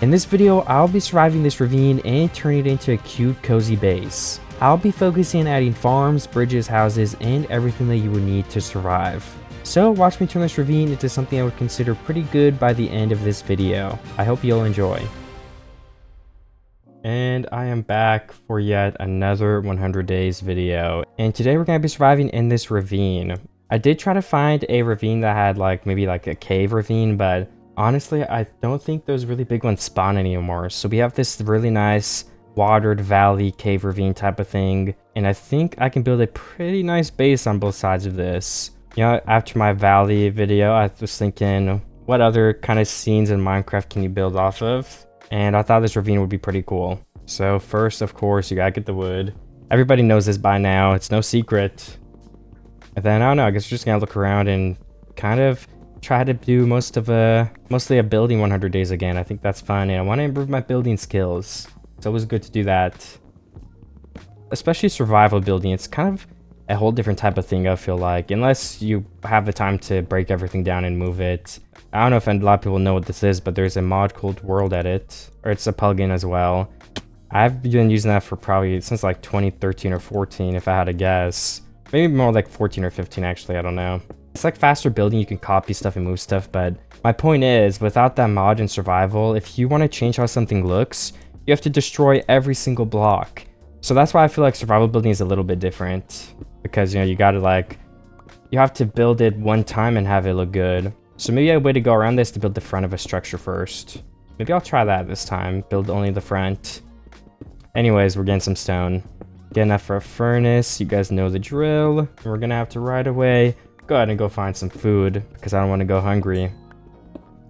In this video, I'll be surviving this ravine and turning it into a cute, cozy base. I'll be focusing on adding farms, bridges, houses, and everything that you would need to survive. So watch me turn this ravine into something I would consider pretty good by the end of this video. I hope you'll enjoy. And I am back for yet another 100 days video. And today we're going to be surviving in this ravine. I did try to find a ravine that had maybe a cave ravine, but honestly, I don't think those really big ones spawn anymore. So we have this really nice watered valley cave ravine type of thing. And I think I can build a pretty nice base on both sides of this. You know, after my valley video, I was thinking, what other kind of scenes in Minecraft can you build off of? And I thought this ravine would be pretty cool. So first, of course, you gotta get the wood. Everybody knows this by now. It's no secret. And then, I don't know, I guess we're just gonna look around and kind of try to do mostly a building 100 days again. I think that's fun, and I want to improve my building skills. It's always good to do that. Especially survival building. It's kind of a whole different type of thing, I feel like. Unless you have the time to break everything down and move it. I don't know if a lot of people know what this is, but there's a mod called World Edit. Or it's a plugin as well. I've been using that for probably since like 2013 or 14, if I had to guess. Maybe more like 14 or 15, actually. I don't know. It's like faster building, you can copy stuff and move stuff, but my point is, without that mod in survival, if you want to change how something looks, you have to destroy every single block. So that's why I feel like survival building is a little bit different, because you know, you have to build it one time and have it look good. So maybe a way to go around this is to build the front of a structure first. Maybe I'll try that this time, build only the front. Anyways, we're getting some stone. Get enough for a furnace, you guys know the drill. We're gonna have to right away go ahead and go find some food because I don't want to go hungry.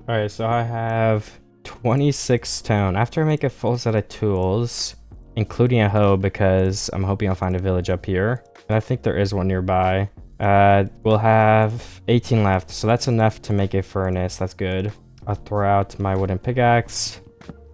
Alright, so I have 26 stone. After I make a full set of tools, including a hoe, because I'm hoping I'll find a village up here. And I think there is one nearby. We'll have 18 left, so that's enough to make a furnace. That's good. I'll throw out my wooden pickaxe,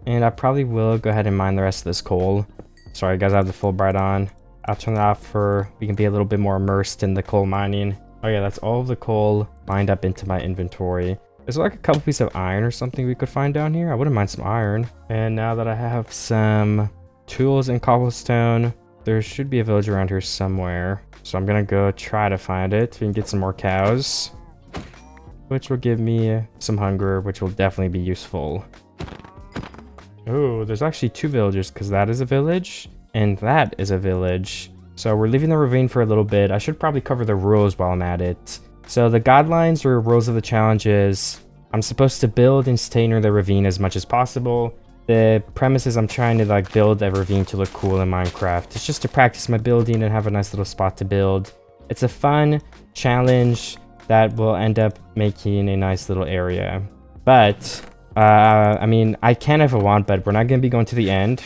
and I probably will go ahead and mine the rest of this coal. Sorry guys, I have the full bright on. I'll turn that off for we can be a little bit more immersed in the coal mining. Oh yeah, that's all of the coal mined up into my inventory. Is there like a couple pieces of iron or something we could find down here? I wouldn't mind some iron. And now that I have some tools and cobblestone, there should be a village around here somewhere. So I'm gonna go try to find it. We can get some more cows, which will give me some hunger, which will definitely be useful. Oh, there's actually two villages, because that is a village and that is a village. So we're leaving the ravine for a little bit. I should probably cover the rules while I'm at it. So the guidelines or rules of the challenge is I'm supposed to build and stay near the ravine as much as possible. The premise is I'm trying to build a ravine to look cool in Minecraft. It's just to practice my building and have a nice little spot to build. It's a fun challenge that will end up making a nice little area. But, I mean, I can if I want, but we're not going to be going to the end.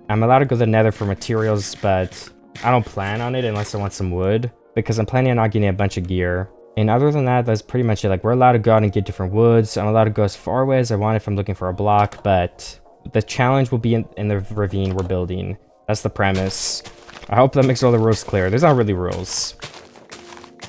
I'm allowed to go to the nether for materials, but I don't plan on it unless I want some wood, because I'm planning on not getting a bunch of gear. And other than that, that's pretty much it. We're allowed to go out and get different woods. I'm allowed to go as far away as I want if I'm looking for a block, but the challenge will be in the ravine we're building. That's the premise. I hope that makes all the rules clear. There's not really rules.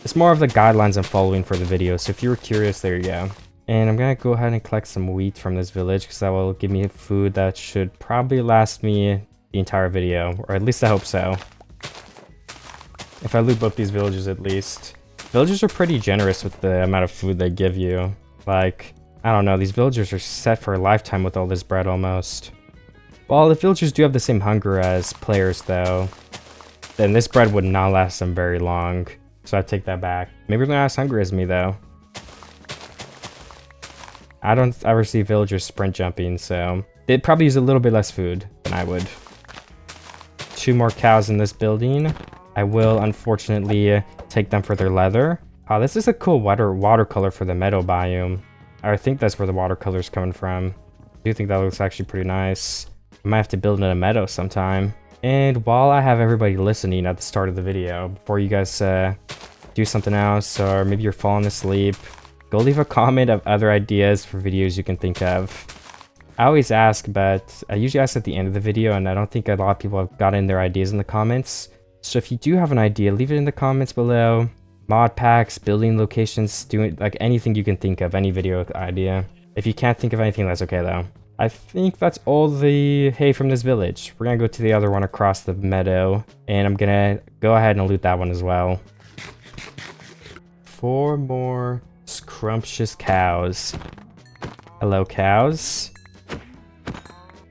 It's more of the guidelines I'm following for the video, so if you were curious, there you go. And I'm gonna go ahead and collect some wheat from this village, because that will give me food that should probably last me the entire video, or at least I hope so. If I loot both these villages at least. Villagers are pretty generous with the amount of food they give you. I don't know, these villagers are set for a lifetime with all this bread almost. Well, the villagers do have the same hunger as players though, then this bread would not last them very long. So I take that back. Maybe they're not as hungry as me though. I don't ever see villagers sprint jumping, so they'd probably use a little bit less food than I would. 2 more cows in this building. I will unfortunately take them for their leather. Oh, this is a cool watercolor for the meadow biome. I think that's where the watercolor's coming from. I do think that looks actually pretty nice. I might have to build in a meadow sometime. And while I have everybody listening at the start of the video, before you guys do something else, or maybe you're falling asleep, go leave a comment of other ideas for videos you can think of. I always ask, but I usually ask at the end of the video, and I don't think a lot of people have gotten their ideas in the comments. So if you do have an idea, leave it in the comments below. Mod packs, building locations, doing anything you can think of, any video idea. If you can't think of anything, that's okay though. I think that's all the hay from this village. We're gonna go to the other one across the meadow, and I'm gonna go ahead and loot that one as well. 4 more scrumptious cows. Hello, cows.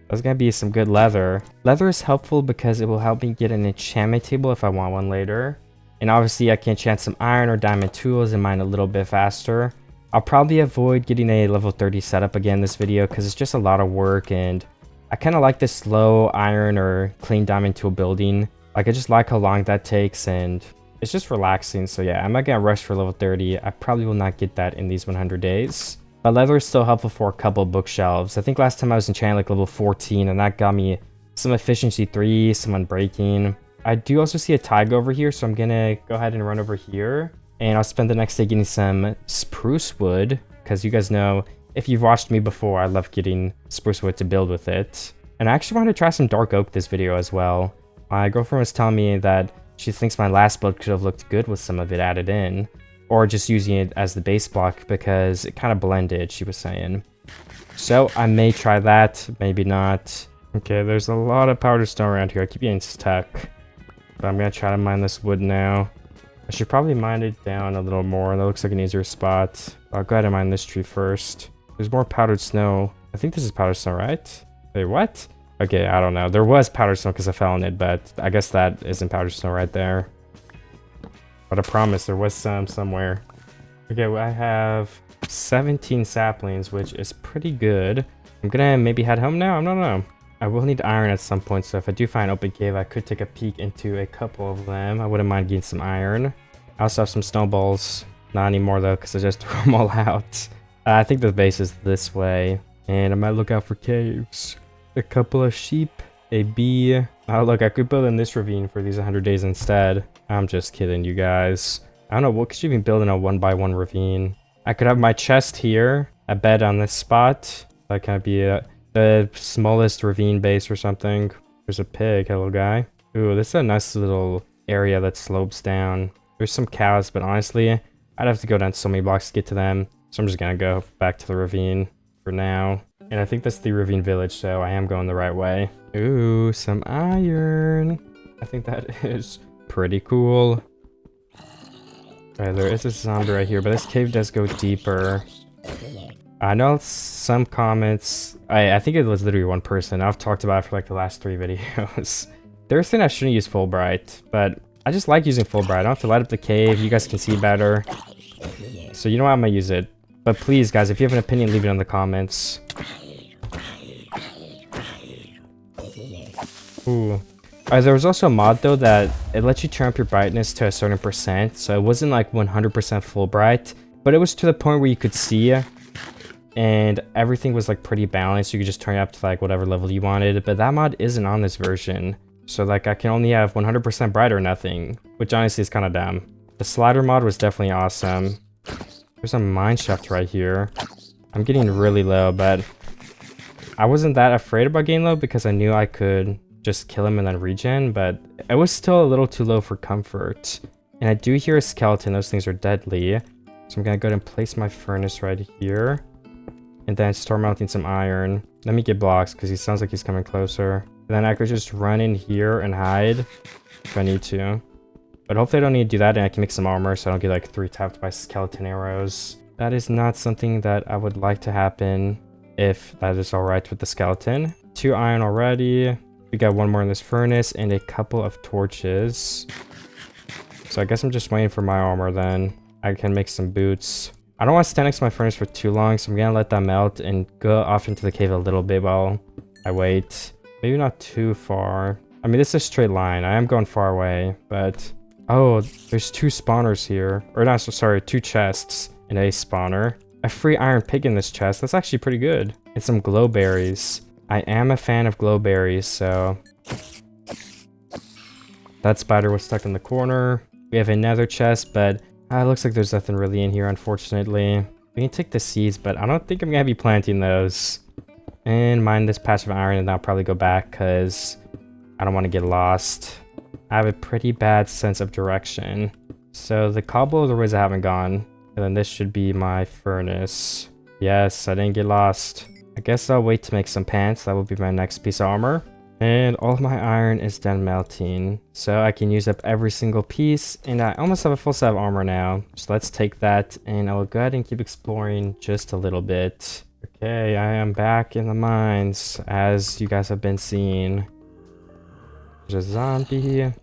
That's gonna be some good leather. Leather is helpful because it will help me get an enchantment table if I want one later. And obviously I can enchant some iron or diamond tools and mine a little bit faster. I'll probably avoid getting a level 30 setup again this video because it's just a lot of work, and I kind of like the slow iron or clean diamond tool building. Like, I just like how long that takes, and it's just relaxing. So yeah, I'm not gonna rush for level 30. I probably will not get that in these 100 days. But leather is still helpful for a couple of bookshelves. I think last time I was enchanting like level 14, and that got me some efficiency 3, some unbreaking. I do also see a taiga over here, so I'm gonna go ahead and run over here. And I'll spend the next day getting some spruce wood, because you guys know, if you've watched me before, I love getting spruce wood to build with it. And I actually wanted to try some dark oak this video as well. My girlfriend was telling me that she thinks my last build could have looked good with some of it added in, or just using it as the base block because it kind of blended, she was saying. So I may try that, maybe not. Okay, there's a lot of powdered stone around here. I keep getting stuck. But I'm gonna try to mine this wood now. I should probably mine it down a little more. That looks like an easier spot. I'll go ahead and mine this tree first. There's more powdered snow. I think this is powdered snow, right? Wait, what? Okay, I don't know. There was powdered snow because I fell in it, but I guess that isn't powdered snow right there. But I promise there was some somewhere. Okay, well, I have 17 saplings, which is pretty good. I'm gonna maybe head home now. I don't know. I will need iron at some point, so if I do find an open cave, I could take a peek into a couple of them. I wouldn't mind getting some iron. I also have some snowballs. Not anymore though, because I just threw them all out. I think the base is this way, and I might look out for caves. A couple of sheep, a bee. Oh look, I could build in this ravine for these 100 days instead. I'm just kidding, you guys. I don't know, what could you even build in a 1x1 ravine? I could have my chest here, a bed on this spot. That kind of be the smallest ravine base or something. There's a pig, hello guy. Ooh, this is a nice little area that slopes down. There's some cows, but honestly, I'd have to go down so many blocks to get to them. So I'm just gonna go back to the ravine for now. And I think that's the ravine village, so I am going the right way. Ooh, some iron. I think that is pretty cool. Alright, there is a zombie right here, but this cave does go deeper. I know some comments, I think it was literally one person. I've talked about it for like the last 3 videos. They're saying I shouldn't use Fulbright, but I just like using Fulbright. I don't have to light up the cave. You guys can see better. So you know what, I'm gonna use it. But please, guys, if you have an opinion, leave it in the comments. Ooh. Alright, there was also a mod though that it lets you turn up your brightness to a certain percent. So it wasn't like 100% full bright, but it was to the point where you could see, and everything was like pretty balanced. You could just turn it up to like whatever level you wanted, but that mod isn't on this version. So like I can only have 100% bright or nothing, which honestly is kind of dumb. The slider mod was definitely awesome. There's a mine shaft right here. I'm getting really low, but I wasn't that afraid about getting low because I knew I could just kill him and then regen, but it was still a little too low for comfort. And I do hear a skeleton. Those things are deadly. So I'm gonna go ahead and place my furnace right here. And then start melting some iron. Let me get blocks because he sounds like he's coming closer. And then I could just run in here and hide if I need to. But hopefully I don't need to do that, and I can make some armor so I don't get like 3 tapped by skeleton arrows. That is not something that I would like to happen if that is alright with the skeleton. 2 iron already. We got 1 more in this furnace and a couple of torches. So I guess I'm just waiting for my armor then. I can make some boots. I don't want to stand next to my furnace for too long, so I'm gonna let that melt and go off into the cave a little bit while I wait. Maybe not too far. I mean, this is a straight line. I am going far away, but... Oh, there's 2 spawners here. Or not, so sorry, 2 chests and a spawner. A free iron pig in this chest. That's actually pretty good. And some glowberries. I am a fan of glowberries, so... That spider was stuck in the corner. We have another chest, but it looks like there's nothing really in here, unfortunately. We can take the seeds, but I don't think I'm gonna be planting those. And mine this patch of iron, and I'll probably go back because I don't want to get lost. I have a pretty bad sense of direction. So the cobble of the woods I haven't gone. And then this should be my furnace. Yes, I didn't get lost. I guess I'll wait to make some pants. That will be my next piece of armor. And all of my iron is done melting, so I can use up every single piece, and I almost have a full set of armor now. So let's take that, and I will go ahead and keep exploring just a little bit. Okay, I am back in the mines, as you guys have been seeing. There's a zombie. I'm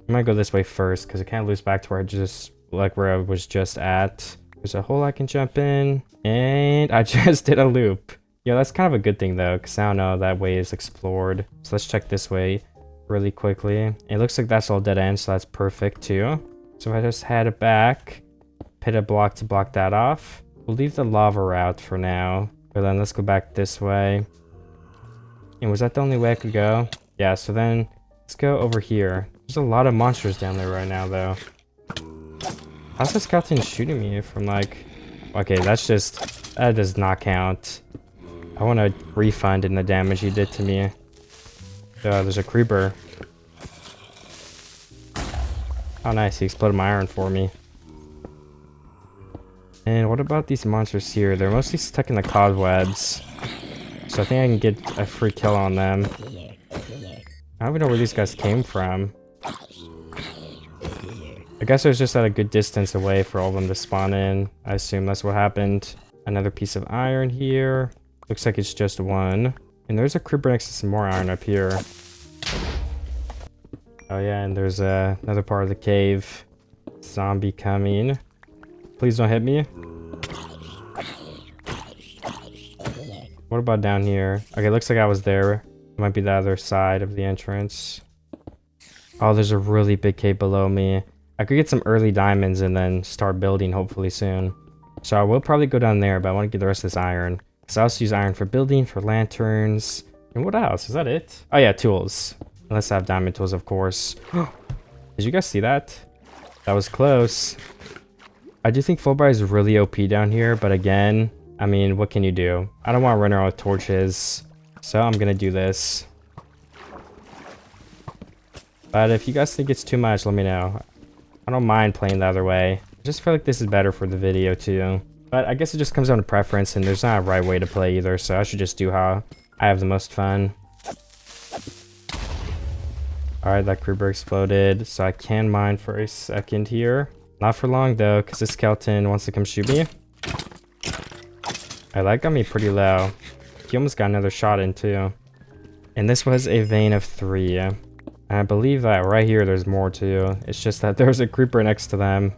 gonna go this way first, because I can't lose back to where I was just at. There's a hole I can jump in, and I just did a loop. Yeah, that's kind of a good thing though, because I don't know, that way is explored. So let's check this way really quickly. It looks like that's all dead end, so that's perfect too. So if I just head back, hit a block to block that off. We'll leave the lava route for now, but then let's go back this way. And was that the only way I could go? Yeah, so then let's go over here. There's a lot of monsters down there right now though. How's the skeleton shooting me from like... Okay, that does not count. I want a refund in the damage he did to me. There's a creeper. Oh nice, he exploded my iron for me. And what about these monsters here? They're mostly stuck in the cobwebs. So I think I can get a free kill on them. I don't even know where these guys came from. I guess it was just at a good distance away for all of them to spawn in. I assume that's what happened. Another piece of iron here. Looks like it's just one. And there's a creeper next to some more iron up here. Oh yeah, and there's another part of the cave. Zombie coming. Please don't hit me. What about down here? Okay, looks like I was there. It might be the other side of the entrance. Oh, there's a really big cave below me. I could get some early diamonds and then start building hopefully soon. So I will probably go down there, but I want to get the rest of this iron. So I also use iron for building, for lanterns. And what else? Is that it? Oh yeah, tools. Unless I have diamond tools, of course. Did you guys see that? That was close. I do think Fulbright is really OP down here, but again, I mean, what can you do? I don't want to run around with torches, so I'm gonna do this. But if you guys think it's too much, let me know. I don't mind playing the other way. I just feel like this is better for the video too. But I guess it just comes down to preference, and there's not a right way to play either, so I should just do how I have the most fun. Alright, that creeper exploded, so I can mine for a second here. Not for long though, because this skeleton wants to come shoot me. Alright, that got me pretty low. He almost got another shot in too. And this was a vein of 3. And I believe that right here there's more too. It's just that there's a creeper next to them.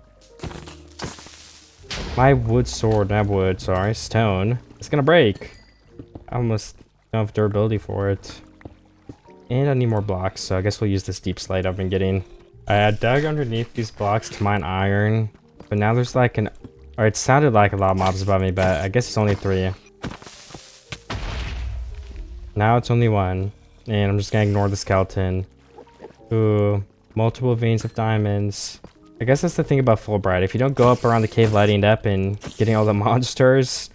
My wood sword, not wood, sorry, stone. It's gonna break. I almost don't have durability for it. And I need more blocks, so I guess we'll use this deep slate I've been getting. I dug underneath these blocks to mine iron, but now there's like or it sounded like a lot of mobs above me, but I guess it's only 3. Now it's only 1, and I'm just gonna ignore the skeleton. Ooh, multiple veins of diamonds. I guess that's the thing about Fulbright. If you don't go up around the cave lighting it up and getting all the monsters,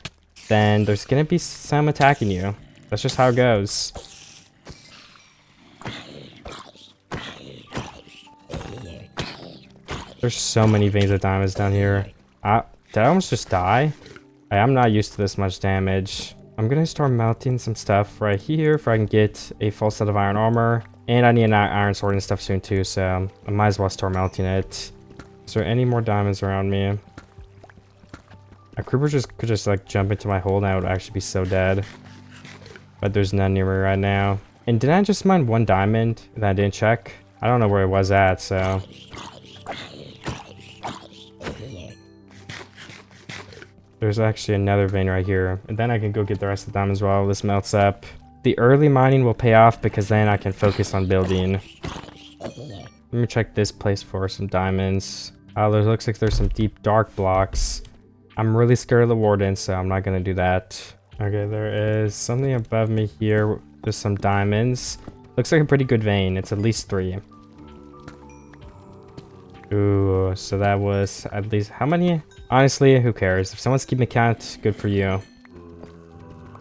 then there's gonna be some attacking you. That's just how it goes. There's so many veins of diamonds down here. Did I almost just die? I'm not used to this much damage. I'm gonna start melting some stuff right here if I can get a full set of iron armor. And I need an iron sword and stuff soon too, so I might as well start melting it. Is there any more diamonds around me? A creeper could just like jump into my hole and I would actually be so dead. But there's none near me right now. And did I just mine 1 diamond that I didn't check? I don't know where it was at, so... There's actually another vein right here. And then I can go get the rest of the diamonds while this melts up. The early mining will pay off because then I can focus on building. Let me check this place for some diamonds. There looks like there's some deep dark blocks. I'm really scared of the warden, so I'm not gonna do that. Okay, there is something above me here. There's some diamonds. Looks like a pretty good vein. It's at least 3. Ooh, so that was at least how many? Honestly, who cares? If someone's keeping count, good for you.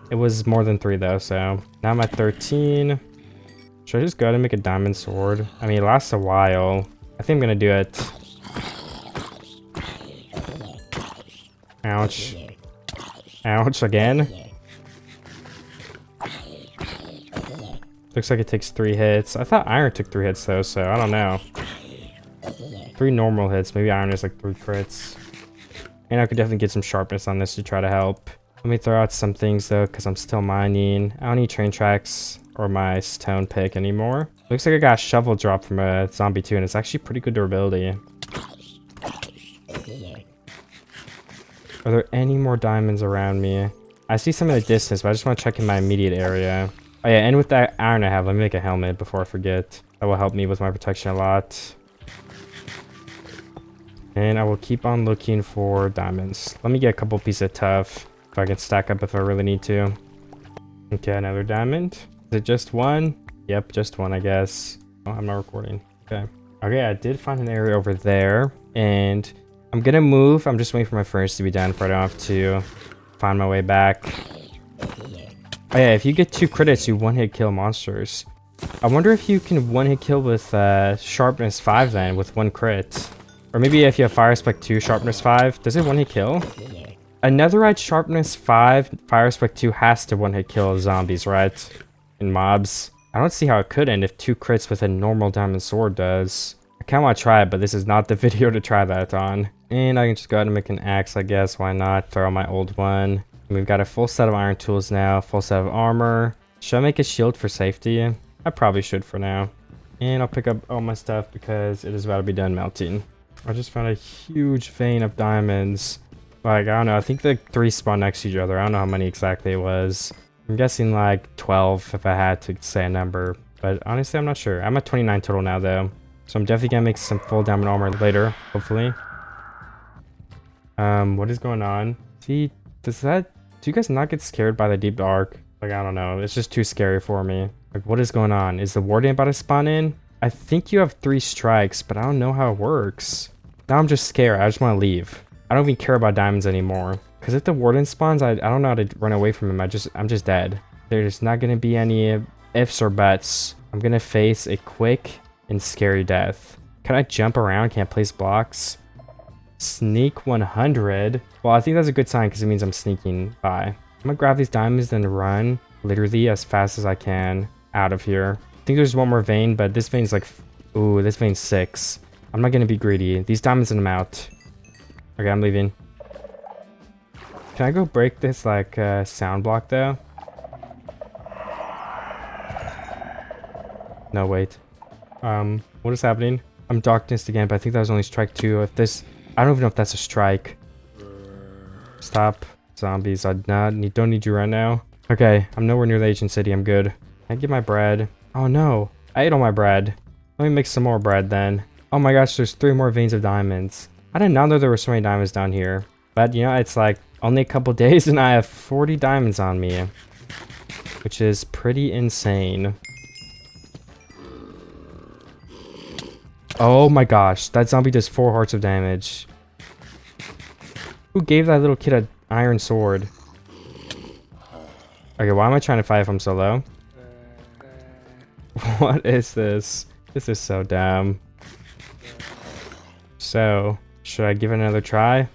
It was more than 3 though, so now I'm at 13. Should I just go ahead and make a diamond sword? I mean, it lasts a while. I think I'm gonna do it. Ouch. Ouch, again? Looks like it takes 3 hits. I thought iron took 3 hits though, so I don't know. 3 normal hits. Maybe iron is like 3 crits. And I could definitely get some sharpness on this to try to help. Let me throw out some things though, because I'm still mining. I don't need train tracks or my stone pick anymore. Looks like I got a shovel drop from a zombie too, and it's actually pretty good durability. Are there any more diamonds around me? I see some in the distance, but I just want to check in my immediate area. Oh yeah, and with that iron I have, let me make a helmet before I forget. That will help me with my protection a lot. And I will keep on looking for diamonds. Let me get a couple pieces of tuff, if I can stack up if I really need to. Okay, another diamond. Is it just one? Yep, just one, I guess. Oh, I'm not recording. Okay. Okay, I did find an area over there, and I'm gonna move. I'm just waiting for my furnace to be done before I don't have to find my way back. Oh yeah, if you get 2 crits, you one-hit kill monsters. I wonder if you can one-hit kill with sharpness 5 then, with 1 crit. Or maybe if you have fire spec 2, sharpness 5, does it one-hit kill? A netherite sharpness 5, fire spec 2 has to one-hit kill zombies, right? And mobs. I don't see how it couldn't if 2 crits with a normal diamond sword does. I kinda wanna try it, but this is not the video to try that on. And I can just go ahead and make an axe, I guess. Why not? Throw my old one. And we've got a full set of iron tools now, full set of armor. Should I make a shield for safety? I probably should for now. And I'll pick up all my stuff because it is about to be done melting. I just found a huge vein of diamonds. Like, I don't know, I think the 3 spawn next to each other. I don't know how many exactly it was. I'm guessing like 12 if I had to say a number. But honestly, I'm not sure. I'm at 29 total now though. So I'm definitely gonna make some full diamond armor later, hopefully. What is going on? See, do you guys not get scared by the deep dark? Like, I don't know, it's just too scary for me. Like, what is going on? Is the warden about to spawn in? I think you have 3 strikes, but I don't know how it works. Now I'm just scared. I just want to leave. I don't even care about diamonds anymore. Because if the warden spawns, I don't know how to run away from him. I'm just dead. There's not going to be any ifs or buts. I'm going to face a quick and scary death. Can I jump around? Can I place blocks? Sneak 100. Well, I think that's a good sign because it means I'm sneaking by. I'm going to grab these diamonds and run literally as fast as I can out of here. I think there's one more vein, but this vein's like... Ooh, this vein's 6. I'm not going to be greedy. These diamonds and I'm out. Okay, I'm leaving. Can I go break this, like, sound block, though? No, wait. What is happening? I'm darkness again, but I think that was only strike 2. If this... I don't even know if that's a strike. Stop. Zombies, I don't need you right now. Okay, I'm nowhere near the ancient city. I'm good. Can I get my bread? Oh, no. I ate all my bread. Let me make some more bread, then. Oh my gosh, there's 3 more veins of diamonds. I did not know there were so many diamonds down here. But, you know, it's like only a couple days and I have 40 diamonds on me. Which is pretty insane. Oh my gosh, that zombie does 4 hearts of damage. Who gave that little kid an iron sword? Okay, why am I trying to fight if I'm so low? What is this? This is so dumb. So, should I give it another try?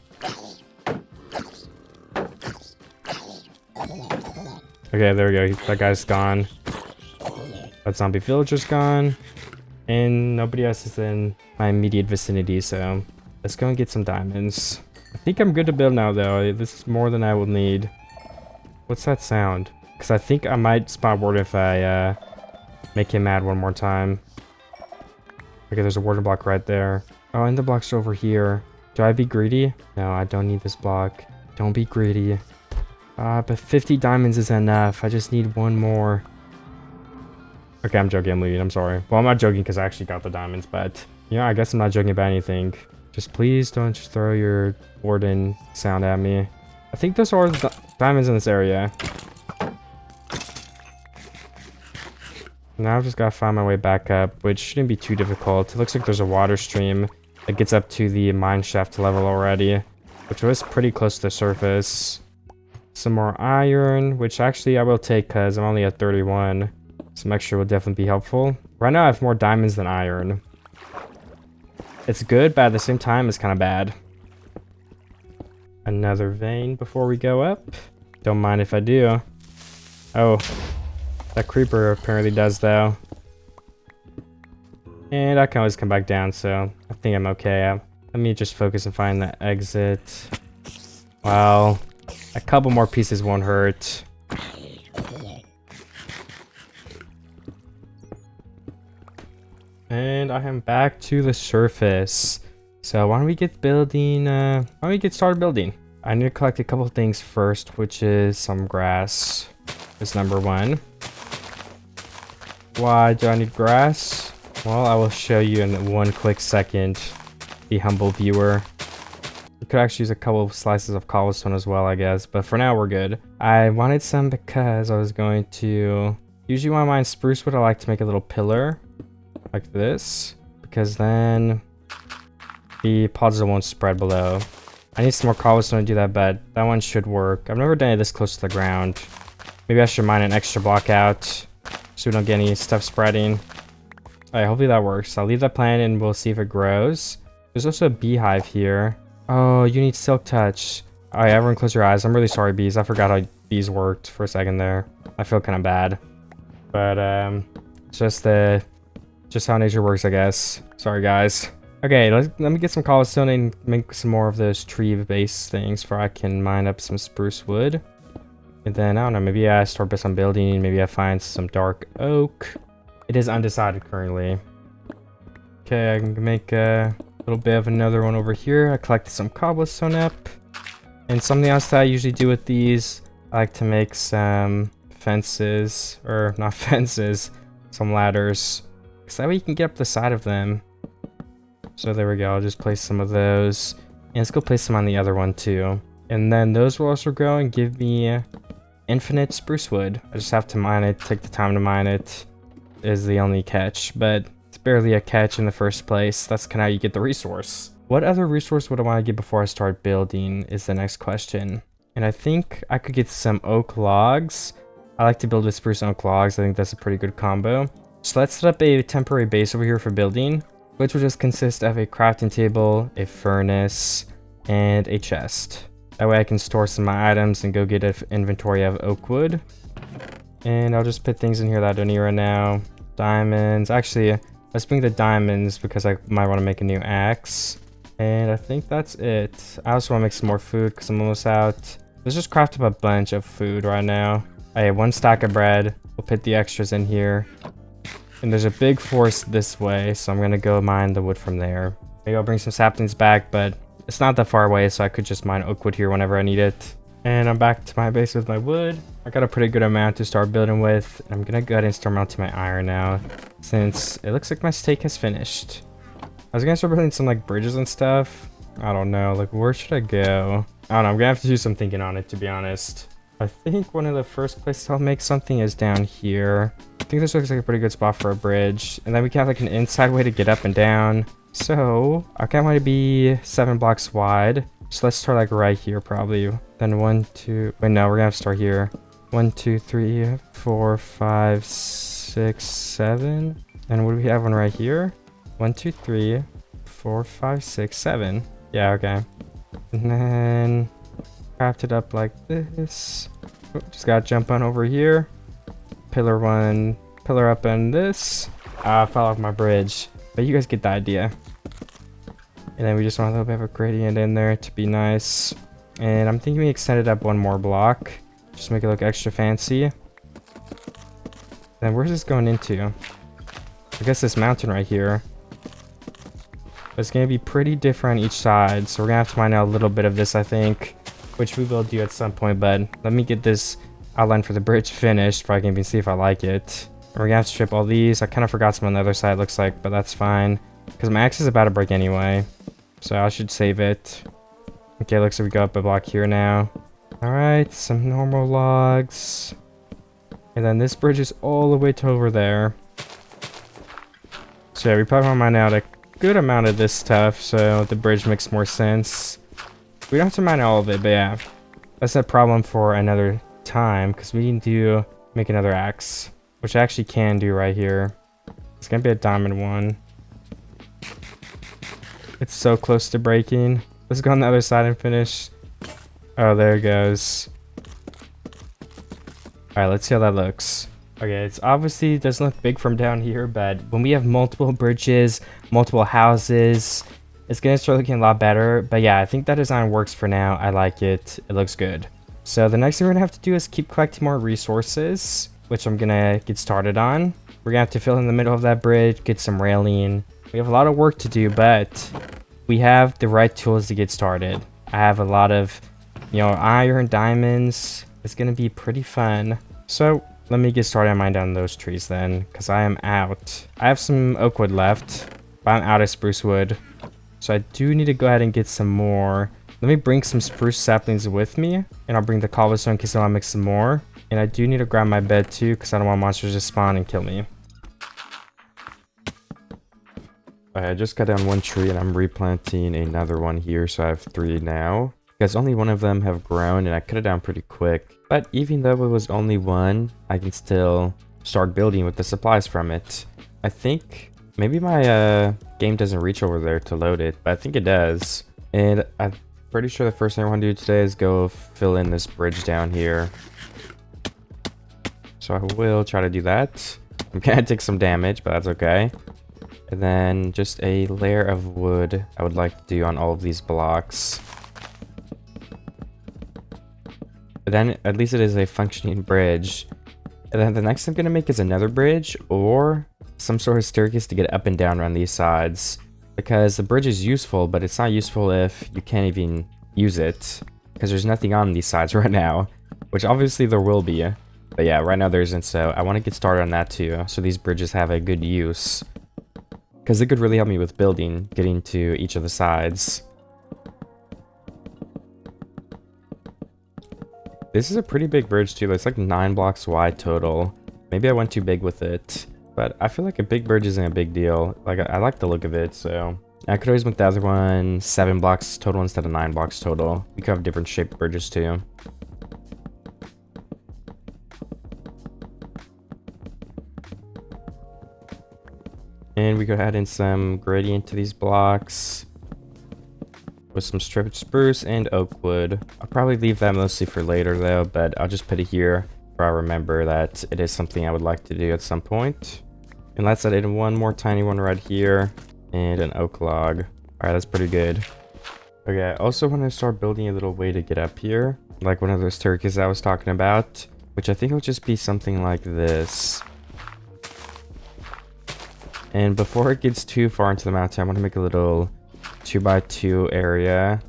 Okay, there we go. That guy's gone. That zombie villager's gone. And nobody else is in my immediate vicinity, so let's go and get some diamonds. I think I'm good to build now, though. This is more than I will need. What's that sound? Because I think I might spot warden if I make him mad one more time. Okay, there's a warden block right there. Oh, and the block's over here. Do I be greedy? No, I don't need this block. Don't be greedy. But 50 diamonds is enough. I just need 1 more. Okay, I'm joking. I'm leaving. I'm sorry. Well, I'm not joking because I actually got the diamonds, but... Yeah, I guess I'm not joking about anything. Just please don't just throw your warden sound at me. I think there's all the diamonds in this area. Now I've just got to find my way back up, which shouldn't be too difficult. It looks like there's a water stream that gets up to the mine shaft level already, which was pretty close to the surface. Some more iron, which actually I will take because I'm only at 31. Some extra will definitely be helpful. Right now I have more diamonds than iron. It's good, but at the same time it's kind of bad. Another vein before we go up. Don't mind if I do. Oh. That creeper apparently does though. And I can always come back down, so I think I'm okay. Let me just focus and find the exit. Well, a couple more pieces won't hurt. And I am back to the surface. So why don't we get building, why don't we get started building? I need to collect a couple of things first, which is some grass. Is number one. Why do I need grass? Well, I will show you in one quick second, the humble viewer. We could actually use a couple of slices of cobblestone as well, I guess, but for now we're good. I wanted some because I was going to... Usually when I mine spruce wood, I like to make a little pillar, like this, because then the pods won't spread below. I need some more cobblestone to do that, but that one should work. I've never done it this close to the ground. Maybe I should mine an extra block out, so we don't get any stuff spreading. Alright, hopefully that works. I'll leave that plant and we'll see if it grows. There's also a beehive here. Oh, you need silk touch. Alright, everyone close your eyes. I'm really sorry, bees. I forgot how bees worked for a second there. I feel kind of bad. But, just how nature works, I guess. Sorry, guys. Okay, let me get some cobblestone and make some more of those tree-based things before I can mine up some spruce wood. And then, I don't know, maybe I start some building. Maybe I find some dark oak. It is undecided currently. Okay, I can make a little bit of another one over here. I collected some cobblestone up. And something else that I usually do with these, I like to make some fences, or not fences, some ladders. Because that way you can get up the side of them. So there we go, I'll just place some of those. And let's go place some on the other one too. And then those will also grow and give me infinite spruce wood. I just have to mine it, take the time to mine it. Is the only catch, but it's barely a catch in the first place. That's kind of how you get the resource. What other resource would I want to get before I start building is the next question. And I think I could get some oak logs. I like to build with spruce and oak logs. I think that's a pretty good combo. So let's set up a temporary base over here for building, which will just consist of a crafting table, a furnace, and a chest. That way I can store some of my items and go get an inventory of oak wood. And I'll just put things in here that I don't need right now. Diamonds. Actually, let's bring the diamonds because I might want to make a new axe. And I think that's it. I also want to make some more food because I'm almost out. Let's just craft up a bunch of food right now. I have 1 stack of bread. We'll put the extras in here. And there's a big forest this way, so I'm going to go mine the wood from there. Maybe I'll bring some saplings back, but it's not that far away, so I could just mine oak wood here whenever I need it. And I'm back to my base with my wood. I got a pretty good amount to start building with. I'm gonna go ahead and start mounting my iron now, since it looks like my steak has finished. I was gonna start building some like bridges and stuff. I don't know, like where should I go? I don't know, I'm gonna have to do some thinking on it, to be honest. I think one of the first places I'll make something is down here. I think this looks like a pretty good spot for a bridge. And then we can have like an inside way to get up and down. So I kind of want to be 7 blocks wide. So let's start like right here probably. Then 1, 2, wait no, we're gonna have to start here. 1, 2, 3, 4, 5, 6, 7. And what do we have one right here? 1, 2, 3, 4, 5, 6, 7. Yeah, okay. And then craft it up like this. Oh, just gotta jump on over here. Pillar 1, pillar up on this. I fell off my bridge, but you guys get the idea. And then we just want a little bit of a gradient in there to be nice. And I'm thinking we extend it up 1 more block. Just make it look extra fancy. Then where's this going into? I guess this mountain right here. But it's going to be pretty different on each side. So we're going to have to mine out a little bit of this, I think. Which we will do at some point. But let me get this outline for the bridge finished before I can even see if I like it. And we're going to have to strip all these. I kind of forgot some on the other side, looks like. But that's fine. Because my axe is about to break anyway. So I should save it. Okay, looks like we go up a block here now. Alright, some normal logs. And then this bridge is all the way to over there. So yeah, we probably want to mine out a good amount of this stuff so the bridge makes more sense. We don't have to mine all of it, but yeah. That's a problem for another time because we need to make another axe. Which I actually can do right here. It's going to be a diamond one. It's so close to breaking. Let's go on the other side and finish. Oh, there it goes. Alright, let's see how that looks. Okay, it's obviously doesn't look big from down here, but when we have multiple bridges, multiple houses, it's gonna start looking a lot better. But yeah, I think that design works for now. I like it. It looks good. So the next thing we're gonna have to do is keep collecting more resources, which I'm gonna get started on. We're gonna have to fill in the middle of that bridge, get some railing. We have a lot of work to do, but we have the right tools to get started. I have a lot of, iron, diamonds. It's gonna be pretty fun. So let me get started on mining down those trees then, because I am out. I have some oak wood left, but I'm out of spruce wood. So I do need to go ahead and get some more. Let me bring some spruce saplings with me, and I'll bring the cobblestone in case I want to make some more. And I do need to grab my bed too, because I don't want monsters to spawn and kill me. I just cut down one tree and I'm replanting another one here, so I have 3 now. Because only one of them have grown and I cut it down pretty quick. But even though it was only one, I can still start building with the supplies from it. I think maybe my game doesn't reach over there to load it, but I think it does. And I'm pretty sure the first thing I want to do today is go fill in this bridge down here. So I will try to do that. I'm gonna take some damage, but that's okay. And then just a layer of wood I would like to do on all of these blocks. But then at least it is a functioning bridge. And then the next thing I'm gonna make is another bridge or some sort of staircase to get up and down around these sides. Because the bridge is useful, but it's not useful if you can't even use it. Because there's nothing on these sides right now. Which obviously there will be. But yeah, right now there isn't, so I want to get started on that too. So these bridges have a good use. Because it could really help me with building, getting to each of the sides. This is a pretty big bridge too. It's like 9 blocks wide total. Maybe I went too big with it. But I feel like a big bridge isn't a big deal. Like, I like the look of it, so... I could always make the other one 7 blocks total instead of 9 blocks total. We could have different shaped bridges too. And we could add in some gradient to these blocks. With some stripped spruce and oak wood. I'll probably leave that mostly for later though, but I'll just put it here for I remember that it is something I would like to do at some point. And let's add in one more tiny one right here and an oak log. Alright, that's pretty good. Okay, I also want to start building a little way to get up here, like one of those staircases I was talking about, which I think will just be something like this. And before it gets too far into the mountain, I want to make a little 2x2 area,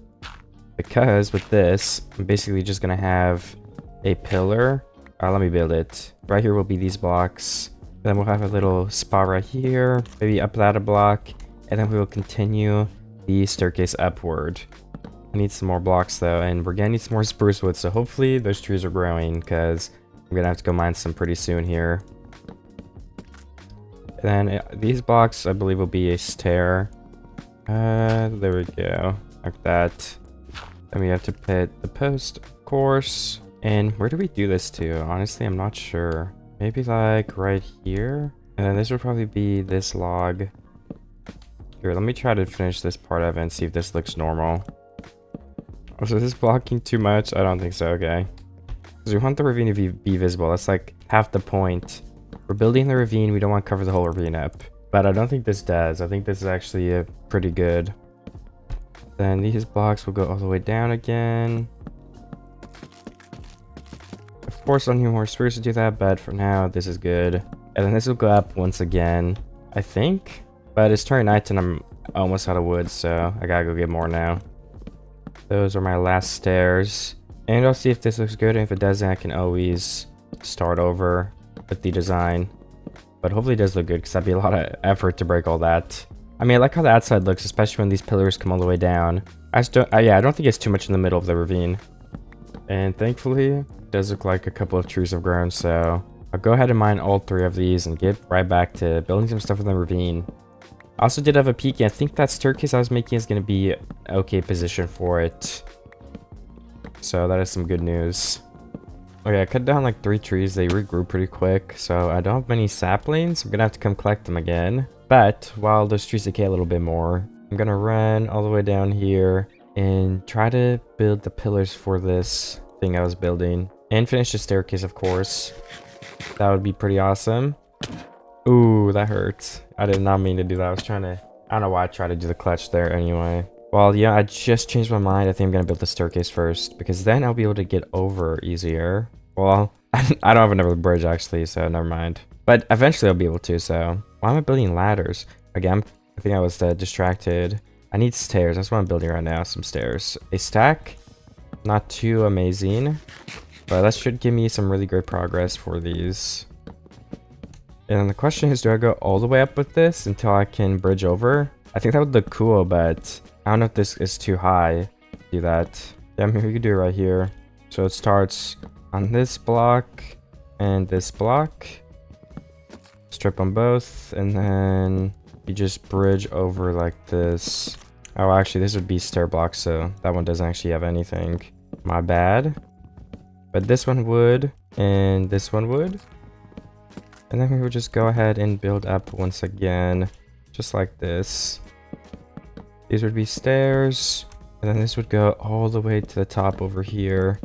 because with this I'm basically just gonna have a pillar. Let me build it. Right here will be these blocks, then we'll have a little spot right here, maybe up that a block, and then we will continue the staircase upward. I need some more blocks though, and we're gonna need some more spruce wood, so hopefully those trees are growing, because I'm gonna have to go mine some pretty soon here. And then these blocks I believe will be a stair. There we go, like that. Then we have to put the post, of course. And where do we do this to? Honestly, I'm not sure. Maybe like right here? And then this would probably be this log. Here, let me try to finish this part of it and see if this looks normal. Oh, so is this blocking too much? I don't think so, okay. Because we want the ravine to be visible. That's like half the point. We're building the ravine, we don't want to cover the whole ravine up. But I don't think this does. I think this is actually pretty good. Then these blocks will go all the way down again. Of course, I need more spruce to do that, but for now, this is good. And then this will go up once again, I think. But it's turning night and I'm almost out of wood, so I gotta go get more now. Those are my last stairs. And I'll see if this looks good, and if it doesn't, I can always start over with the design. But hopefully it does look good, because that'd be a lot of effort to break all that. I mean, I like how the outside looks, especially when these pillars come all the way down. I don't think it's too much in the middle of the ravine. And thankfully, it does look like a couple of trees have grown, so I'll go ahead and mine all 3 of these and get right back to building some stuff in the ravine. I also did have a peek, and I think that staircase I was making is going to be an okay position for it. So that is some good news. Okay, I cut down like 3 trees. They regrew pretty quick, so I don't have many saplings. I'm gonna have to come collect them again. But while those trees decay a little bit more, I'm gonna run all the way down here and try to build the pillars for this thing I was building. And finish the staircase, of course. That would be pretty awesome. Ooh, that hurts. I did not mean to do that. I was trying to... I don't know why I tried to do the clutch there anyway. Well, yeah, I just changed my mind. I think I'm gonna build the staircase first, because then I'll be able to get over easier. Well, I don't have another bridge actually, so never mind. But eventually I'll be able to, so... Why am I building ladders? Again, I think I was distracted. I need stairs. That's what I'm building right now, some stairs. A stack, not too amazing, but that should give me some really great progress for these. And the question is, do I go all the way up with this until I can bridge over? I think that would look cool, but I don't know if this is too high to do that. Yeah, maybe we could do it right here. So it starts on this block and this block. Strip on both, and then you just bridge over like this. Oh, actually, this would be stair blocks, so that one doesn't actually have anything. My bad. But this one would, and this one would. And then we would just go ahead and build up once again, just like this. These would be stairs, and then this would go all the way to the top over here.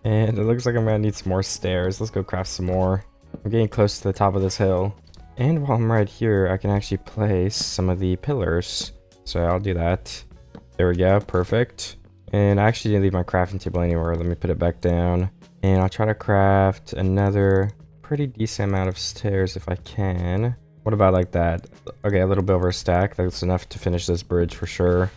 And it looks like I'm gonna need some more stairs. Let's go craft some more. I'm getting close to the top of this hill. And while I'm right here, I can actually place some of the pillars. So I'll do that. There we go, perfect. And I actually didn't leave my crafting table anywhere. Let me put it back down. And I'll try to craft another pretty decent amount of stairs if I can. What about like that? Okay, a little bit over a stack. That's enough to finish this bridge for sure.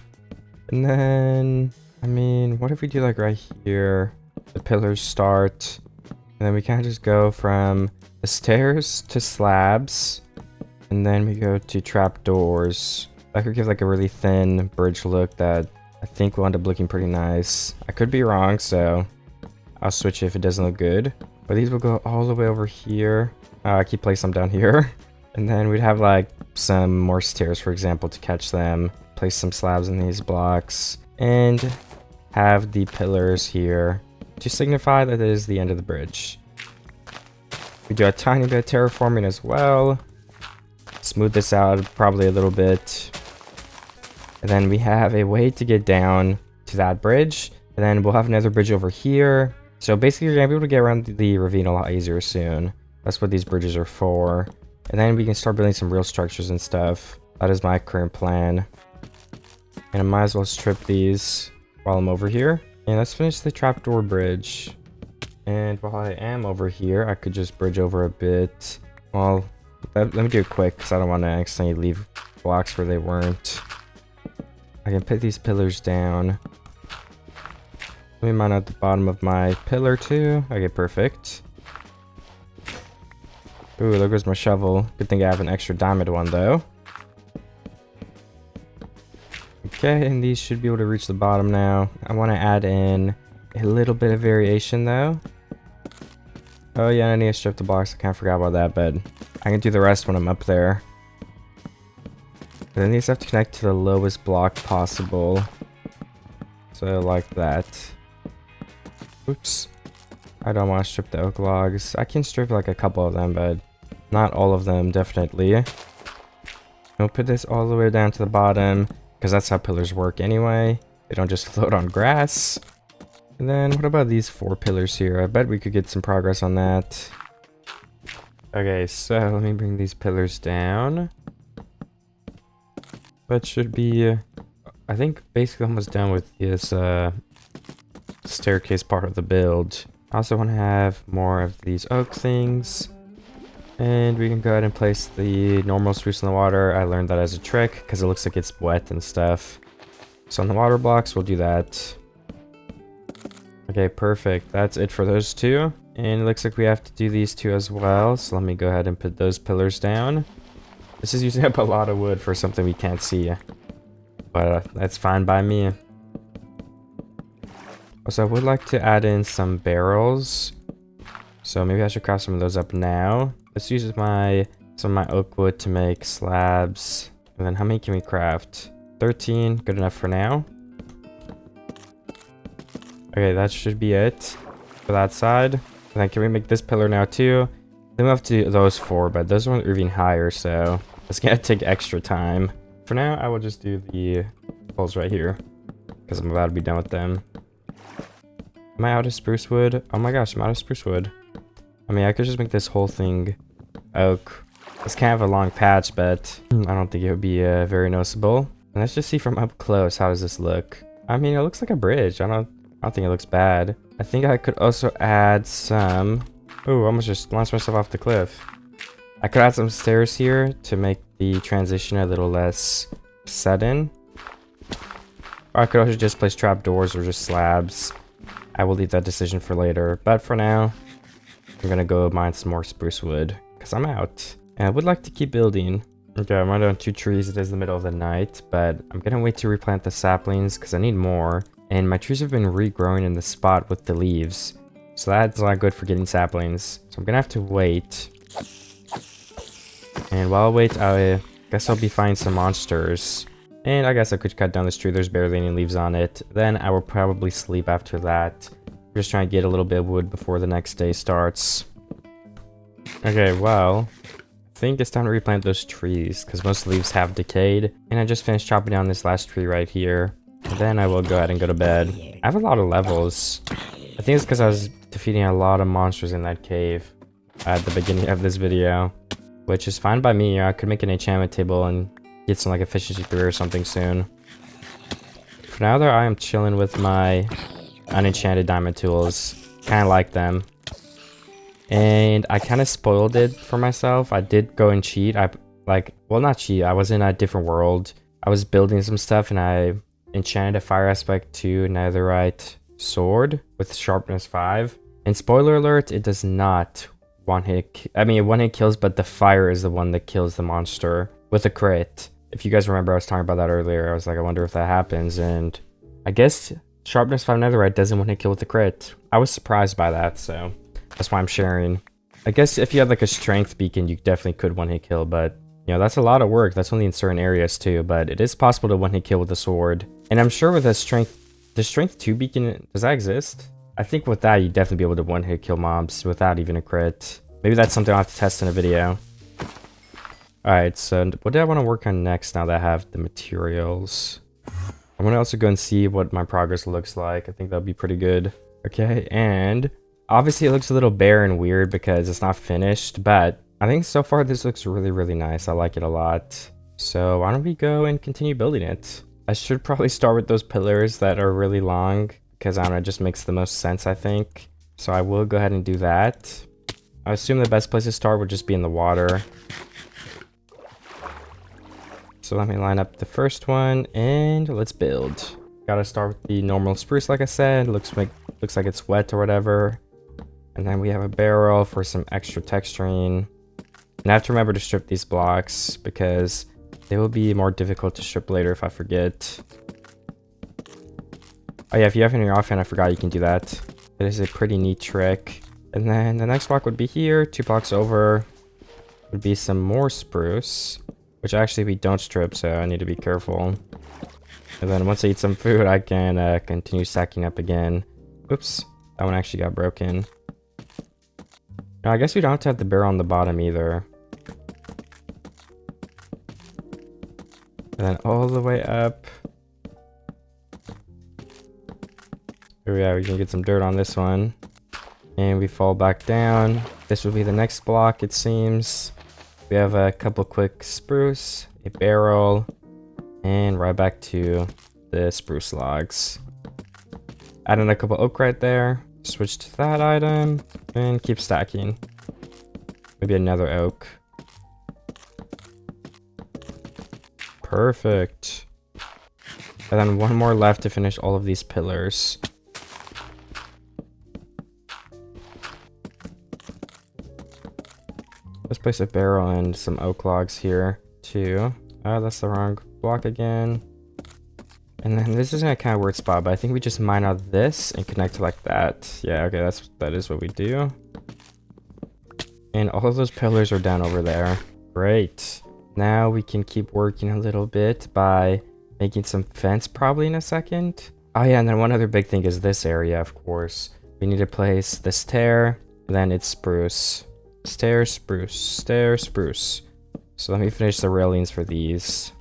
And then, I mean, what if we do like right here? The pillars start. And then we kind of just go from the stairs to slabs. And then we go to trapdoors. That could give like a really thin bridge look that I think will end up looking pretty nice. I could be wrong, so I'll switch it if it doesn't look good. But these will go all the way over here. I keep placing them down here. And then we'd have like some more stairs, for example, to catch them. Place some slabs in these blocks. And have the pillars here to signify that it is the end of the bridge. We do a tiny bit of terraforming as well. Smooth this out probably a little bit. And then we have a way to get down to that bridge. And then we'll have another bridge over here. So basically you're going to be able to get around the ravine a lot easier soon. That's what these bridges are for. And then we can start building some real structures and stuff. That is my current plan. And I might as well strip these while I'm over here. And let's finish the trapdoor bridge. And while I am over here, I could just bridge over a bit. Well, let me do it quick because I don't want to accidentally leave blocks where they weren't. I can put these pillars down. Let me mine out the bottom of my pillar too. Okay, perfect. Ooh, there goes my shovel. Good thing I have an extra diamond one though. Okay, and these should be able to reach the bottom now. I want to add in a little bit of variation though. Oh yeah, I need to strip the blocks. I kind of forgot about that, but I can do the rest when I'm up there. And then these have to connect to the lowest block possible. So like that. Oops. I don't want to strip the oak logs. I can strip like a couple of them, but not all of them, definitely. We'll put this all the way down to the bottom, because that's how pillars work anyway. They don't just float on grass. And then what about these 4 pillars here? I bet we could get some progress on that. Okay, so let me bring these pillars down. But should be, I think, basically almost done with this staircase part of the build. I also want to have more of these oak things. And we can go ahead and place the normal spruce in the water. I learned that as a trick because it looks like it's wet and stuff. So on the water blocks, we'll do that. Okay, perfect. That's it for those 2. And it looks like we have to do these 2 as well. So let me go ahead and put those pillars down. This is using up a lot of wood for something we can't see. But that's fine by me. Also, I would like to add in some barrels. So maybe I should craft some of those up now. Let's use some of my oak wood to make slabs. And then how many can we craft? 13, good enough for now. Okay, that should be it for that side. And then can we make this pillar now too? Then we'll have to do those 4, but those ones are even higher, so it's gonna take extra time. For now, I will just do the poles right here, because I'm about to be done with them. Am I out of spruce wood? Oh my gosh, I'm out of spruce wood. I mean, I could just make this whole thing oak. It's kind of a long patch, but I don't think it would be very noticeable. And let's just see from up close, how does this look? I mean, it looks like a bridge. I don't think it looks bad. I think I could also add some... Oh, I almost just launched myself off the cliff. I could add some stairs here to make the transition a little less sudden. Or I could also just place trapdoors or just slabs. I will leave that decision for later. But for now, I'm gonna go mine some more spruce wood because I'm out. And I would like to keep building. Okay, I'm running on 2 trees. It is the middle of the night, but I'm gonna wait to replant the saplings because I need more. And my trees have been regrowing in the spot with the leaves. So that's not good for getting saplings. So I'm gonna have to wait. And while I wait, I guess I'll be finding some monsters. And I guess I could cut down this tree. There's barely any leaves on it. Then I will probably sleep after that. Just trying to get a little bit of wood before the next day starts. Okay, well, I think it's time to replant those trees because most leaves have decayed. And I just finished chopping down this last tree right here. And then I will go ahead and go to bed. I have a lot of levels. I think it's because I was defeating a lot of monsters in that cave at the beginning of this video. Which is fine by me. I could make an enchantment table and get some like efficiency 3 or something soon. For now though, I am chilling with my unenchanted diamond tools. Kind of like them. And I kind of spoiled it for myself. I did go and cheat. Well, not cheat. I was in a different world. I was building some stuff and I enchanted a fire aspect 2 netherite sword with sharpness 5. And spoiler alert, it does not one-hit. I mean, it one-hit kills, but the fire is the one that kills the monster with a crit. If you guys remember, I was talking about that earlier. I was like, I wonder if that happens. And I guess sharpness 5 netherite doesn't one-hit kill with a crit. I was surprised by that, so that's why I'm sharing. I guess if you had like a strength beacon, you definitely could one-hit kill, but you know, that's a lot of work. That's only in certain areas too, but it is possible to one-hit kill with a sword. And I'm sure with the strength 2 beacon, does that exist? I think with that, you'd definitely be able to one-hit kill mobs without even a crit. Maybe that's something I'll have to test in a video. Alright, so what do I want to work on next now that I have the materials? I want to also go and see what my progress looks like. I think that'd be pretty good. Okay, and obviously it looks a little bare and weird because it's not finished, but I think so far this looks really, really nice. I like it a lot. So why don't we go and continue building it? I should probably start with those pillars that are really long because I don't know, it just makes the most sense, I think. So I will go ahead and do that. I assume the best place to start would just be in the water. So let me line up the first one and let's build. Gotta start with the normal spruce, like I said. Looks like it's wet or whatever. And then we have a barrel for some extra texturing. And I have to remember to strip these blocks because they will be more difficult to strip later if I forget. Oh yeah, if you have it in your offhand, I forgot you can do that. It is a pretty neat trick. And then the next block would be here. 2 blocks over would be some more spruce, which actually we don't strip, so I need to be careful. And then once I eat some food, I can continue stacking up again. Oops, that one actually got broken. No, I guess we don't have to have the barrel on the bottom either. And then all the way up. Here we are, we can get some dirt on this one. And we fall back down. This will be the next block, it seems. We have a couple quick spruce, a barrel, and right back to the spruce logs. Add in a couple oak right there. Switch to that item, and keep stacking. Maybe another oak. Perfect. And then one more left to finish all of these pillars. Let's place a barrel and some oak logs here too. Oh, that's the wrong block again. And then this is in a kind of weird spot, but I think we just mine out this and connect it like that. Yeah, okay, that is what we do. And all of those pillars are down over there. Great. Now we can keep working a little bit by making some fence probably in a second. Oh yeah, and then one other big thing is this area, of course. We need to place the stair, and then it's spruce. Stair, spruce, stair, spruce. So let me finish the railings for these.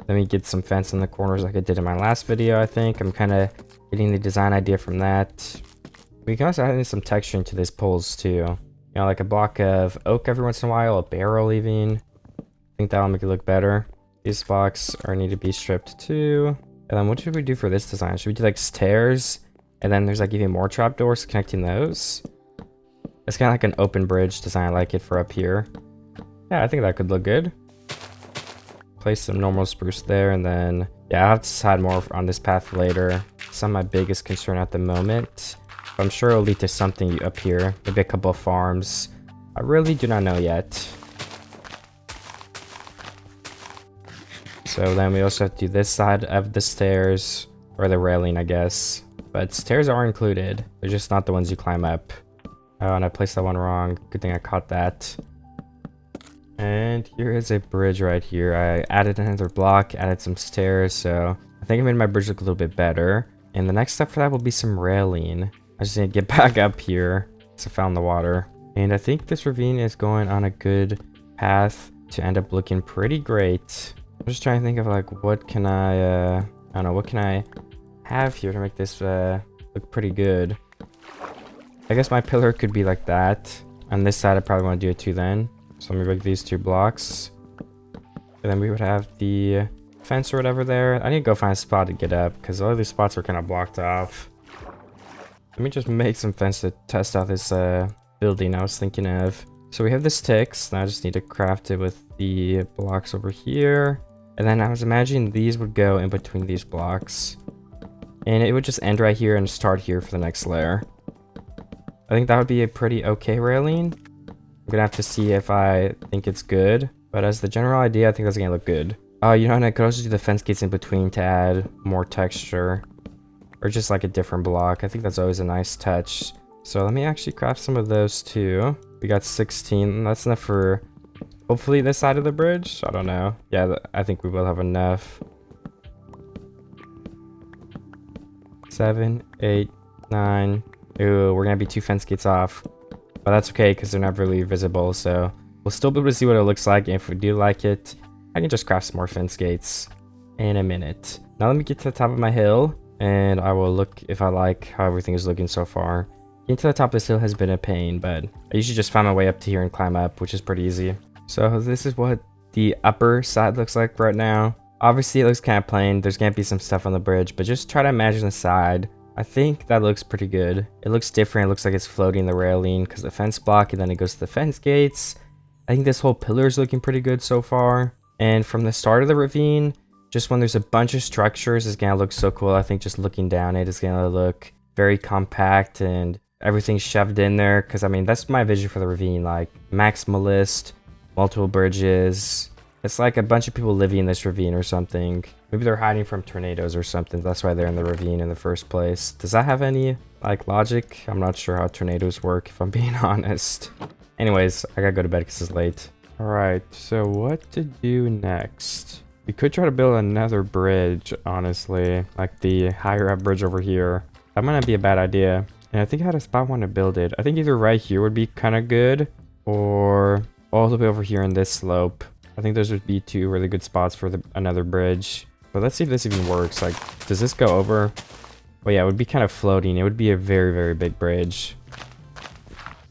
Let me get some fence in the corners like I did in my last video, I think. I'm kind of getting the design idea from that. We can also add in some texture into these poles too. You know, like a block of oak every once in a while, a barrel even. I think that'll make it look better. These blocks are need to be stripped too. And then what should we do for this design? Should we do like stairs? And then there's like even more trapdoors connecting those? It's kind of like an open bridge design. I like it for up here. Yeah, I think that could look good. Place some normal spruce there, and then yeah, I'll have to decide more on this path later. It's not my biggest concern at the moment. But I'm sure it'll lead to something up here. Maybe a couple of farms. I really do not know yet. So then we also have to do this side of the stairs, or the railing, I guess. But stairs are included. They're just not the ones you climb up. Oh, and I placed that one wrong. Good thing I caught that. And here is a bridge right here. I added another block, added some stairs, so I think I made my bridge look a little bit better. And the next step for that will be some railing. I just need to get back up here because I found the water. And I think this ravine is going on a good path to end up looking pretty great. I'm just trying to think of like, what can I don't know, what can I have here to make this look pretty good. I guess my pillar could be like that. On this side, I probably want to do it too then. So let me break these 2 blocks. And then we would have the fence or whatever there. I need to go find a spot to get up because all these spots are kind of blocked off. Let me just make some fence to test out this building I was thinking of. So we have the sticks. Now I just need to craft it with the blocks over here. And then I was imagining these would go in between these blocks. And it would just end right here and start here for the next layer. I think that would be a pretty okay railing. I'm gonna have to see if I think it's good. But as the general idea, I think that's gonna look good. You know, and I could also do the fence gates in between to add more texture. Or just like a different block. I think that's always a nice touch. So let me actually craft some of those too. We got 16. That's enough for hopefully this side of the bridge. I don't know. Yeah, I think we will have enough. 7, 8, 9. Ooh, we're gonna be 2 fence gates off. But that's okay because they're not really visible. So we'll still be able to see what it looks like. And if we do like it, I can just craft some more fence gates in a minute. Now let me get to the top of my hill. And I will look if I like how everything is looking so far. Getting to the top of this hill has been a pain, but I usually just find my way up to here and climb up, which is pretty easy. So this is what the upper side looks like right now. Obviously it looks kind of plain. There's gonna be some stuff on the bridge, but just try to imagine the side. I think that looks pretty good. It looks different. It looks like it's floating the railing because the fence block, and then it goes to the fence gates. I think this whole pillar is looking pretty good so far. And from the start of the ravine, just when there's a bunch of structures, it's gonna look so cool. I think just looking down it is gonna look very compact and everything's shoved in there. Because I mean, that's my vision for the ravine, like maximalist, multiple bridges. It's like a bunch of people living in this ravine or something. Maybe they're hiding from tornadoes or something. That's why they're in the ravine in the first place. Does that have any like logic? I'm not sure how tornadoes work, if I'm being honest. Anyways, I gotta go to bed because it's late. All right, so what to do next? We could try to build another bridge, honestly, like the higher up bridge over here. That might not be a bad idea. And I think I had a spot I want to build it. I think either right here would be kind of good, or all the way over here in this slope. I think those would be 2 really good spots for another bridge. But let's see if this even works. Like, does this go over? Well, yeah, it would be kind of floating. It would be a very, very big bridge.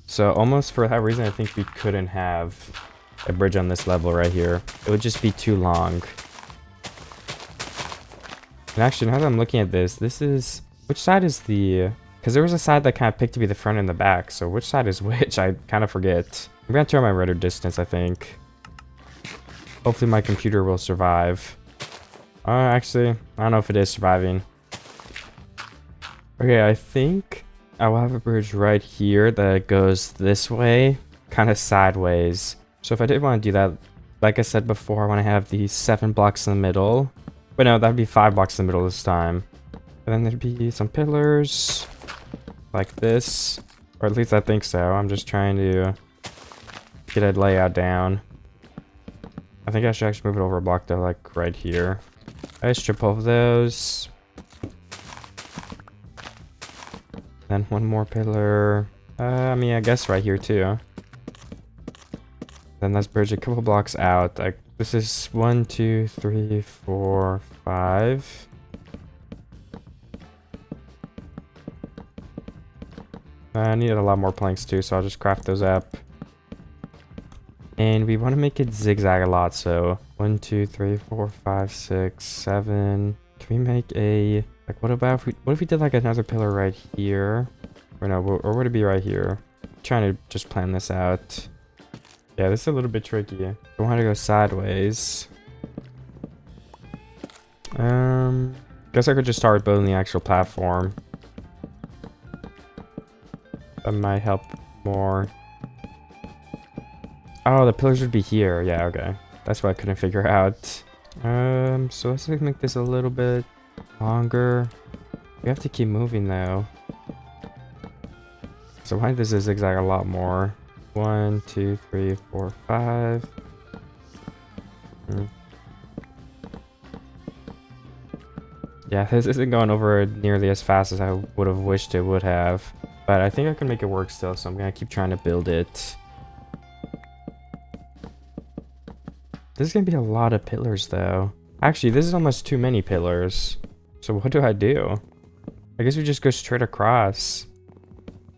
So almost for that reason, I think we couldn't have a bridge on this level right here. It would just be too long. And actually, now that I'm looking at this is... Which side is the... Because there was a side that kind of picked to be the front and the back. So which side is which? I kind of forget. I'm going to turn my rudder distance, I think. Hopefully my computer will survive. Actually, I don't know if it is surviving. Okay, I think I will have a bridge right here that goes this way, kind of sideways. So if I did want to do that, like I said before, I want to have these 7 blocks in the middle. But no, that'd be 5 blocks in the middle this time. And then there'd be some pillars like this, or at least I think so. I'm just trying to get a layout down. I think I should actually move it over a block to like right here. I strip all of those. Then one more pillar. I mean, I guess right here too. Then let's bridge a couple blocks out. Like this is 1, 2, 3, 4, 5. I needed a lot more planks too, so I'll just craft those up. And we want to make it zigzag a lot, so 1, 2, 3, 4, 5, 6, 7. Can we make a, like, what if we did like another pillar right here? Or no, or would it be right here? I'm trying to just plan this out. Yeah, this is a little bit tricky. I want to go sideways. Guess I could just start building the actual platform. That might help more. Oh, the pillars would be here. Yeah, okay. That's what I couldn't figure out. So let's make this a little bit longer. We have to keep moving though. So why does this zigzag a lot more? 1, 2, 3, 4, 5. Yeah, this isn't going over nearly as fast as I would have wished it would have. But I think I can make it work still, so I'm gonna keep trying to build it. This is gonna be a lot of pillars though. Actually, this is almost too many pillars. So what do? I guess we just go straight across.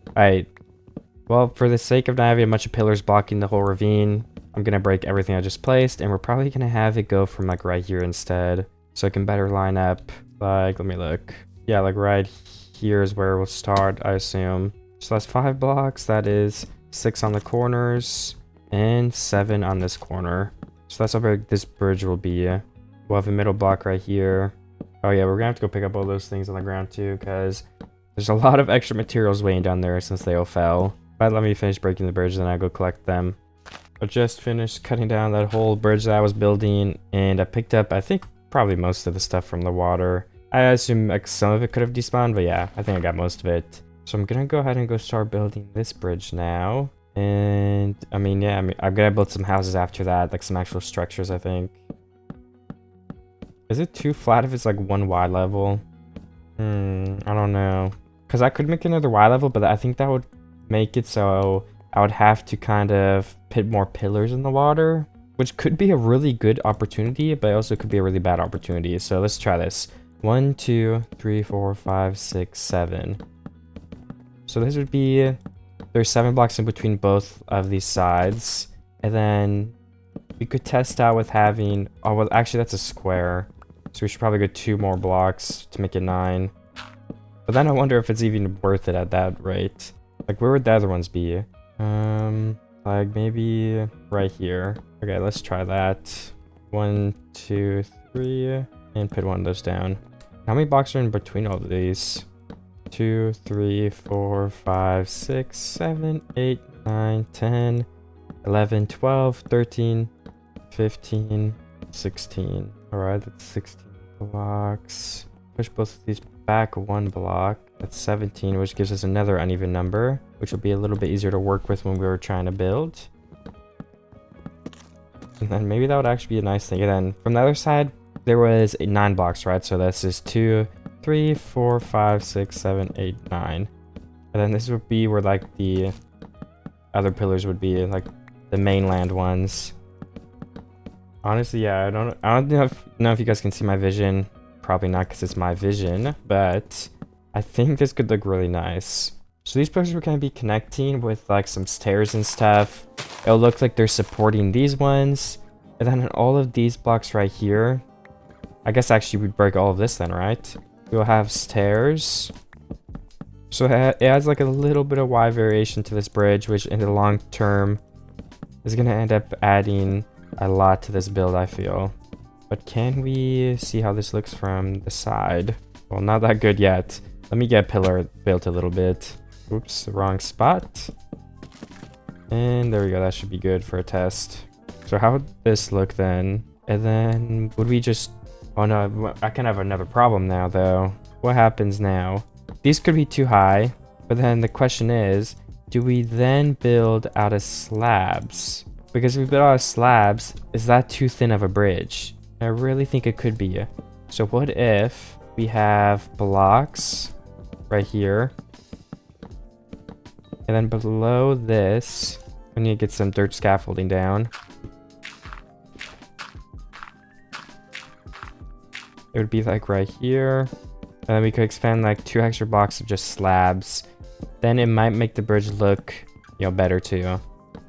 Alright. Well, for the sake of not having a bunch of pillars blocking the whole ravine, I'm gonna break everything I just placed, and we're probably gonna have it go from like right here instead. So it can better line up. Like, let me look. Yeah, like right here is where we'll start, I assume. So that's 5 blocks. That is 6 on the corners and 7 on this corner. So that's how big this bridge will be. We'll have a middle block right here. Oh yeah, we're gonna have to go pick up all those things on the ground too, because there's a lot of extra materials weighing down there since they all fell. But let me finish breaking the bridge, then I'll go collect them. I just finished cutting down that whole bridge that I was building, and I picked up, I think, probably most of the stuff from the water. I assume like some of it could have despawned, but yeah, I think I got most of it. So I'm gonna go ahead and go start building this bridge now. And I mean, yeah, I'm gonna build some houses after that, like some actual structures, I think. Is it too flat if it's like one Y level? I don't know. Because I could make another Y level, but I think that would make it so I would have to kind of put more pillars in the water, which could be a really good opportunity, but also could be a really bad opportunity. So let's try this. 1, 2, 3, 4, 5, 6, 7. So this would be, there's 7 blocks in between both of these sides. And then we could test out with having, oh, well, actually that's a square. So we should probably go 2 more blocks to make it 9. But then I wonder if it's even worth it at that rate. Like, where would the other ones be? Like maybe right here. Okay, let's try that. 1, 2, 3, and put one of those down. How many blocks are in between all of these? 2, 3, 4, 5, 6, 7, 8, 9, 10, 11, 12, 13, 15, 16. Alright, that's 16 blocks. Push both of these back 1 block. That's 17, which gives us another uneven number, which will be a little bit easier to work with when we were trying to build. And then maybe that would actually be a nice thing. And then from the other side, there was 9 blocks, right? So this is 2, 3, 4, 5, 6, 7, 8, 9. And then this would be where like the other pillars would be, like the mainland ones. Honestly, yeah, I don't know if you guys can see my vision. Probably not, because it's my vision, but I think this could look really nice. So these pillars are going to be connecting with like some stairs and stuff. It'll look like they're supporting these ones. And then in all of these blocks right here, I guess actually we'd break all of this then, right? We'll have stairs. So it adds like a little bit of Y variation to this bridge, which in the long term is going to end up adding a lot to this build, I feel. But can we see how this looks from the side? Well, not that good yet. Let me get a pillar built a little bit. Oops, the wrong spot. And there we go, that should be good for a test. So how would this look then? And then would we just... Oh no, I can have another problem now though. What happens now? These could be too high, but then the question is, do we then build out of slabs? Because if we build out of slabs, is that too thin of a bridge? I really think it could be. So what if we have blocks right here, and then below this, we need to get some dirt scaffolding down. It would be like right here, and then we could expand like 2 extra blocks of just slabs, then it might make the bridge look, better too.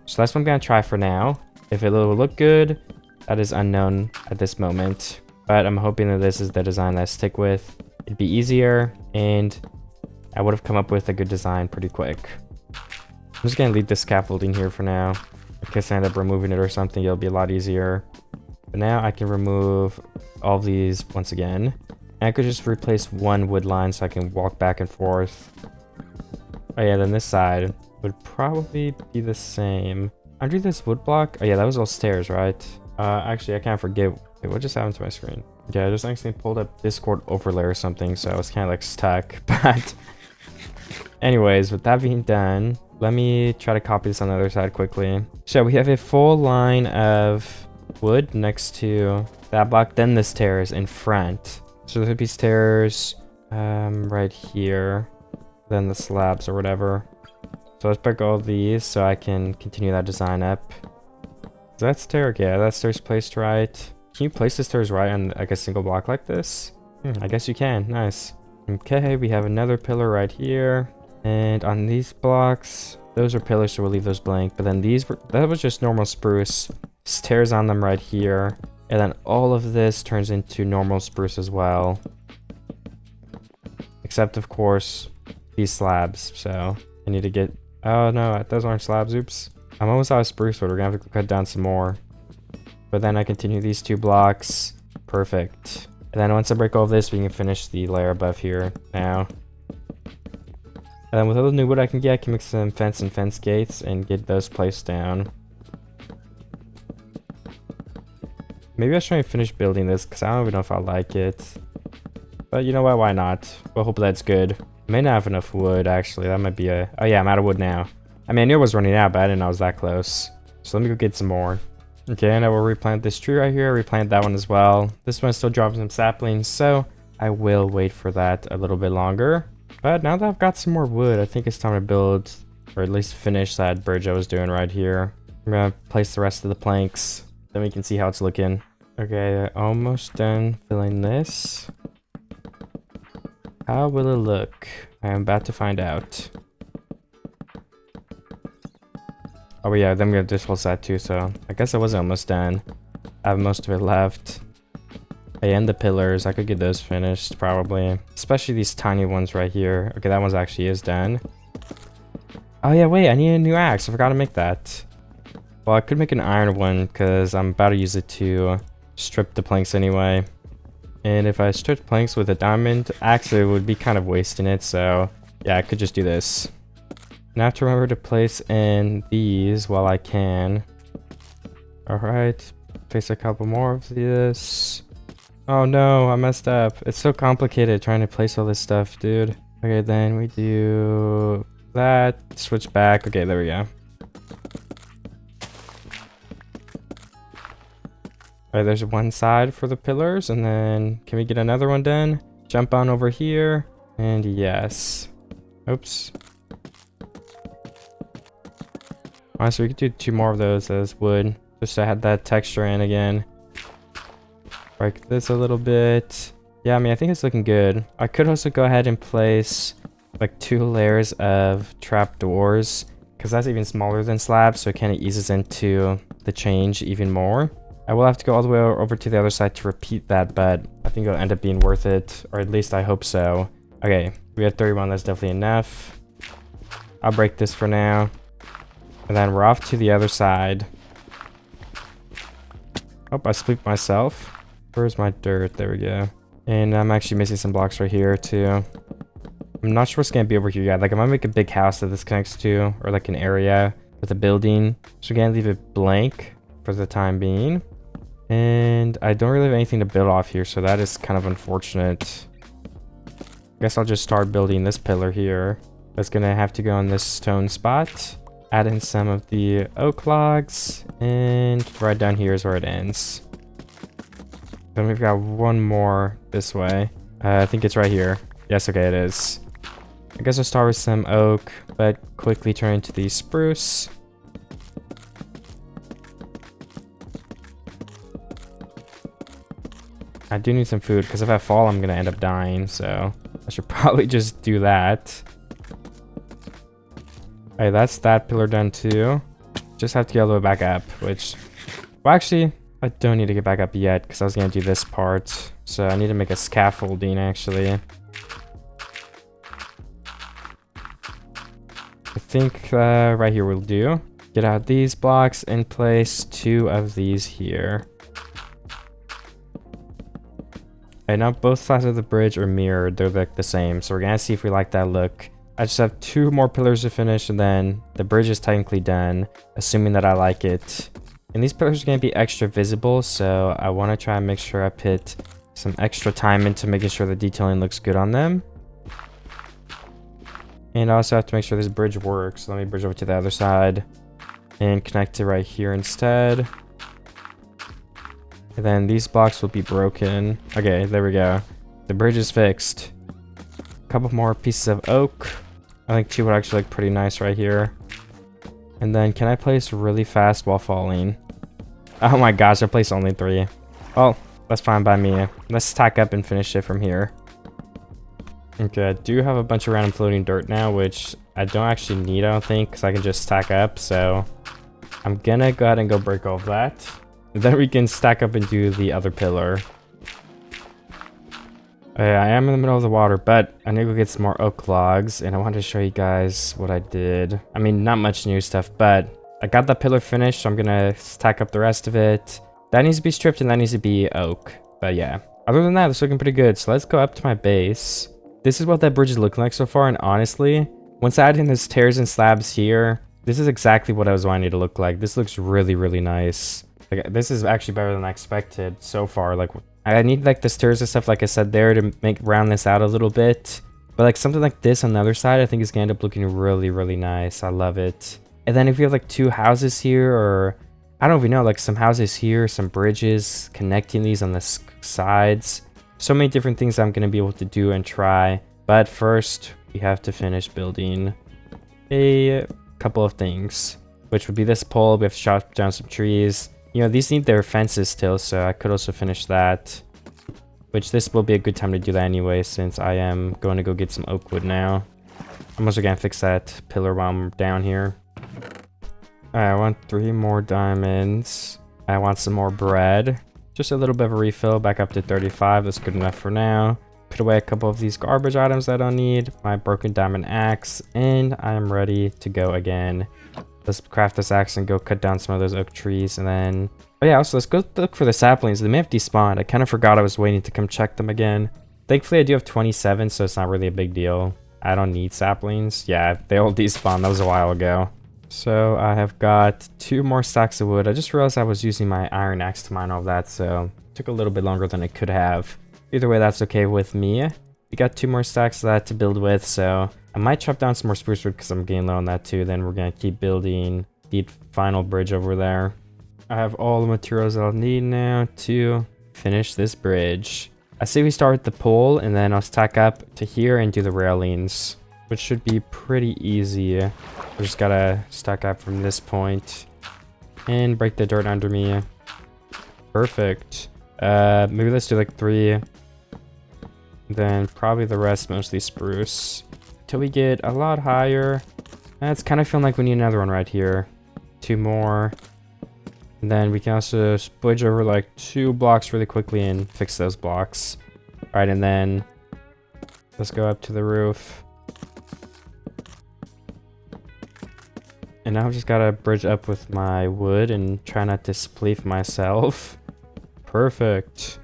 So that's what I'm gonna try for now. If it will look good, that is unknown at this moment. But I'm hoping that this is the design that I stick with. It'd be easier, and I would have come up with a good design pretty quick. I'm just gonna leave the scaffolding here for now. In case I end up removing it or something, it'll be a lot easier. But now I can remove all of these once again. And I could just replace one wood line so I can walk back and forth. Oh yeah, then this side would probably be the same. Under this wood block, oh yeah, that was all stairs, right? Actually, I can't forget. Wait, what just happened to my screen? Yeah, I just actually pulled up Discord overlay or something, so I was kind of like stuck. But anyways, with that being done, let me try to copy this on the other side quickly. So we have a full line of wood next to that block, then the stairs in front. So there would be stairs right here, then the slabs or whatever. So let's break all these so I can continue that design up. Is that stair? Yeah, that stair's placed right. Can you place the stairs right on like a single block like this? I guess you can. Nice. Okay, we have another pillar right here. And on these blocks, those are pillars, so we'll leave those blank. But then that was just normal spruce. Stairs on them right here. And then all of this turns into normal spruce as well. Except, of course, these slabs. So I need to get... Oh, no, those aren't slabs. Oops. I'm almost out of spruce wood. We're going to have to cut down some more. But then I continue these 2 blocks. Perfect. And then once I break all of this, we can finish the layer above here now. And then with all the new wood I can get, I can make some fence and fence gates and get those placed down. Maybe I should try and finish building this because I don't even know if I like it. But you know what? Why not? We'll hope that's good. I may not have enough wood, actually. That might be a... Oh yeah, I'm out of wood now. I mean, I knew I was running out, but I didn't know I was that close. So let me go get some more. Okay, and I will replant this tree right here. Replant that one as well. This one's still dropping some saplings, so I will wait for that a little bit longer. But now that I've got some more wood, I think it's time to build, or at least finish that bridge I was doing right here. I'm gonna place the rest of the planks, then we can see how it's looking. Okay, almost done filling this. How will it look? I am about to find out. Oh yeah, then we have this whole set too, so I guess I was almost done. I have most of it left. And the pillars, I could get those finished probably. Especially these tiny ones right here. Okay, that one actually is done. Oh yeah, wait, I need a new axe. I forgot to make that. Well, I could make an iron one because I'm about to use it to strip the planks anyway. And if I strip planks with a diamond axe, it would be kind of wasting it. So yeah, I could just do this. And I have to remember to place in these while I can. Alright, place a couple more of this. Oh no, I messed up. It's so complicated trying to place all this stuff, dude. Okay, then we do that. Switch back. Okay, there we go. Alright, there's one side for the pillars, and then can we get another one done? Jump on over here, and yes. Oops. Alright, so we could do 2 more of those as wood, just to add that texture in again. Break this a little bit. Yeah, I mean, I think it's looking good. I could also go ahead and place like 2 layers of trapdoors, because that's even smaller than slabs, so it kind of eases into the change even more. I will have to go all the way over to the other side to repeat that, but I think it'll end up being worth it, or at least I hope so. Okay, we have 31, that's definitely enough. I'll break this for now. And then we're off to the other side. Oh, I split myself. Where's my dirt? There we go. And I'm actually missing some blocks right here too. I'm not sure what's gonna be over here yet. Like, I might make a big house that this connects to, or like an area with a building. So we're gonna leave it blank for the time being. And I don't really have anything to build off here, so that is kind of unfortunate. I guess I'll just start building this pillar here. That's gonna have to go in this stone spot. Add in some of the oak logs, and right down here is where it ends. Then we've got one more this way. I think it's right here. Yes, okay, it is. I guess I'll start with some oak, but quickly turn into the spruce. I do need some food, because if I fall, I'm going to end up dying, so I should probably just do that. Alright, that's that pillar done too. Just have to get a little back up, which... Well, actually, I don't need to get back up yet, because I was going to do this part. So I need to make a scaffolding, actually. I think right here will do. Get out these blocks and place 2 of these here. And now both sides of the bridge are mirrored. They're like the same. So we're going to see if we like that look. I just have 2 more pillars to finish, and then the bridge is technically done, assuming that I like it. And these pillars are going to be extra visible, so I want to try and make sure I put some extra time into making sure the detailing looks good on them. And I also have to make sure this bridge works. So let me bridge over to the other side and connect it right here instead. And then these blocks will be broken. Okay, there we go. The bridge is fixed. A couple more pieces of oak. I think 2 would actually look pretty nice right here. And then can I place really fast while falling? Oh my gosh, I placed only 3. Well, that's fine by me. Let's stack up and finish it from here. Okay, I do have a bunch of random floating dirt now, which I don't actually need, I don't think, because I can just stack up. So I'm gonna go ahead and go break all of that. And then we can stack up and do the other pillar. I am in the middle of the water, but I need to go get some more oak logs, and I wanted to show you guys what I did. I mean, not much new stuff, but I got that pillar finished, so I'm gonna stack up the rest of it. That needs to be stripped, and that needs to be oak. But yeah, other than that, it's looking pretty good. So let's go up to my base. This is what that bridge is looking like so far, and honestly, once I add in the stairs and slabs here, this is exactly what I was wanting it to look like. This looks really, really nice. Like, this is actually better than I expected so far. Like, I need like the stairs and stuff, like I said there, to round this out a little bit. But like something like this on the other side, I think is gonna end up looking really, really nice. I love it. And then if you have like 2 houses here, or I don't even know, like some houses here, some bridges connecting these on the sides. So many different things I'm gonna be able to do and try. But first, we have to finish building a couple of things, which would be this pole. We have to chop down some trees. You know, these need their fences still, so I could also finish that. Which this will be a good time to do that anyway, since I am going to go get some oak wood now. I'm also going to fix that pillar while I'm down here. Alright, I want 3 more diamonds. I want some more bread. Just a little bit of a refill, back up to 35. That's good enough for now. Put away a couple of these garbage items that I don't need. My broken diamond axe, and I am ready to go again. Let's craft this axe and go cut down some of those oak trees, and then... Oh yeah, also let's go look for the saplings. They may have despawned. I kind of forgot I was waiting to come check them again. Thankfully, I do have 27, so it's not really a big deal. I don't need saplings. Yeah, they all despawned. That was a while ago. So I have got 2 more stacks of wood. I just realized I was using my iron axe to mine all of that, so it took a little bit longer than it could have. Either way, that's okay with me. We got 2 more stacks of that to build with, so... I might chop down some more spruce wood because I'm getting low on that too. Then we're going to keep building the final bridge over there. I have all the materials I'll need now to finish this bridge. I say we start with the pole, and then I'll stack up to here and do the railings, which should be pretty easy. I just got to stack up from this point and break the dirt under me. Perfect. Maybe let's do like 3. Then probably the rest mostly spruce. Till we get a lot higher. It's kind of feeling like we need another one right here. 2 more. And then we can also bridge over like 2 blocks really quickly and fix those blocks. Alright, and then let's go up to the roof. And now I've just got to bridge up with my wood and try not to spleef myself. Perfect.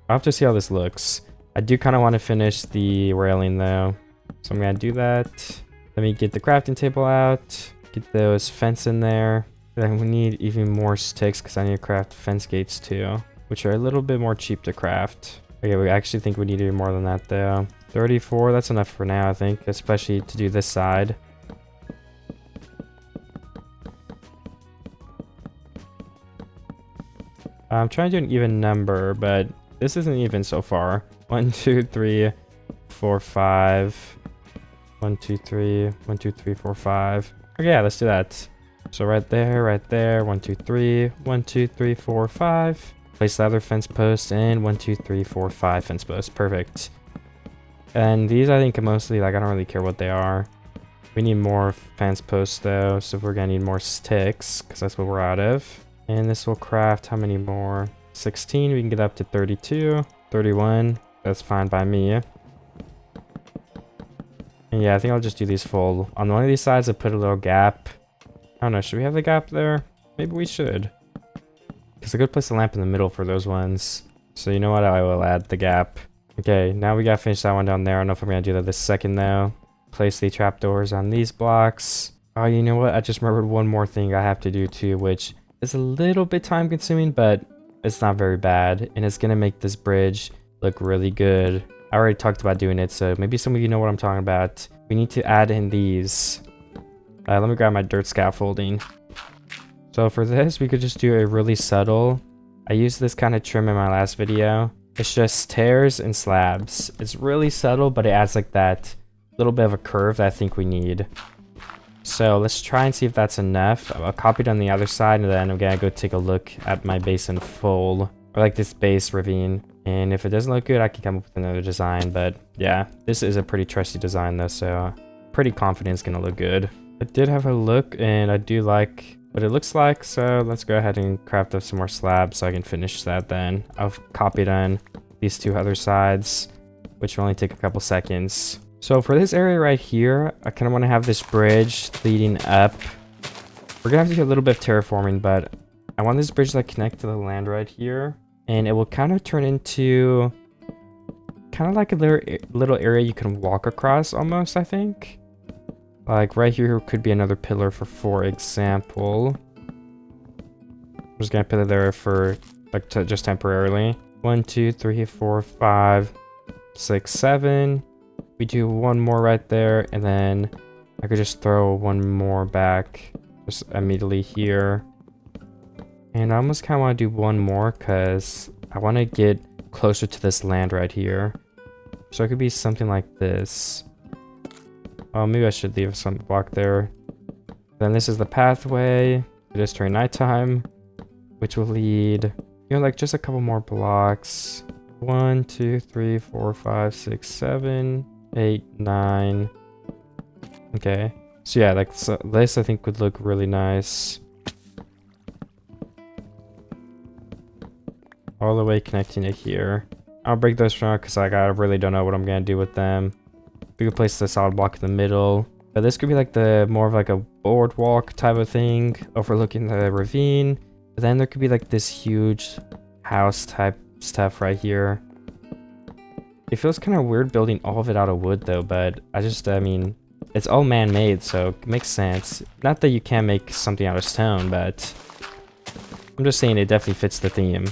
I'll have to see how this looks. I do kind of want to finish the railing though. So I'm going to do that. Let me get the crafting table out. Get those fence in there. Then we need even more sticks because I need to craft fence gates too, which are a little bit more cheap to craft. Okay, we actually think we need even more than that though. 34, that's enough for now, I think, especially to do this side. I'm trying to do an even number, but this isn't even so far. 1, 2, 3, 4, 5. 1, 2, 3. 1, 2, 3, 4, 5. Okay, yeah, let's do that. So right there. 1, 2, 3. 1, 2, 3, 4, 5. Place the other fence post, and 1, 2, 3, 4, 5 fence posts. Perfect. And these I think are mostly, like, I don't really care what they are. We need more fence posts though, so we're gonna need more sticks because that's what we're out of. And this will craft how many more? 16. We can get up to 32, 31. That's fine by me. And yeah, I think I'll just do these full. On one of these sides, I put a little gap. I don't know, should we have the gap there? Maybe we should. It's a good place to lamp in the middle for those ones. So you know what, I will add the gap. Okay, now we gotta finish that one down there. I don't know if I'm gonna do that this second though. Place the trapdoors on these blocks. Oh, you know what, I just remembered one more thing I have to do too, which is a little bit time consuming, but it's not very bad. And it's gonna make this bridge look really good. I already talked about doing it, so maybe some of you know what I'm talking about. We need to add in these. Let me grab my dirt scaffolding. So for this, we could just do a really subtle. I used this kind of trim in my last video. It's just stairs and slabs. It's really subtle, but it adds like that little bit of a curve that I think we need. So let's try and see if that's enough. I'll copy it on the other side, and then I'm gonna go take a look at my base in full. Or like this base ravine. And if it doesn't look good, I can come up with another design. But yeah, this is a pretty trusty design though, so pretty confident it's gonna look good. I did have a look, and I do like what it looks like, so let's go ahead and craft up some more slabs so I can finish that then. I've copied on these two other sides, which will only take a couple seconds. So for this area right here, I kind of want to have this bridge leading up. We're gonna have to do a little bit of terraforming, but I want this bridge to like connect to the land right here, and it will kind of turn into kind of like a little area you can walk across almost, I think. Like right here could be another pillar for example. I'm just gonna put it there for like just temporarily. 1, 2, 3, 4, 5, 6, 7. We do one more right there, and then I could just throw one more back just immediately here. And I almost kind of want to do one more because I want to get closer to this land right here. So it could be something like this. Oh, maybe I should leave some block there. Then this is the pathway. It is during nighttime, which will lead, you know, like just a couple more blocks. 1, 2, 3, 4, 5, 6, 7, 8, 9. Okay. So yeah, like so this I think would look really nice. All the way connecting it here. I'll break those for now because like I really don't know what I'm gonna do with them. We could place the solid block in the middle. But this could be like the more of like a boardwalk type of thing overlooking the ravine. But then there could be like this huge house type stuff right here. It feels kind of weird building all of it out of wood though, but I mean, it's all man-made, so it makes sense. Not that you can't make something out of stone, but I'm just saying it definitely fits the theme.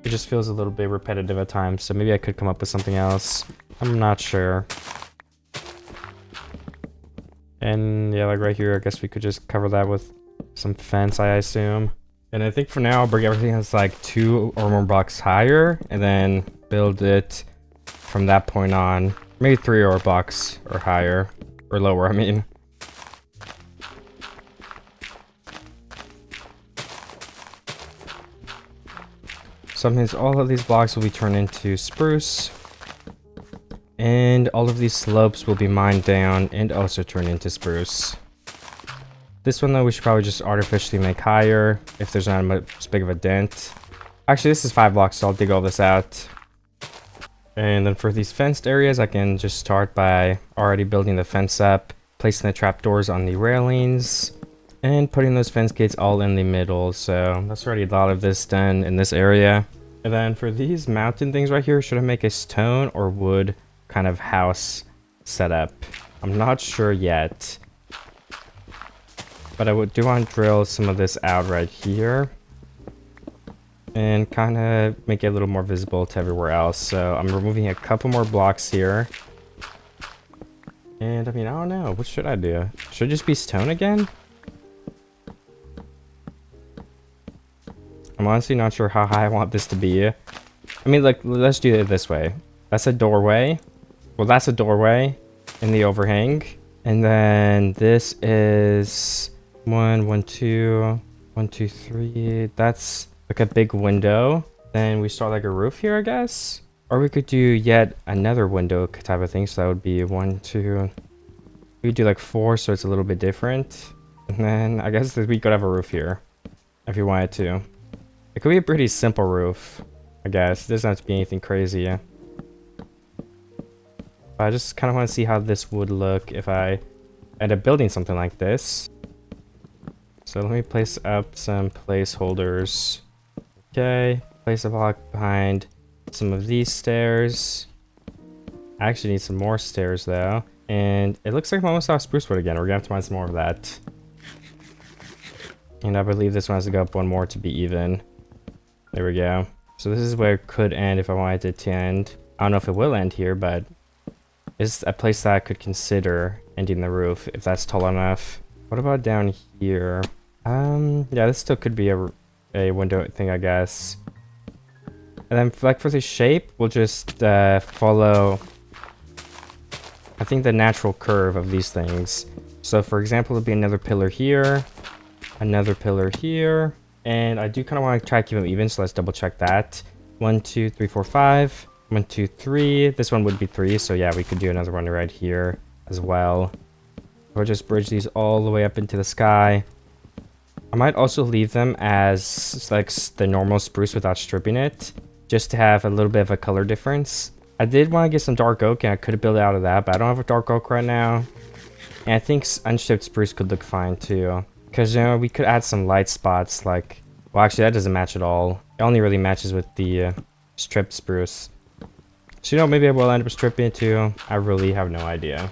It just feels a little bit repetitive at times, so maybe I could come up with something else. I'm not sure. And yeah, like right here, I guess we could just cover that with some fence, I assume. And I think for now, I'll bring everything that's like 2 or more blocks higher, and then build it from that point on. Maybe 3 or blocks or higher, or lower, I mean. So that means all of these blocks will be turned into spruce. And all of these slopes will be mined down and also turned into spruce. This one though, we should probably just artificially make higher if there's not much big of a dent. Actually, this is 5 blocks, so I'll dig all this out. And then for these fenced areas, I can just start by already building the fence up, placing the trapdoors on the railings, and putting those fence gates all in the middle. So that's already a lot of this done in this area. And then for these mountain things right here, should I make a stone or wood kind of house setup? I'm not sure yet, but I do want to drill some of this out right here and kind of make it a little more visible to everywhere else. So I'm removing a couple more blocks here, and I mean, I don't know, what should I do? Should it just be stone again? I'm honestly not sure how high I want this to be. I mean, like, let's do it this way. That's a doorway. Well, that's a doorway in the overhang. And then this is 1, 1, 2, 1, 2, 3. That's like a big window. Then we start like a roof here, I guess. Or we could do yet another window type of thing. So that would be 1, 2, We do like 4, so it's a little bit different. And then I guess that we could have a roof here if you wanted to. It could be a pretty simple roof, I guess. It doesn't have to be anything crazy. But I just kind of want to see how this would look if I end up building something like this. So let me place up some placeholders. Okay, place a block behind some of these stairs. I actually need some more stairs though. And it looks like I'm almost off spruce wood again. We're gonna have to find some more of that. And I believe this one has to go up one more to be even. There we go. So this is where it could end if I wanted it to end. I don't know if it will end here, but it's a place that I could consider ending the roof if that's tall enough. What about down here? Yeah, this still could be a window thing, I guess. And then like for the shape, we'll just follow, I think, the natural curve of these things. So for example, it'll be another pillar here, another pillar here, and I do kind of want to try to keep them even, so let's double check that. 1, 2, 3, 4, 5. 1, 2, 3. This one would be 3, so yeah, we could do another one right here as well. We'll just bridge these all the way up into the sky. I might also leave them as like the normal spruce without stripping it, just to have a little bit of a color difference. I did want to get some dark oak, and I could have built it out of that, but I don't have a dark oak right now. And I think unstripped spruce could look fine too, because you know we could add some light spots. Like, well, actually that doesn't match at all. It only really matches with the stripped spruce. So you know, maybe I will end up stripping it too. I really have no idea.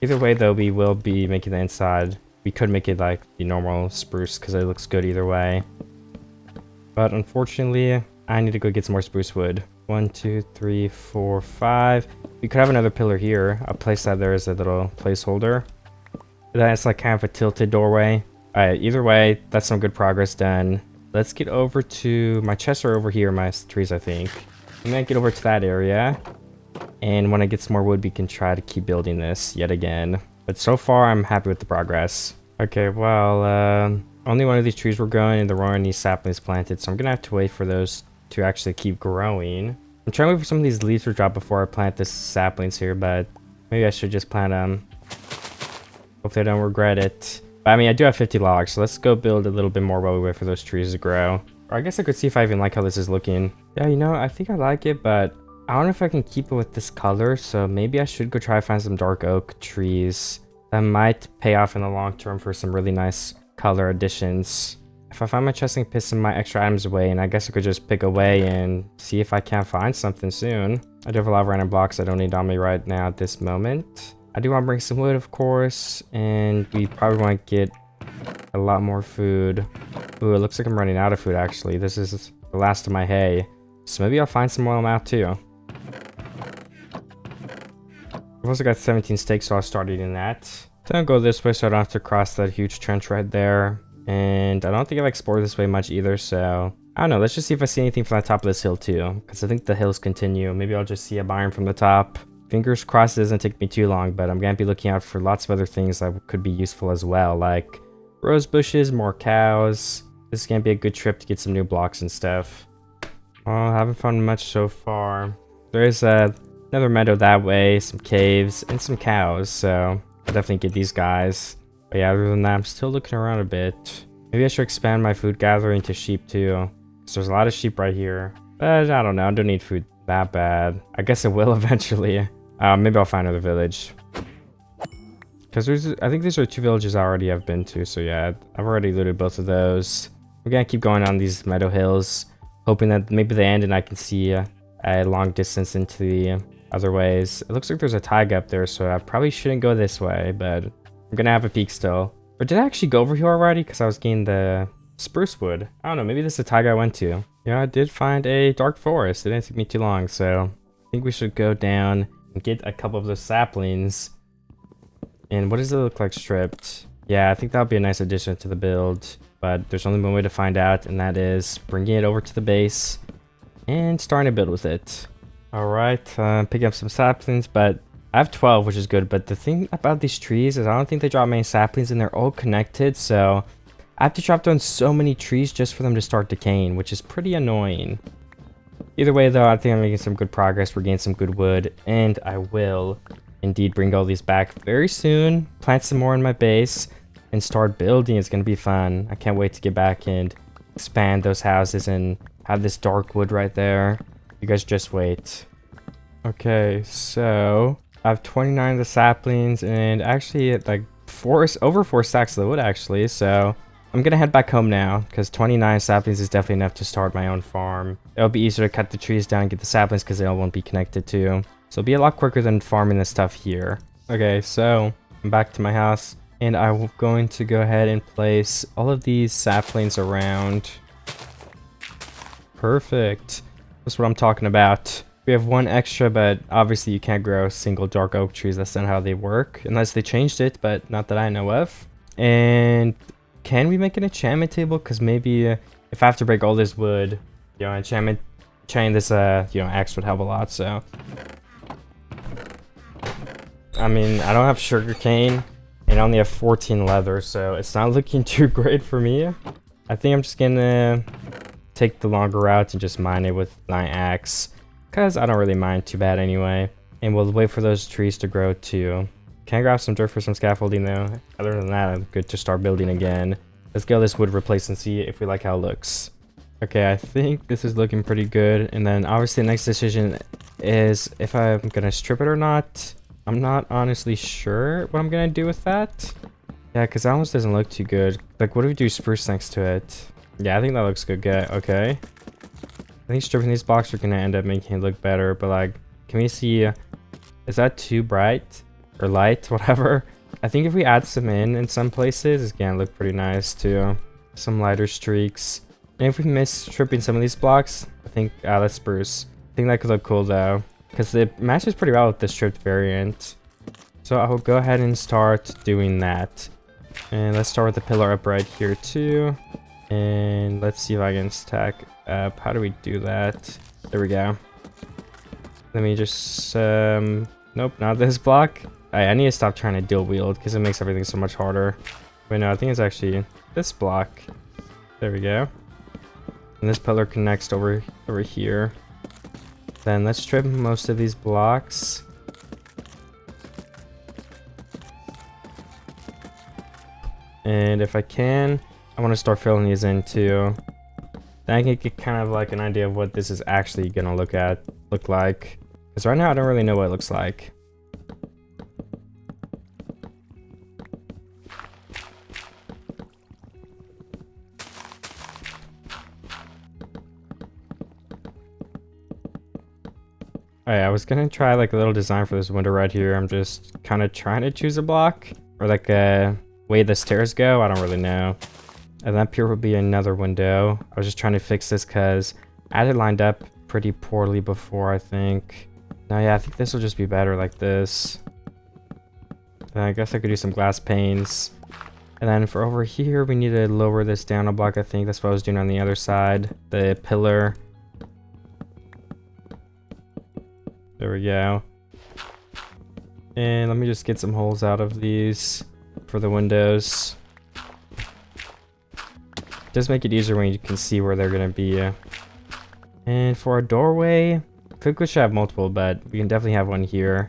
Either way though, we will be making the inside. We could make it like the normal spruce because it looks good either way. But unfortunately, I need to go get some more spruce wood. 1, 2, 3, 4, 5. We could have another pillar here. I'll place that there as a little placeholder. That's like kind of a tilted doorway. Alright, either way, that's some good progress done. Let's get over to my chests are over here, my trees, I think. I'm gonna get over to that area. And when I get some more wood, we can try to keep building this yet again. But so far, I'm happy with the progress. Okay, well, only one of these trees were growing, and there weren't any saplings planted, so I'm gonna have to wait for those to actually keep growing. I'm trying to wait for some of these leaves to drop before I plant the saplings here, but maybe I should just plant them. Hopefully I don't regret it. But I mean, I do have 50 logs, so let's go build a little bit more while we wait for those trees to grow. Or I guess I could see if I even like how this is looking. Yeah, you know, I think I like it, but I don't know if I can keep it with this color, so maybe I should go try to find some dark oak trees. That might pay off in the long term for some really nice color additions. If I find my chest, I can put some of my extra items away, and I guess I could just pick away and see if I can't find something soon. I do have a lot of random blocks I don't need on me right now at this moment. I do want to bring some wood, of course, and we probably want to get a lot more food. Ooh, it looks like I'm running out of food, actually. This is the last of my hay. So maybe I'll find some while I'm out, too. I've also got 17 steaks, so I'll start eating that. Then I'll go this way so I don't have to cross that huge trench right there. And I don't think I've explored this way much either, so I don't know. Let's just see if I see anything from the top of this hill too, because I think the hills continue. Maybe I'll just see a biome from the top. Fingers crossed it doesn't take me too long, but I'm gonna be looking out for lots of other things that could be useful as well, like rose bushes, more cows. This is gonna be a good trip to get some new blocks and stuff. Well, I haven't found much so far. There is another meadow that way, some caves, and some cows, so I'll definitely get these guys. But yeah, other than that, I'm still looking around a bit. Maybe I should expand my food gathering to sheep too, because there's a lot of sheep right here. But I don't know, I don't need food that bad. I guess it will eventually. Maybe I'll find another village. Because I think these are 2 villages I already have been to, so yeah, I've already looted both of those. We're gonna keep going on these meadow hills, hoping that maybe they end and I can see a long distance into the other ways. It looks like there's a taiga up there, so I probably shouldn't go this way, but I'm gonna have a peek still. Or did I actually go over here already? Because I was getting the spruce wood. I don't know, maybe this is the taiga I went to. Yeah, I did find a dark forest. It didn't take me too long, so I think we should go down and get a couple of those saplings. And what does it look like stripped? Yeah, I think that would be a nice addition to the build, but there's only one way to find out, and that is bringing it over to the base and starting to build with it. Alright, picking up some saplings, but I have 12, which is good, but the thing about these trees is I don't think they drop many saplings, and they're all connected, so I have to chop down so many trees just for them to start decaying, which is pretty annoying. Either way though, I think I'm making some good progress. We're getting some good wood, and I will indeed bring all these back very soon, plant some more in my base, and start building. It's gonna be fun. I can't wait to get back and expand those houses and have this dark wood right there. You guys just wait. Okay, so I have 29 of the saplings and actually like over 4 stacks of the wood actually, so I'm gonna head back home now because 29 saplings is definitely enough to start my own farm. It'll be easier to cut the trees down and get the saplings because they all won't be connected to. So it'll be a lot quicker than farming the stuff here. Okay, so I'm back to my house and I'm going to go ahead and place all of these saplings around. Perfect. That's what I'm talking about. We have one extra, but obviously you can't grow single dark oak trees. That's not how they work, unless they changed it, but not that I know of. And can we make an enchantment table? Because maybe if I have to break all this wood, you know, enchantment chain this, axe would help a lot, so. I mean, I don't have sugarcane, and I only have 14 leather, so it's not looking too great for me. I think I'm just gonna take the longer route and just mine it with my axe. Because I don't really mind too bad anyway. And we'll wait for those trees to grow too. Can I grab some dirt for some scaffolding though? Other than that, I'm good to start building again. Let's get all this wood replaced and see if we like how it looks. Okay, I think this is looking pretty good. And then obviously the next decision is if I'm gonna strip it or not. I'm not honestly sure what I'm gonna do with that. Yeah, because that almost doesn't look too good. Like, what do we do spruce next to it? Yeah, I think that looks good. Okay. I think stripping these blocks are gonna end up making it look better, but like, can we see, is that too bright or light, whatever? I think if we add some in some places, it's gonna look pretty nice too. Some lighter streaks. And if we miss stripping some of these blocks, I think, that's spruce. I think that could look cool though, because it matches pretty well with the stripped variant. So I will go ahead and start doing that. And let's start with the pillar up right here too. And let's see if I can stack up. How do we do that? There we go. Let me just nope, not this block. I need to stop trying to dual wield because it makes everything so much harder. Wait, no, I think it's actually this block. There we go. And this pillar connects over here. Then let's strip most of these blocks. And if I can, I want to start filling these in too. Then I can get kind of like an idea of what this is actually gonna look like. Because right now I don't really know what it looks like. Alright, I was gonna try like a little design for this window right here. I'm just kind of trying to choose a block or like a way the stairs go. I don't really know. And up here would be another window. I was just trying to fix this because I had it lined up pretty poorly before, I think. No, yeah, I think this will just be better like this. I guess I could do some glass panes. And then for over here, we need to lower this down a block, I think. That's what I was doing on the other side. The pillar. There we go. And let me just get some holes out of these for the windows. Does make it easier when you can see where they're gonna be. And for a doorway, we should have multiple, but we can definitely have one here.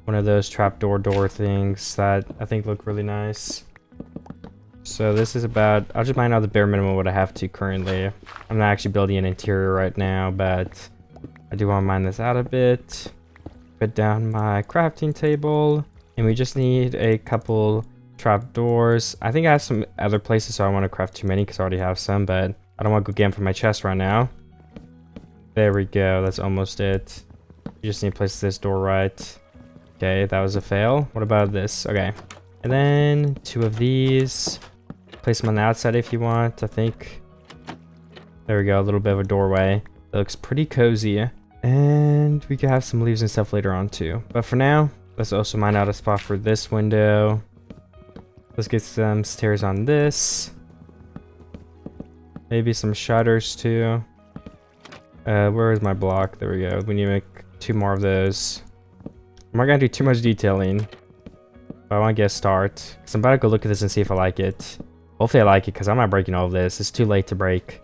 One of those trapdoor door things that I think look really nice. So this is about, I'll just mine out the bare minimum what I have to currently. I'm not actually building an interior right now, but I do want to mine this out a bit. Put down my crafting table, and we just need a couple trapdoors. I think I have some other places, so I want to craft too many because I already have some, but I don't want to go get them from my chest right now. There we go. That's almost it. You just need to place this door right. Okay, that was a fail. What about this? Okay. And then 2 of these. Place them on the outside if you want, I think. There we go. A little bit of a doorway. It looks pretty cozy. And we can have some leaves and stuff later on too. But for now, let's also mine out a spot for this window. Let's get some stairs on this. Maybe some shutters too. Where is my block? There we go. We need to make 2 more of those. I'm not gonna do too much detailing, but I want to get a start. Cause I'm about to go look at this and see if I like it. Hopefully I like it, because I'm not breaking all of this. It's too late to break.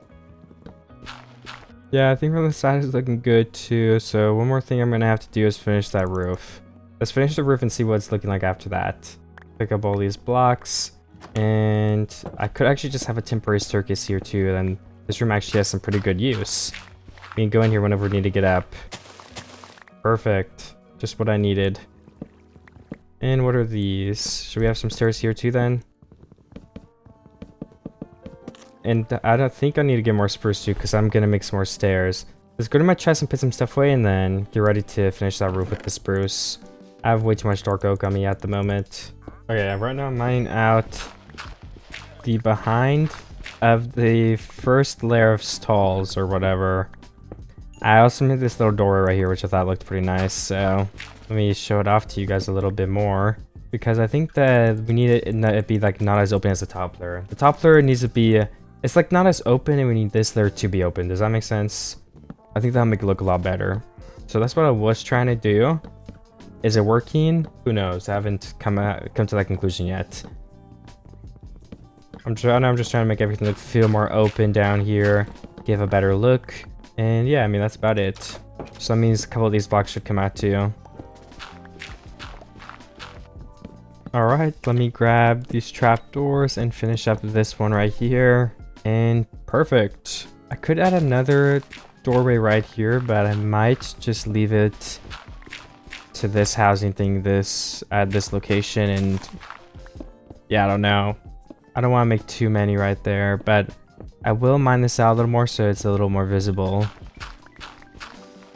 Yeah, I think from the side is looking good too. So one more thing I'm gonna have to do is finish that roof. let's finish the roof and see what it's looking like after that. Pick up all these blocks, and I could actually just have a temporary staircase here too, and then this room actually has some pretty good use. We can go in here whenever we need to get up. Perfect. Just what I needed. And what are these? Should we have some stairs here too then? And I don't think I need to get more spruce too, because I'm going to make some more stairs. Let's go to my chest and put some stuff away, and then get ready to finish that roof with the spruce. I have way too much dark oak on me at the moment. Okay, right now I'm mining out the behind of the first layer of stalls or whatever. I also made this little doorway right here, which I thought looked pretty nice. So let me show it off to you guys a little bit more, because I think that we need it to be like not as open as the top layer. The top layer needs to be, it's like not as open, and we need this layer to be open. Does that make sense? I think that'll make it look a lot better. So that's what I was trying to do. Is it working? Who knows? I haven't come to that conclusion yet. I'm just trying to make everything feel more open down here, give a better look, and yeah, I mean that's about it. So that means a couple of these blocks should come out too. All right, let me grab these trapdoors and finish up this one right here, and perfect. I could add another doorway right here, but I might just leave it to this housing thing at this location, and yeah, I don't know. I don't want to make too many right there, but I will mine this out a little more so it's a little more visible.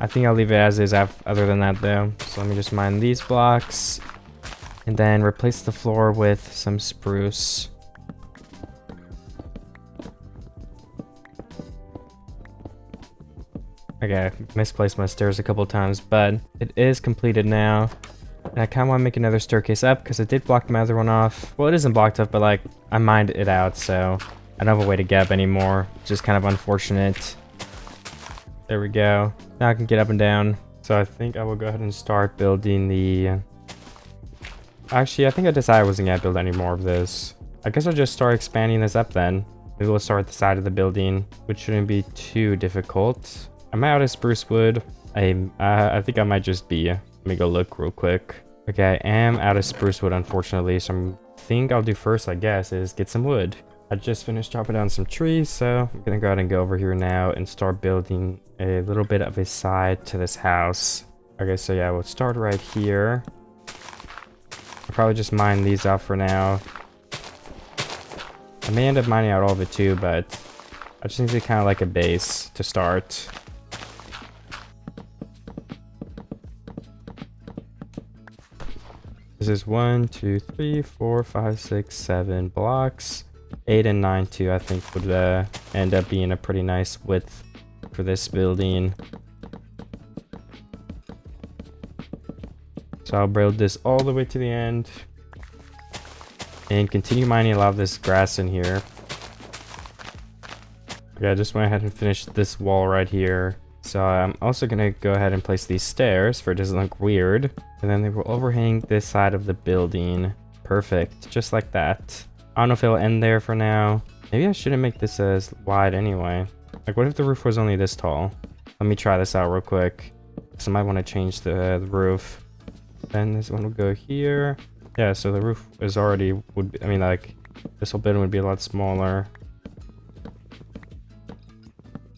I think I'll leave it as is other than that though. So let me just mine these blocks and then replace the floor with some spruce. Okay, I misplaced my stairs a couple times, but it is completed now. And I kind of want to make another staircase up because I did block my other one off. Well, it isn't blocked up, but like I mined it out, so I don't have a way to get up anymore. Just kind of unfortunate. There we go. Now I can get up and down. So I think I will go ahead and start building the... Actually, I think I decided I wasn't going to build any more of this. I guess I'll just start expanding this up then. Maybe we'll start at the side of the building, which shouldn't be too difficult. I'm out of spruce wood. I think I might just be... Let me go look real quick. Okay, I am out of spruce wood, unfortunately. So I think I'll do first, I guess, is get some wood. I just finished chopping down some trees, so I'm gonna go ahead and go over here now and start building a little bit of a side to this house. Okay, so yeah, we'll start right here. I'll probably just mine these out for now. I may end up mining out all of it too, but I just need to kind of like a base to start. This is 1, 2, 3, 4, 5, 6, 7 blocks. 8 and 9 too, I think would end up being a pretty nice width for this building. So I'll build this all the way to the end and continue mining a lot of this grass in here. Okay, I just went ahead and finished this wall right here. So I'm also gonna go ahead and place these stairs for it doesn't look weird. And then they will overhang this side of the building. Perfect, just like that. I don't know if it'll end there for now. Maybe I shouldn't make this as wide anyway. Like what if the roof was only this tall? Let me try this out real quick. So I might want to change the roof. Then this one will go here. Yeah, so the roof is already, I mean like, this whole building would be a lot smaller.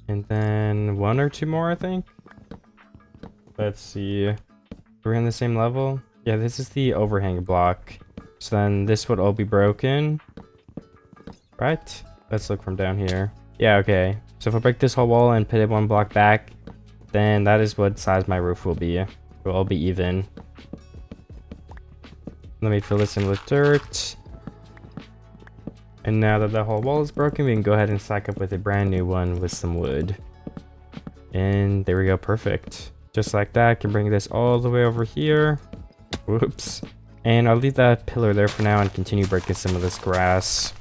And then 1 or 2 more, I think. Let's see. Are we on the same level? Yeah, this is the overhang block. So then this would all be broken. Right? Let's look from down here. Yeah, okay. So if I break this whole wall and put it 1 block back, then that is what size my roof will be. It will all be even. Let me fill this in with dirt. And now that the whole wall is broken, we can go ahead and stack up with a brand new one with some wood. And there we go, perfect. Just like that, I can bring this all the way over here. Whoops. And I'll leave that pillar there for now and continue breaking some of this grass.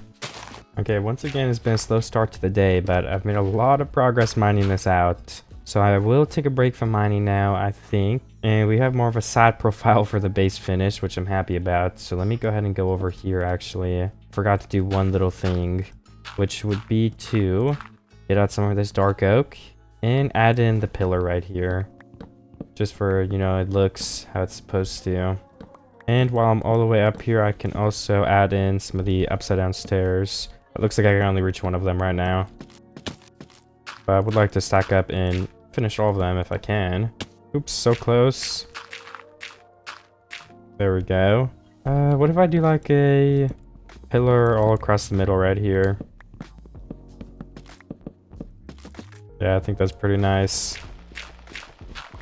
Okay, once again, it's been a slow start to the day, but I've made a lot of progress mining this out. So I will take a break from mining now, I think. And we have more of a side profile for the base finish, which I'm happy about. So let me go ahead and go over here, actually. Forgot to do one little thing, which would be to get out some of this dark oak and add in the pillar right here. just for, you know, it looks how it's supposed to. And while I'm all the way up here, I can also add in some of the upside down stairs. It looks like I can only reach one of them right now. But I would like to stack up and finish all of them if I can. Oops, so close. There we go. What if I do like a pillar all across the middle right here? Yeah, I think that's pretty nice.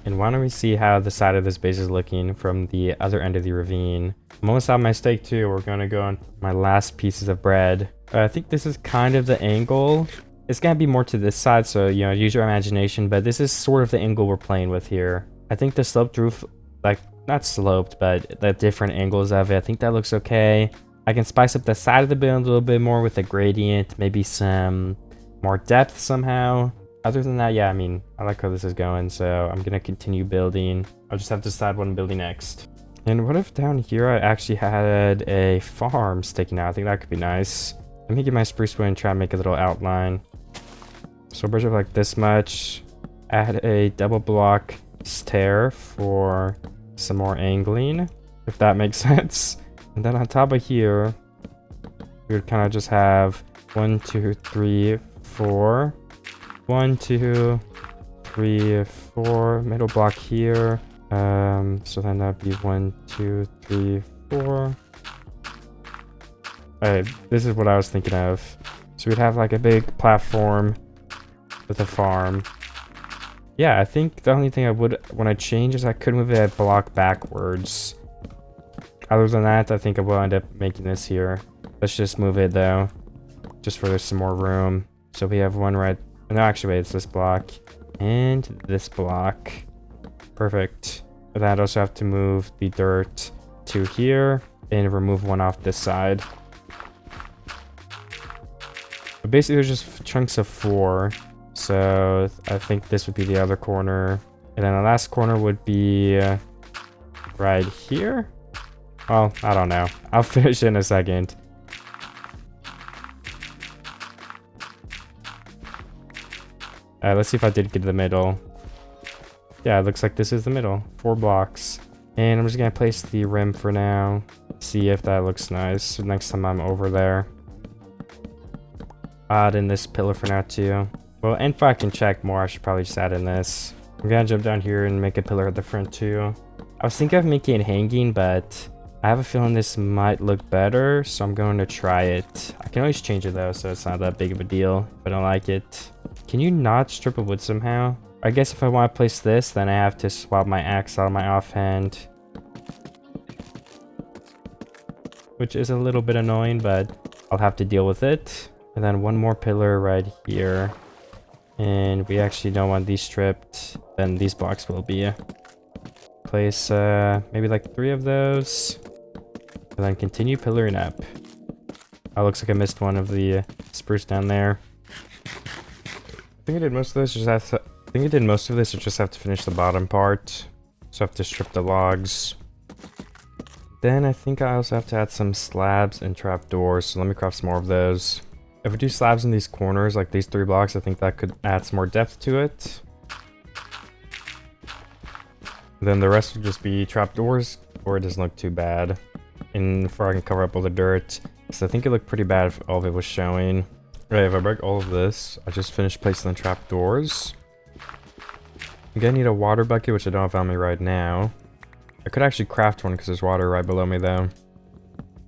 And why don't we see how the side of this base is looking from the other end of the ravine. I'm almost out of my steak too. We're gonna go on my last pieces of bread. I think this is kind of the angle. It's gonna be more to this side, so, you know, use your imagination, but this is sort of the angle we're playing with here. I think the sloped roof, like, not sloped, but the different angles of it, I think that looks okay. I can spice up the side of the building a little bit more with a gradient, maybe some more depth somehow. Other than that, yeah, I mean, I like how this is going, so I'm gonna continue building. I'll just have to decide what I'm building next. And what if down here I actually had a farm sticking out? I think that could be nice. Let me get my spruce wood and try and make a little outline. So bridge up like this much. Add a double block stair for some more angling, if that makes sense. And then on top of here, we would kind of just have 1, 2, 3, 4. 1, 2, 3, 4. Middle block here. So then that'd be 1, 2, 3, 4. Alright, this is what I was thinking of. So we'd have like a big platform with a farm. Yeah, I think the only thing I would want to change is I could move a block backwards. Other than that, I think I will end up making this here. Let's just move it though, just for there's some more room. So we have one right. No, actually, wait, it's this block and this block. Perfect. But then I'd also have to move the dirt to here and remove one off this side. But basically, there's just chunks of 4. So I think this would be the other corner. And then the last corner would be right here. Well, I don't know. I'll finish in a second. Let's see if I did get to the middle. Yeah, it looks like this is the middle. 4 blocks. And I'm just going to place the rim for now. See if that looks nice next time I'm over there. Add in this pillar for now too. Well, and if I can check more, I should probably just add in this. I'm going to jump down here and make a pillar at the front too. I was thinking of making it hanging, but I have a feeling this might look better, so I'm going to try it. I can always change it though, so it's not that big of a deal if I don't like it. Can you not strip of wood somehow? I guess if I want to place this, then I have to swap my axe out of my offhand. Which is a little bit annoying, but I'll have to deal with it. And then one more pillar right here. And we actually don't want these stripped. Then these blocks will be. Place maybe like 3 of those. And then continue pillaring up. Oh, looks like I missed one of the spruce down there. I think I did most of this. I just have to finish the bottom part. So I have to strip the logs. Then I think I also have to add some slabs and trapdoors. So let me craft some more of those. If we do slabs in these corners, like these 3 blocks, I think that could add some more depth to it. Then the rest will just be trapdoors, or it doesn't look too bad. And before I can cover up all the dirt. So I think it looked pretty bad if all of it was showing. Right, if I break all of this, I just finished placing the trapdoors. I'm gonna need a water bucket, which I don't have on me right now. I could actually craft one because there's water right below me though.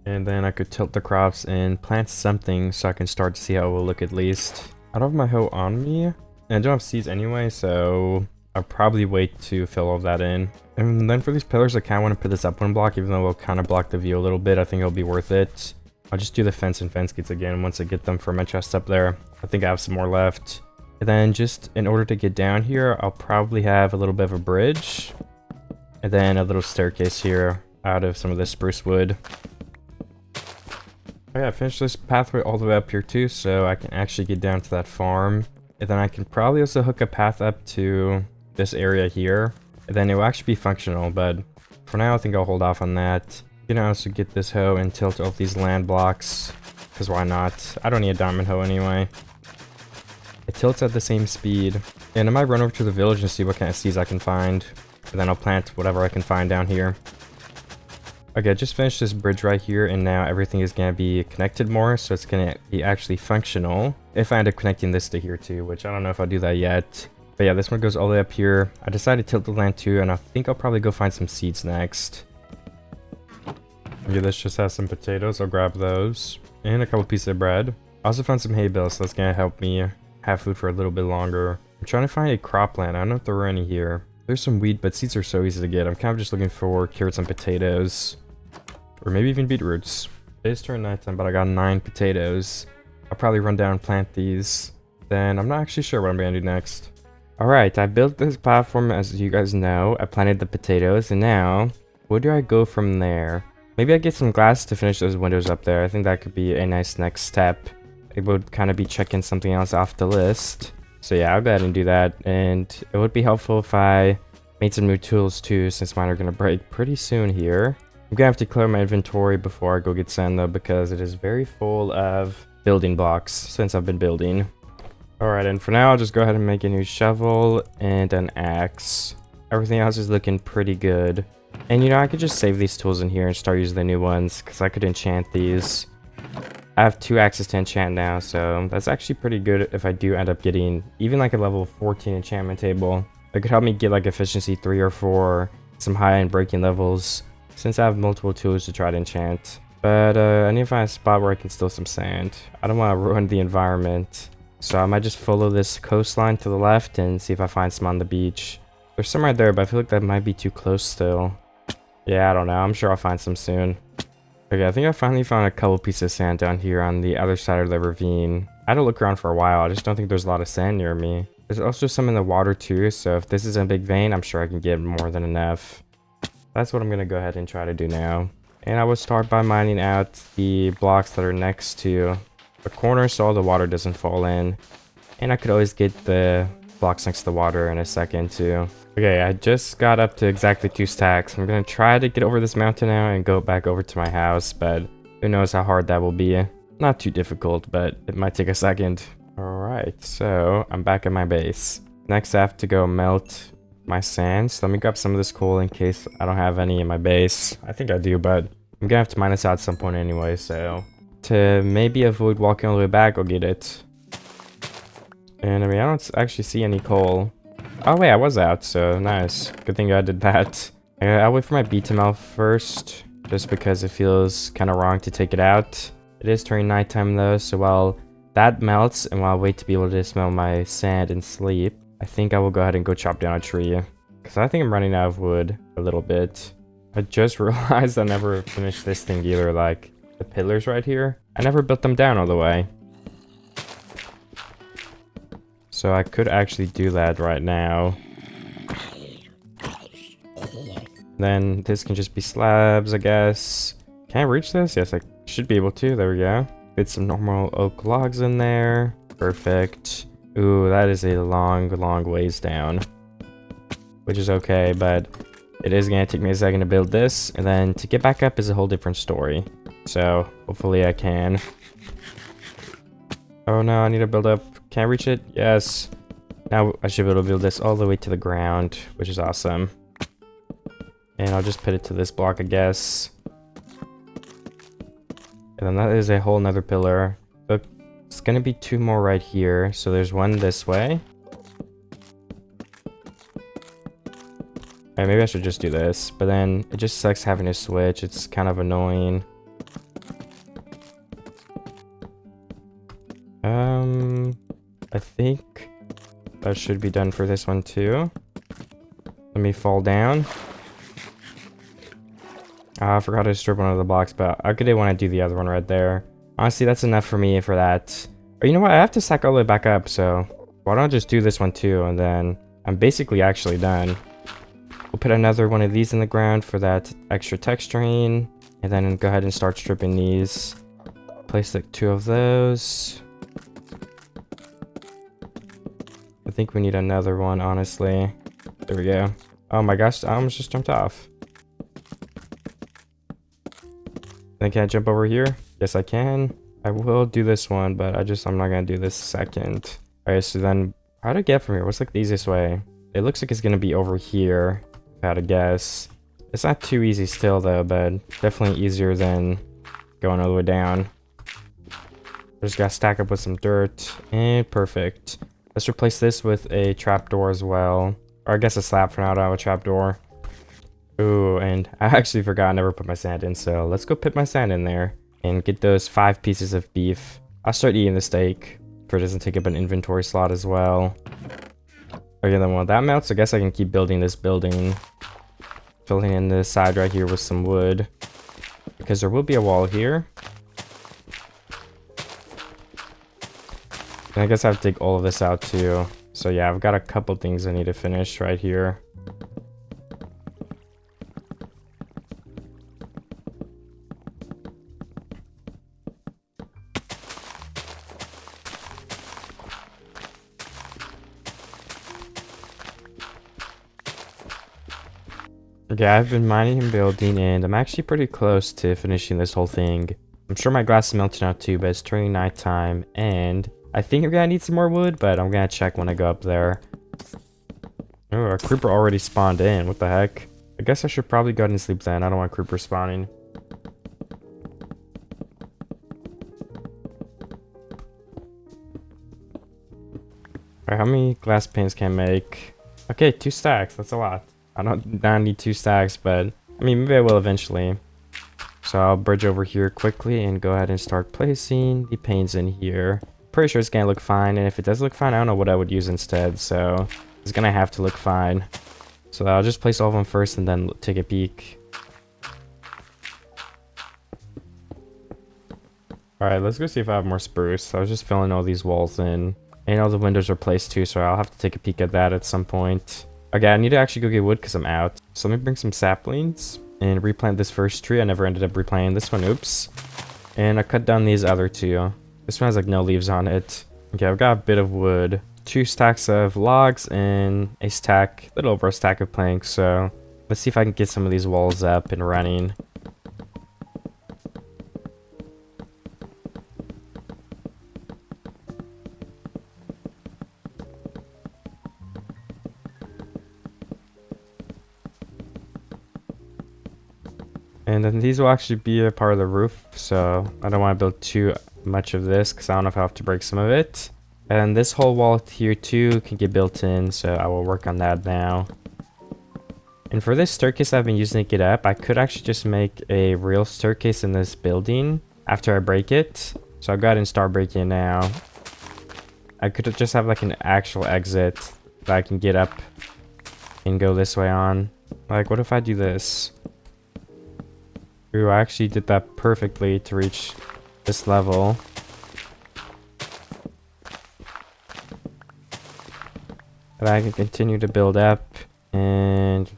And then I could tilt the crops and plant something so I can start to see how it will look at least. I don't have my hoe on me, and I don't have seeds anyway, so I'll probably wait to fill all of that in. And then for these pillars, I kind of want to put this up 1 block, even though it'll kind of block the view a little bit. I think it'll be worth it. I'll just do the fence and fence gates again once I get them for my chest up there. I think I have some more left. And then just in order to get down here, I'll probably have a little bit of a bridge. And then a little staircase here out of some of this spruce wood. I gotta finish this pathway all the way up here too, so I can actually get down to that farm. And then I can probably also hook a path up to this area here. And then it will actually be functional, but for now I think I'll hold off on that. You can also get this hoe and tilt all these land blocks, because why not? I don't need a diamond hoe anyway. It tilts at the same speed. And I might run over to the village and see what kind of seeds I can find. and then I'll plant whatever I can find down here. Okay, I just finished this bridge right here, and now everything is going to be connected more, so it's going to be actually functional. If I end up connecting this to here too, which I don't know if I'll do that yet. But yeah, this one goes all the way up here. I decided to tilt the land too, and I think I'll probably go find some seeds next. Okay, this just has some potatoes. I'll grab those. And a couple pieces of bread. I also found some hay bales, so that's going to help me have food for a little bit longer. I'm trying to find a cropland. I don't know if there were any here. There's some wheat, but seeds are so easy to get. I'm kind of just looking for carrots and potatoes. Or maybe even beetroots. It's turned nighttime, but I got 9 potatoes. I'll probably run down and plant these. Then I'm not actually sure what I'm going to do next. Alright, I built this platform, as you guys know. I planted the potatoes, and now, where do I go from there? Maybe I get some glass to finish those windows up there. I think that could be a nice next step. It would kind of be checking something else off the list. So yeah, I'll go ahead and do that. And it would be helpful if I made some new tools too, since mine are going to break pretty soon here. I'm going to have to clear my inventory before I go get sand though, because it is very full of building blocks since I've been building. Alright, and for now, I'll just go ahead and make a new shovel and an axe. Everything else is looking pretty good. And you know, I could just save these tools in here and start using the new ones, because I could enchant these. I have 2 axes to enchant now, so that's actually pretty good if I do end up getting even like a level 14 enchantment table. It could help me get like efficiency 3 or 4, some high-end breaking levels, since I have multiple tools to try to enchant. But I need to find a spot where I can steal some sand. I don't want to ruin the environment. So I might just follow this coastline to the left and see if I find some on the beach. There's some right there, but I feel like that might be too close still. Yeah, I don't know. I'm sure I'll find some soon. Okay, I think I finally found a couple pieces of sand down here on the other side of the ravine. I had to look around for a while. I just don't think there's a lot of sand near me. There's also some in the water too, so if this is a big vein, I'm sure I can get more than enough. That's what I'm going to go ahead and try to do now. And I will start by mining out the blocks that are next to the corner so all the water doesn't fall in. And I could always get the blocks next to the water in a second too. Okay, I just got up to exactly 2 stacks. I'm going to try to get over this mountain now and go back over to my house, but who knows how hard that will be. Not too difficult, but it might take a second. Alright, so I'm back at my base. Next I have to go melt my sand, so let me grab some of this coal in case I don't have any in my base. I think I do, but I'm gonna have to mine this out at some point anyway, so to maybe avoid walking all the way back, I'll get it. And I mean, I don't actually see any coal. Oh wait, I was out, so nice. Good thing I did that. I'll wait for my beet to melt first, just because it feels kind of wrong to take it out. It is turning nighttime though, so while that melts and while I wait to be able to smell my sand and sleep, I think I will go ahead and go chop down a tree, because I think I'm running out of wood a little bit. I just realized I never finished this thing either, like the pillars right here. I never built them down all the way. So I could actually do that right now. Then this can just be slabs, I guess. Can I reach this? Yes, I should be able to. There we go. Get some normal oak logs in there. Perfect. Ooh, that is a long, long ways down. Which is okay, but it is going to take me a second to build this. And then to get back up is a whole different story. So, hopefully I can. Oh no, I need to build up. Can I reach it? Yes. Now I should be able to build this all the way to the ground, which is awesome. And I'll just put it to this block, I guess. And then that is a whole nother pillar. But it's gonna be 2 more right here. So there's one this way. Alright, maybe I should just do this. But then it just sucks having to switch. It's kind of annoying. I think that should be done for this one too. Let me fall down. I forgot to strip one of the blocks, but I could do when I do the other one right there. Honestly, that's enough for me for that. Or you know what? I have to stack all the way back up, so why don't I just do this one too, and then I'm basically actually done. We'll put another one of these in the ground for that extra texturing, and then go ahead and start stripping these. Place like 2 of those. I think we need another one, honestly. There we go. Oh my gosh, I almost just jumped off. Then can I jump over here? Yes, I can. I will do this one, but I'm not gonna do this second. Alright, so then how to get from here? What's like the easiest way? It looks like it's gonna be over here. If had to guess. It's not too easy still though, but definitely easier than going all the way down. Just gotta stack up with some dirt, and perfect. Let's replace this with a trapdoor as well. Or I guess a slab for now, I don't have a trapdoor. Ooh, and I actually forgot I never put my sand in, so let's go put my sand in there and get those 5 pieces of beef. I'll start eating the steak for it doesn't take up an inventory slot as well. Okay, then while that melts, I guess I can keep building this building. Filling in the side right here with some wood. Because there will be a wall here. And I guess I have to dig all of this out too. So yeah, I've got a couple things I need to finish right here. Okay, I've been mining and building, and I'm actually pretty close to finishing this whole thing. I'm sure my glass is melting out too, but it's turning nighttime, and I think I'm gonna need some more wood, but I'm gonna check when I go up there. Oh, a creeper already spawned in. What the heck? I guess I should probably go ahead and sleep then. I don't want creeper spawning. Alright, how many glass panes can I make? Okay, 2 stacks. That's a lot. I don't need 2 stacks, but I mean, maybe I will eventually. So I'll bridge over here quickly and go ahead and start placing the panes in here. Pretty sure it's gonna look fine, and if it does look fine, I don't know what I would use instead, so it's gonna have to look fine. So I'll just place all of them first and then take a peek. Alright, let's go see if I have more spruce. I was just filling all these walls in. And all the windows are placed too, so I'll have to take a peek at that at some point. Okay, I need to actually go get wood because I'm out. So let me bring some saplings and replant this first tree. I never ended up replanting this one, oops. And I cut down these other 2. This one has like no leaves on it. Okay, I've got a bit of wood. 2 stacks of logs and a little over a stack of planks. So let's see if I can get some of these walls up and running. And then these will actually be a part of the roof, so I don't want to build too much of this because I don't know if I have to break some of it. And this whole wall here too can get built in, so I will work on that now. And for this staircase I've been using to get up, I could actually just make a real staircase in this building after I break it. So I'll go ahead and start breaking it now. I could just have like an actual exit that I can get up and go this way on. Like, what if I do this? Ooh, I actually did that perfectly to reach this level. And I can continue to build up, and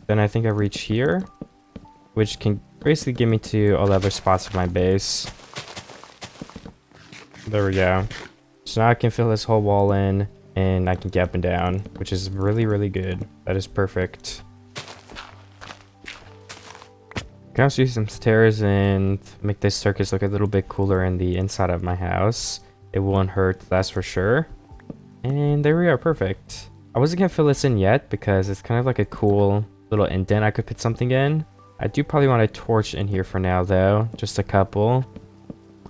then I think I reach here, which can basically get me to all the other spots of my base. There we go. So now I can fill this whole wall in, and I can get up and down, which is really, really good. That is perfect. I can also use some stairs and make this circus look a little bit cooler in the inside of my house. It won't hurt, that's for sure. And there we are, perfect. I wasn't gonna fill this in yet because it's kind of like a cool little indent I could put something in. I do probably want a torch in here for now though, just a couple.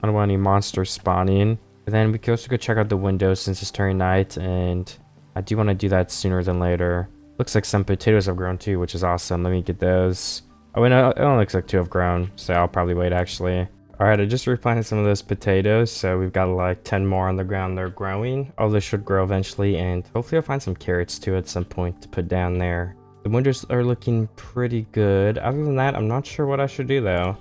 I don't want any monsters spawning. And then we can also go check out the windows since it's turning night, and I do want to do that sooner than later. Looks like some potatoes have grown too, which is awesome. Let me get those. Oh wait, no, it only looks like 2 have grown, so I'll probably wait actually. Alright, I just replanted some of those potatoes, so we've got like 10 more on the ground. They're growing. All this should grow eventually, and hopefully I'll find some carrots too at some point to put down there. The windows are looking pretty good. Other than that, I'm not sure what I should do though.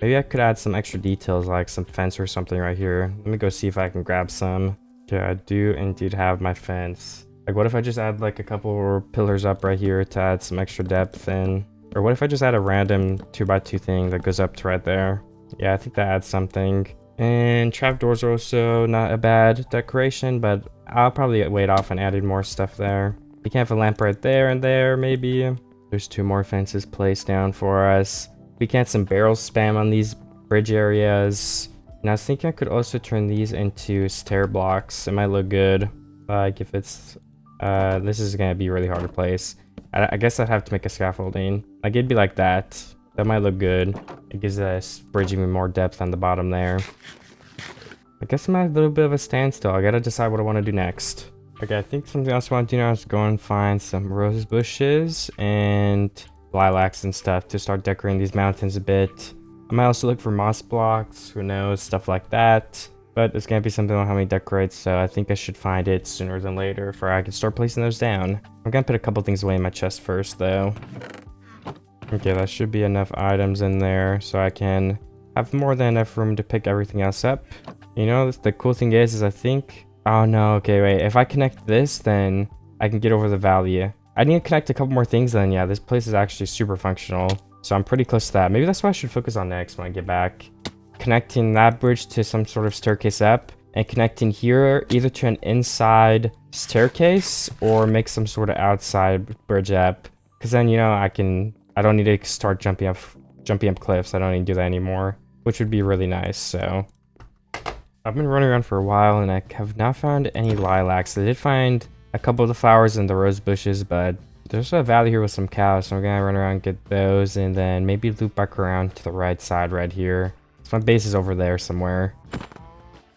Maybe I could add some extra details like some fence or something right here. Let me go see if I can grab some. Okay, I do indeed have my fence. Like, what if I just add like a couple pillars up right here to add some extra depth in? Or what if I just add a random 2x2 thing that goes up to right there? Yeah, I think that adds something. And trapdoors are also not a bad decoration, but I'll probably wait off and added more stuff there. We can have a lamp right there and there, maybe. There's 2 more fences placed down for us. We can add some barrels spam on these bridge areas. And I was thinking I could also turn these into stair blocks. It might look good. Like if it's... this is going to be really hard to place. I guess I'd have to make a scaffolding. Like, it'd be like that. That might look good. It gives us bridging me more depth on the bottom there. I guess I'm at a little bit of a standstill. I gotta decide what I want to do next. Okay, I think something else I want to do now is go and find some rose bushes and lilacs and stuff to start decorating these mountains a bit. I might also look for moss blocks, who knows, stuff like that. But it's gonna be something on how many decorate, so I think I should find it sooner than later for I can start placing those down. I'm gonna put a couple things away in my chest first, though. Okay, that should be enough items in there so I can have more than enough room to pick everything else up. You know, the cool thing is I think... Oh no, okay, wait. If I connect this, then I can get over the valley. I need to connect a couple more things then. Yeah, this place is actually super functional. So I'm pretty close to that. Maybe that's what I should focus on next when I get back. Connecting that bridge to some sort of staircase up. And connecting here either to an inside staircase or make some sort of outside bridge up. Because then, you know, I don't need to start jumping up cliffs. I don't need to do that anymore. Which would be really nice, so... I've been running around for a while and I have not found any lilacs. I did find a couple of the flowers in the rose bushes, but there's a valley here with some cows, so I'm gonna run around and get those and then maybe loop back around to the right side right here. So my base is over there somewhere.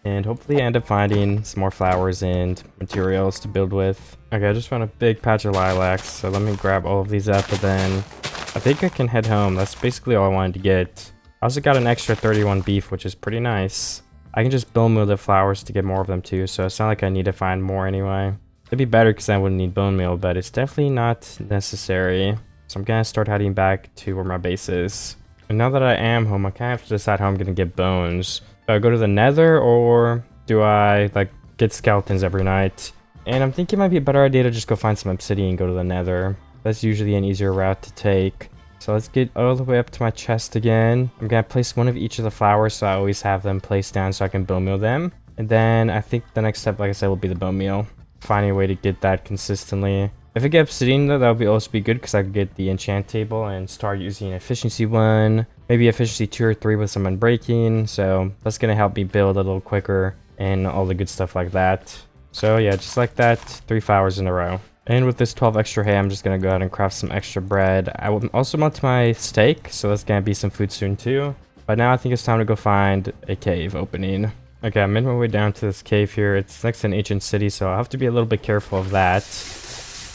And hopefully I end up finding some more flowers and materials to build with. Okay, I just found a big patch of lilacs, so let me grab all of these up and then I think I can head home. That's basically all I wanted to get. I also got an extra 31 beef, which is pretty nice. I can just bone meal the flowers to get more of them too, so it's not like I need to find more anyway. It'd be better because I wouldn't need bone meal, but it's definitely not necessary. So I'm gonna start heading back to where my base is. And now that I am home, I kind of have to decide how I'm gonna get bones. Do I go to the nether or do I like get skeletons every night? And I'm thinking it might be a better idea to just go find some obsidian and go to the nether. That's usually an easier route to take. So let's get all the way up to my chest again. I'm gonna place one of each of the flowers so I always have them placed down so I can bone meal them. And then I think the next step, like I said, will be the bone meal. Finding a way to get that consistently. If I get obsidian though, that would also be good because I could get the enchant table and start using efficiency 1, maybe efficiency 2 or 3 with some unbreaking. So that's gonna help me build a little quicker and all the good stuff like that. So yeah, just like that, 3 flowers in a row. And with this 12 extra hay, I'm just going to go ahead and craft some extra bread. I will also melt my steak, so that's going to be some food soon too. But now I think it's time to go find a cave opening. Okay, I made my way down to this cave here. It's next to an ancient city, so I'll have to be a little bit careful of that.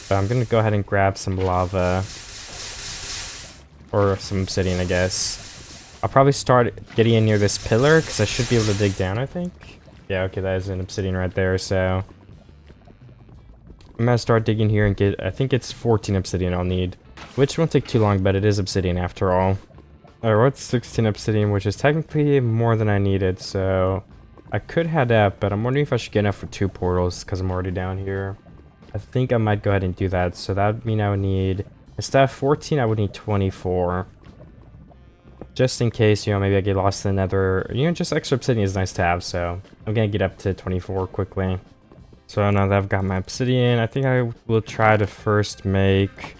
But I'm going to go ahead and grab some lava. Or some obsidian, I guess. I'll probably start getting in near this pillar, because I should be able to dig down, I think. Yeah, okay, that is an obsidian right there, so... I'm gonna start digging here and get, I think it's 14 obsidian I'll need. Which won't take too long, but it is obsidian after all. Alright, what's 16 obsidian, which is technically more than I needed, so... I could head up, but I'm wondering if I should get enough for 2 portals, because I'm already down here. I think I might go ahead and do that, so that would mean I would need... Instead of 14, I would need 24. Just in case, you know, maybe I get lost in the nether. You know, just extra obsidian is nice to have, so... I'm gonna get up to 24 quickly. So now that I've got my obsidian, I think I will try to first make...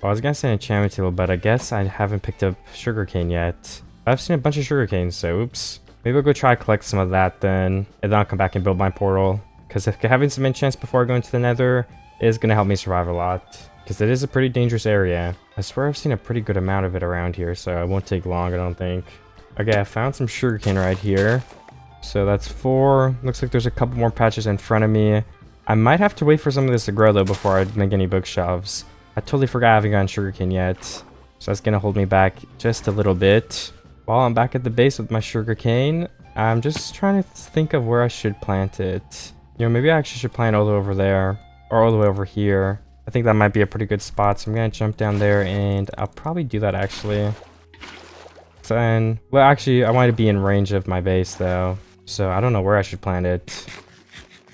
Well, I was gonna say an enchantment table, but I guess I haven't picked up sugarcane yet. I've seen a bunch of sugarcane, so oops. Maybe I'll go try to collect some of that then, and then I'll come back and build my portal. Because having some enchants before I go into the nether is gonna help me survive a lot. Because it is a pretty dangerous area. I swear I've seen a pretty good amount of it around here, so it won't take long, I don't think. Okay, I found some sugarcane right here. So that's 4. Looks like there's a couple more patches in front of me. I might have to wait for some of this to grow though before I make any bookshelves. I totally forgot I haven't gotten sugarcane yet. So that's gonna hold me back just a little bit. While I'm back at the base with my sugarcane, I'm just trying to think of where I should plant it. You know, maybe I actually should plant all the way over there. Or all the way over here. I think that might be a pretty good spot. So I'm gonna jump down there and I'll probably do that actually. So then, well actually I want to be in range of my base though. So I don't know where I should plant it.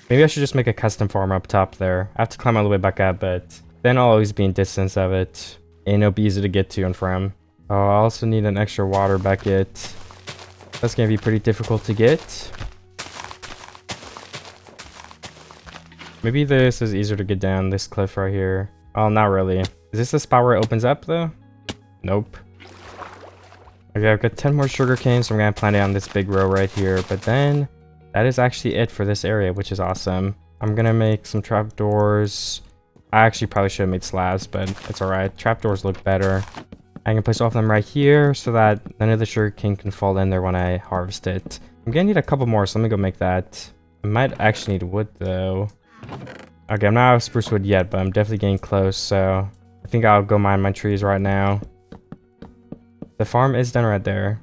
Maybe I should just make a custom farm up top there. I have to climb all the way back up, but then I'll always be in distance of it. And it'll be easy to get to and from. Oh, I also need an extra water bucket. That's going to be pretty difficult to get. Maybe this is easier to get down this cliff right here. Oh, not really. Is this the spot where it opens up though? Nope. Okay, I've got 10 more sugar canes, so I'm gonna plant it on this big row right here. But then, that is actually it for this area, which is awesome. I'm gonna make some trapdoors. I actually probably should have made slabs, but it's alright. Trapdoors look better. I can place all of them right here so that none of the sugarcane can fall in there when I harvest it. I'm gonna need a couple more, so let me go make that. I might actually need wood though. Okay, I'm not out of spruce wood yet, but I'm definitely getting close, so I think I'll go mine my trees right now. The farm is done right there.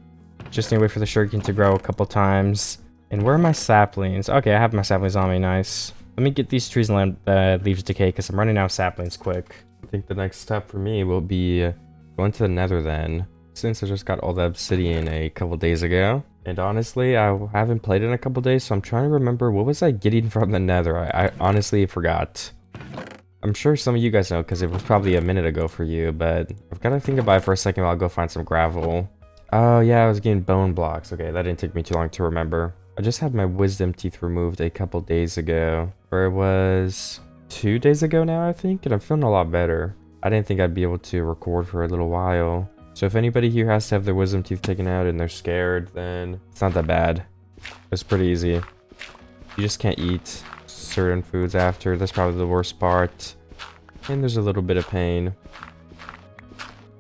Just need to wait for the sugarcane to grow a couple times. And where are my saplings? Okay, I have my saplings on me, nice. Let me get these trees and let leaves decay because I'm running out of saplings quick. I think the next step for me will be going to the nether then, since I just got all the obsidian a couple days ago. And honestly, I haven't played in a couple days, so I'm trying to remember what was I getting from the nether. I honestly forgot. I'm sure some of you guys know because it was probably a minute ago for you, but I've got to think about it for a second while I go find some gravel. Oh yeah, I was getting bone blocks. Okay, that didn't take me too long to remember. I just had my wisdom teeth removed a couple days ago. Or it was 2 days ago now, I think, and I'm feeling a lot better. I didn't think I'd be able to record for a little while. So if anybody here has to have their wisdom teeth taken out and they're scared, then it's not that bad. It's pretty easy. You just can't eat certain foods after. That's probably the worst part. And there's a little bit of pain.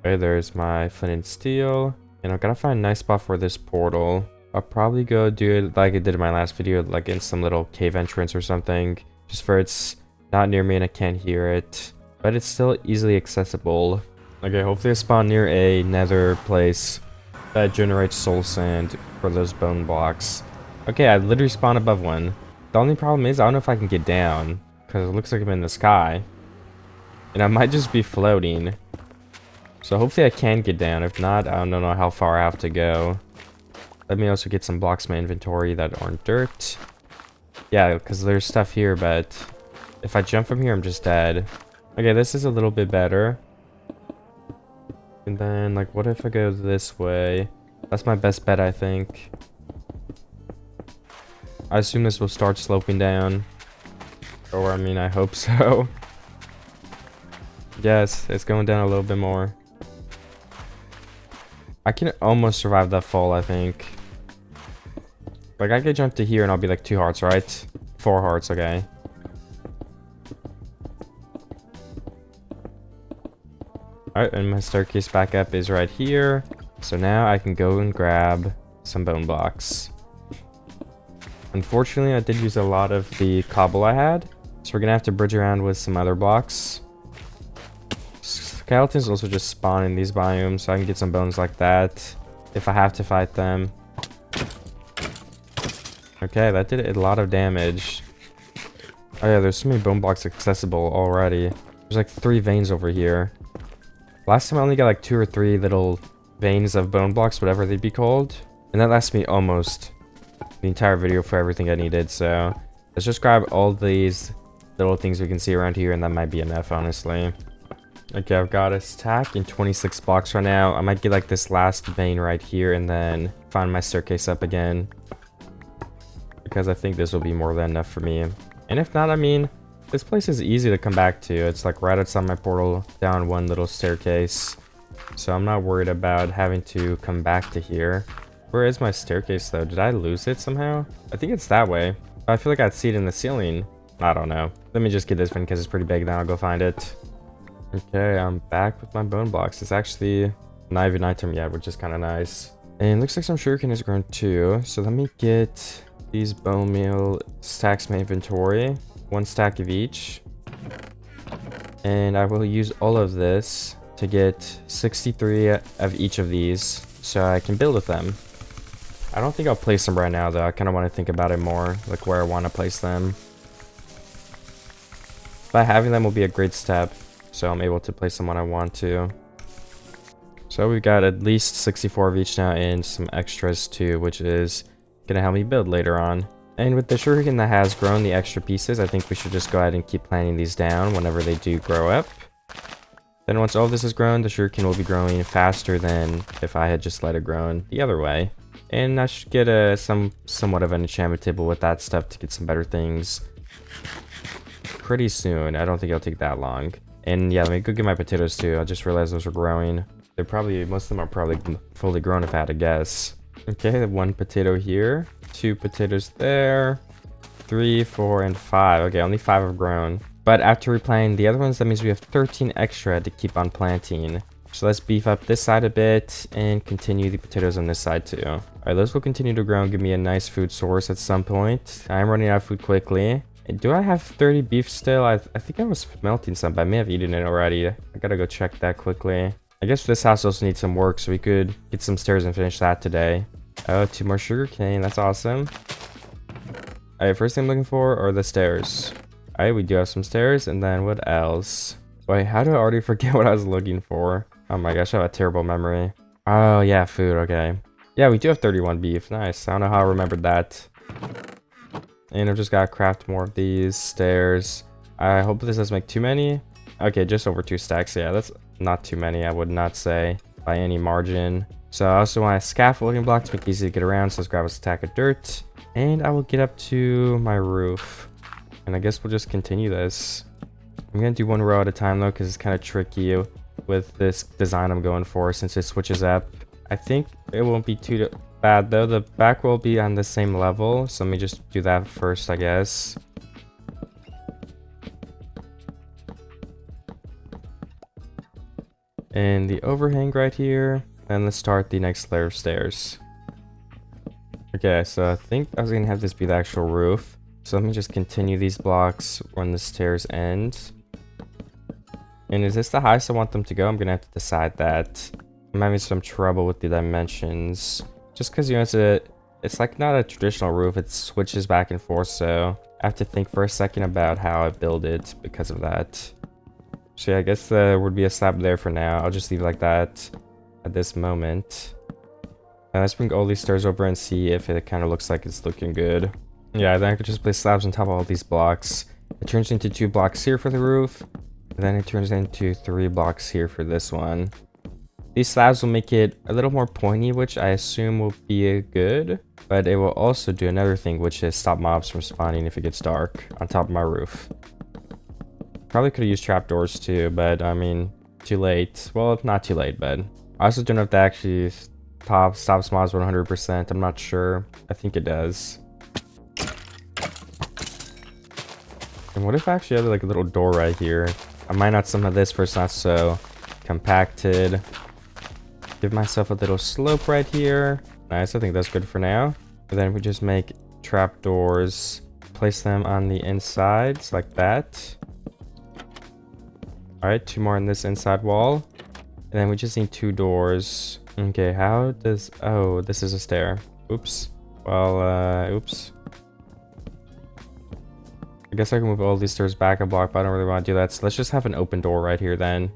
Okay, there's my flint and steel. And I've got to find a nice spot for this portal. I'll probably go do it like I did in my last video, like in some little cave entrance or something. Just for it's not near me and I can't hear it. But it's still easily accessible. Okay, hopefully I spawn near a nether place that generates soul sand for those bone blocks. Okay, I literally spawned above one. The only problem is I don't know if I can get down because it looks like I'm in the sky. And I might just be floating. So hopefully I can get down. If not, I don't know how far I have to go. Let me also get some blocks in my inventory that aren't dirt. Yeah, because there's stuff here, but if I jump from here, I'm just dead. Okay, this is a little bit better. And then, like, what if I go this way? That's my best bet, I think. I assume this will start sloping down. Or, I mean, I hope so. Yes, it's going down a little bit more. I can almost survive that fall, I think. Like, I could jump to here and I'll be like 2 hearts, right? 4 hearts, okay. Alright, and my staircase back up is right here. So now I can go and grab some bone blocks. Unfortunately, I did use a lot of the cobble I had. So we're gonna have to bridge around with some other blocks. Skeletons also just spawn in these biomes, so I can get some bones like that if I have to fight them. Okay, that did a lot of damage. Oh yeah, there's so many bone blocks accessible already. There's like 3 veins over here. Last time I only got like 2 or 3 little veins of bone blocks, whatever they'd be called. And that lasts me almost the entire video for everything I needed, so let's just grab all these little things we can see around here, and that might be enough, honestly. Okay, I've got a stack in 26 blocks right now. I might get like this last vein right here and then find my staircase up again. Because I think this will be more than enough for me. And if not, I mean, this place is easy to come back to. It's like right outside my portal, down one little staircase. So I'm not worried about having to come back to here. Where is my staircase though? Did I lose it somehow? I think it's that way. I feel like I'd see it in the ceiling. I don't know. Let me just get this one because it's pretty big, then I'll go find it. Okay, I'm back with my bone blocks. It's actually not even item yet, which is kind of nice. And it looks like some sugarcane has grown too. So let me get these bone meal stacks in my inventory. 1 stack of each. And I will use all of this to get 63 of each of these so I can build with them. I don't think I'll place them right now though. I kind of want to think about it more, like where I want to place them. But having them will be a great step, so I'm able to place them when I want to. So we've got at least 64 of each now and some extras too, which is gonna help me build later on. And with the sugarcane that has grown the extra pieces, I think we should just go ahead and keep planting these down whenever they do grow up. Then once all this is grown, the sugarcane will be growing faster than if I had just let it grow the other way. And I should get somewhat of an enchantment table with that stuff to get some better things pretty soon. I don't think it'll take that long. And yeah, let me go get my potatoes too. I just realized those are growing. They're probably, most of them are probably fully grown if I had to guess. Okay, 1 potato here, 2 potatoes there, 3, 4, and 5. Okay, only 5 have grown. But after replanting the other ones, that means we have 13 extra to keep on planting. So let's beef up this side a bit and continue the potatoes on this side too. All right, those will continue to grow and give me a nice food source at some point. I'm running out of food quickly. And do I have 30 beef still? I think I was melting some, but I may have eaten it already. I gotta go check that quickly. I guess this house also needs some work, so we could get some stairs and finish that today. Oh, 2 more sugar cane. That's awesome. All right, first thing I'm looking for are the stairs. All right, we do have some stairs, and then what else? Wait, how do I already forget what I was looking for? Oh my gosh, I have a terrible memory. Oh yeah, food, okay. Yeah, we do have 31 beef. Nice. I don't know how I remembered that. And I've just got to craft more of these stairs. I hope this doesn't make too many. Okay, just over 2 stacks. Yeah, that's not too many, I would not say, by any margin. So I also want a scaffolding block to make it easy to get around. So let's grab a stack of dirt. And I will get up to my roof. And I guess we'll just continue this. I'm going to do 1 row at a time though, because it's kind of tricky with this design I'm going for since it switches up. I think it won't be too bad though. The back will be on the same level, so let me just do that first, I guess. And the overhang right here, and let's start the next layer of stairs. Okay, so I think I was gonna have this be the actual roof, so let me just continue these blocks when the stairs end. And is this the highest I want them to go? I'm gonna have to decide that. I'm having some trouble with the dimensions. Just because, you know, it's like not a traditional roof. It switches back and forth, so I have to think for a second about how I build it because of that. So yeah, I guess there would be a slab there for now. I'll just leave it like that at this moment. Now let's bring all these stairs over and see if it kind of looks like it's looking good. Yeah, then I could just place slabs on top of all these blocks. It turns into 2 blocks here for the roof. And then it turns into 3 blocks here for this one. These slabs will make it a little more pointy, which I assume will be good. But it will also do another thing, which is stop mobs from spawning if it gets dark on top of my roof. Probably could have used trapdoors too, but I mean, too late. Well, not too late, but I also don't know if that actually stops mobs 100%. I'm not sure. I think it does. And what if I actually had like a little door right here? I might not some of this for it's not so compacted. Give myself a little slope right here. Nice, I think that's good for now. And then we just make trapdoors, place them on the insides like that. All right, 2 more on this inside wall. And then we just need 2 doors. Okay, how does, oh, this is a stair. Oops. Well, oops. I guess I can move all these stairs back a block, but I don't really want to do that. So let's just have an open door right here then.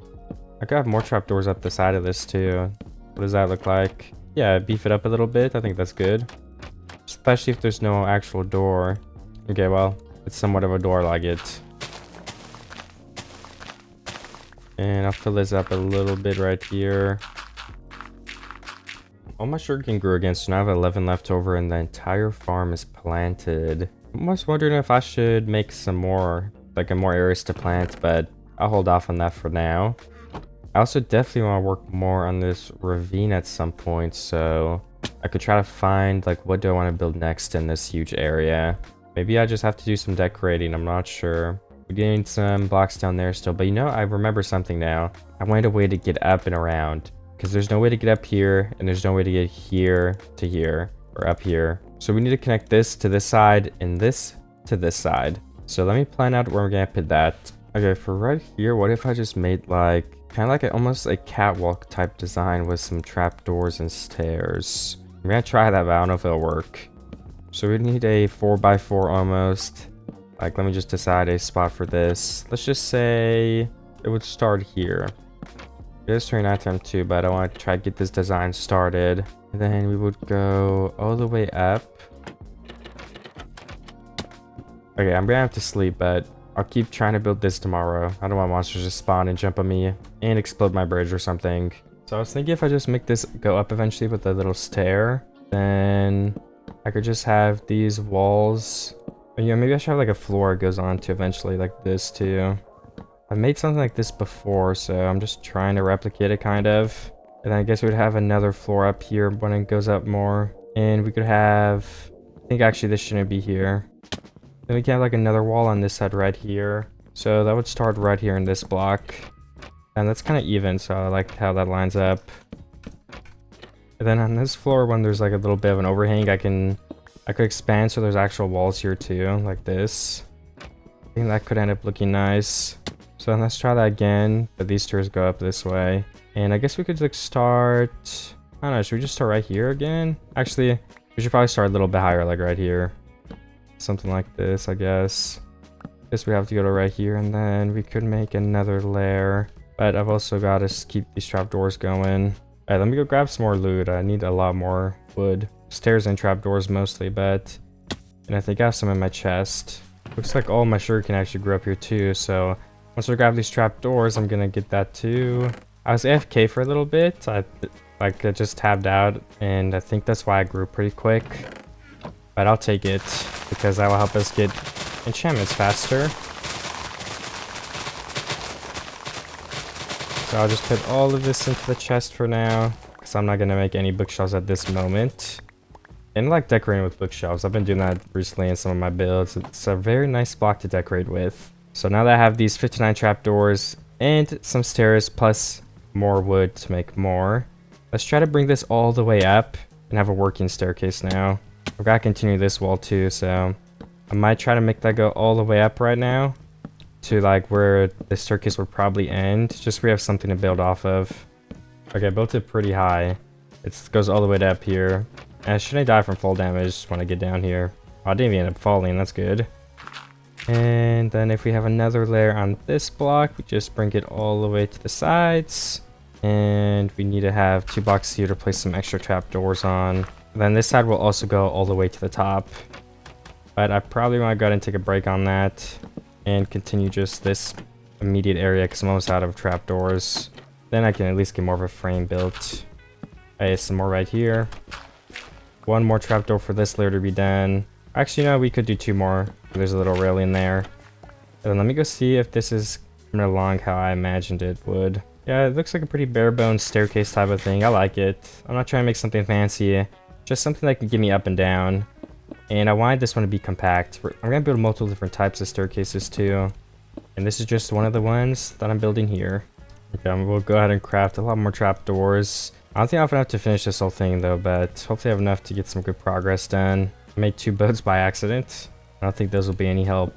I could have more trapdoors up the side of this too. What does that look like? Yeah, beef it up a little bit. I think that's good. Especially if there's no actual door. Okay, well, it's somewhat of a door like it. And I'll fill this up a little bit right here. All my sugarcane grew again, so now I have 11 left over and the entire farm is planted. I'm almost wondering if I should make some more, like more areas to plant, but I'll hold off on that for now. I also definitely want to work more on this ravine at some point, so I could try to find like what do I want to build next in this huge area. Maybe I just have to do some decorating, I'm not sure. We need some blocks down there still, but you know, I remember something now. I wanted a way to get up and around, because there's no way to get up here, and there's no way to get here to here, or up here. So we need to connect this to this side, and this to this side. So let me plan out where we're gonna put that. Okay, for right here, what if I just made like, kind of like almost a catwalk type design with some trapdoors and stairs. I'm gonna try that, but I don't know if it'll work. So we need a 4x4 almost. Like, let me just decide a spot for this. Let's just say it would start here. It is turning nighttime too, but I want to try to get this design started. And then we would go all the way up. Okay, I'm gonna have to sleep, but I'll keep trying to build this tomorrow. I don't want monsters to spawn and jump on me and explode my bridge or something. So I was thinking if I just make this go up eventually with a little stair, then I could just have these walls. Yeah, maybe I should have like a floor it goes on to eventually, like this too. I've made something like this before, so I'm just trying to replicate it kind of. And then I guess we'd have another floor up here when it goes up more. And we could have, I think actually this shouldn't be here. Then we can have like another wall on this side right here. So that would start right here in this block. And that's kind of even, so I like how that lines up. And then on this floor, when there's like a little bit of an overhang, I could expand so there's actual walls here too, like this. I think that could end up looking nice. So then let's try that again, but these stairs go up this way. And I guess we could like start, I don't know, should we just start right here again? Actually, we should probably start a little bit higher, like right here. Something like this, I guess. Guess we have to go to right here, and then we could make another layer. But I've also got to keep these trapdoors going. Alright, let me go grab some more loot. I need a lot more wood. Stairs and trapdoors mostly, and I think I have some in my chest. Looks like all my sugar can actually grow up here too, so once I grab these trapdoors, I'm gonna get that too. I was AFK for a little bit. I just tabbed out, and I think that's why I grew pretty quick. But I'll take it, because that will help us get enchantments faster. So I'll just put all of this into the chest for now, because I'm not going to make any bookshelves at this moment. And I like decorating with bookshelves. I've been doing that recently in some of my builds. It's a very nice block to decorate with. So now that I have these 59 trapdoors and some stairs plus more wood to make more, let's try to bring this all the way up and have a working staircase now. I've got to continue this wall too, so I might try to make that go all the way up right now to like where the staircase would probably end, just so we have something to build off of. Okay, I built it pretty high. It goes all the way to up here. And shouldn't I die from fall damage when I get down here? Oh, I didn't even end up falling, that's good. And then if we have another layer on this block, we just bring it all the way to the sides. And we need to have 2 blocks here to place some extra trapdoors on. And then this side will also go all the way to the top. But I probably want to go ahead and take a break on that and continue just this immediate area because I'm almost out of trapdoors. Then I can at least get more of a frame built. Okay, some more right here. 1 more trapdoor for this layer to be done. Actually, no, we could do 2 more. There's a little railing there. And then let me go see if this is coming along how I imagined it would. Yeah, it looks like a pretty bare bones staircase type of thing. I like it. I'm not trying to make something fancy. Just something that can get me up and down. And I wanted this one to be compact. I'm going to build multiple different types of staircases too. And this is just one of the ones that I'm building here. Okay, we'll go ahead and craft a lot more trapdoors. I don't think I have enough to finish this whole thing though, but hopefully I have enough to get some good progress done. I made 2 boats by accident. I don't think those will be any help.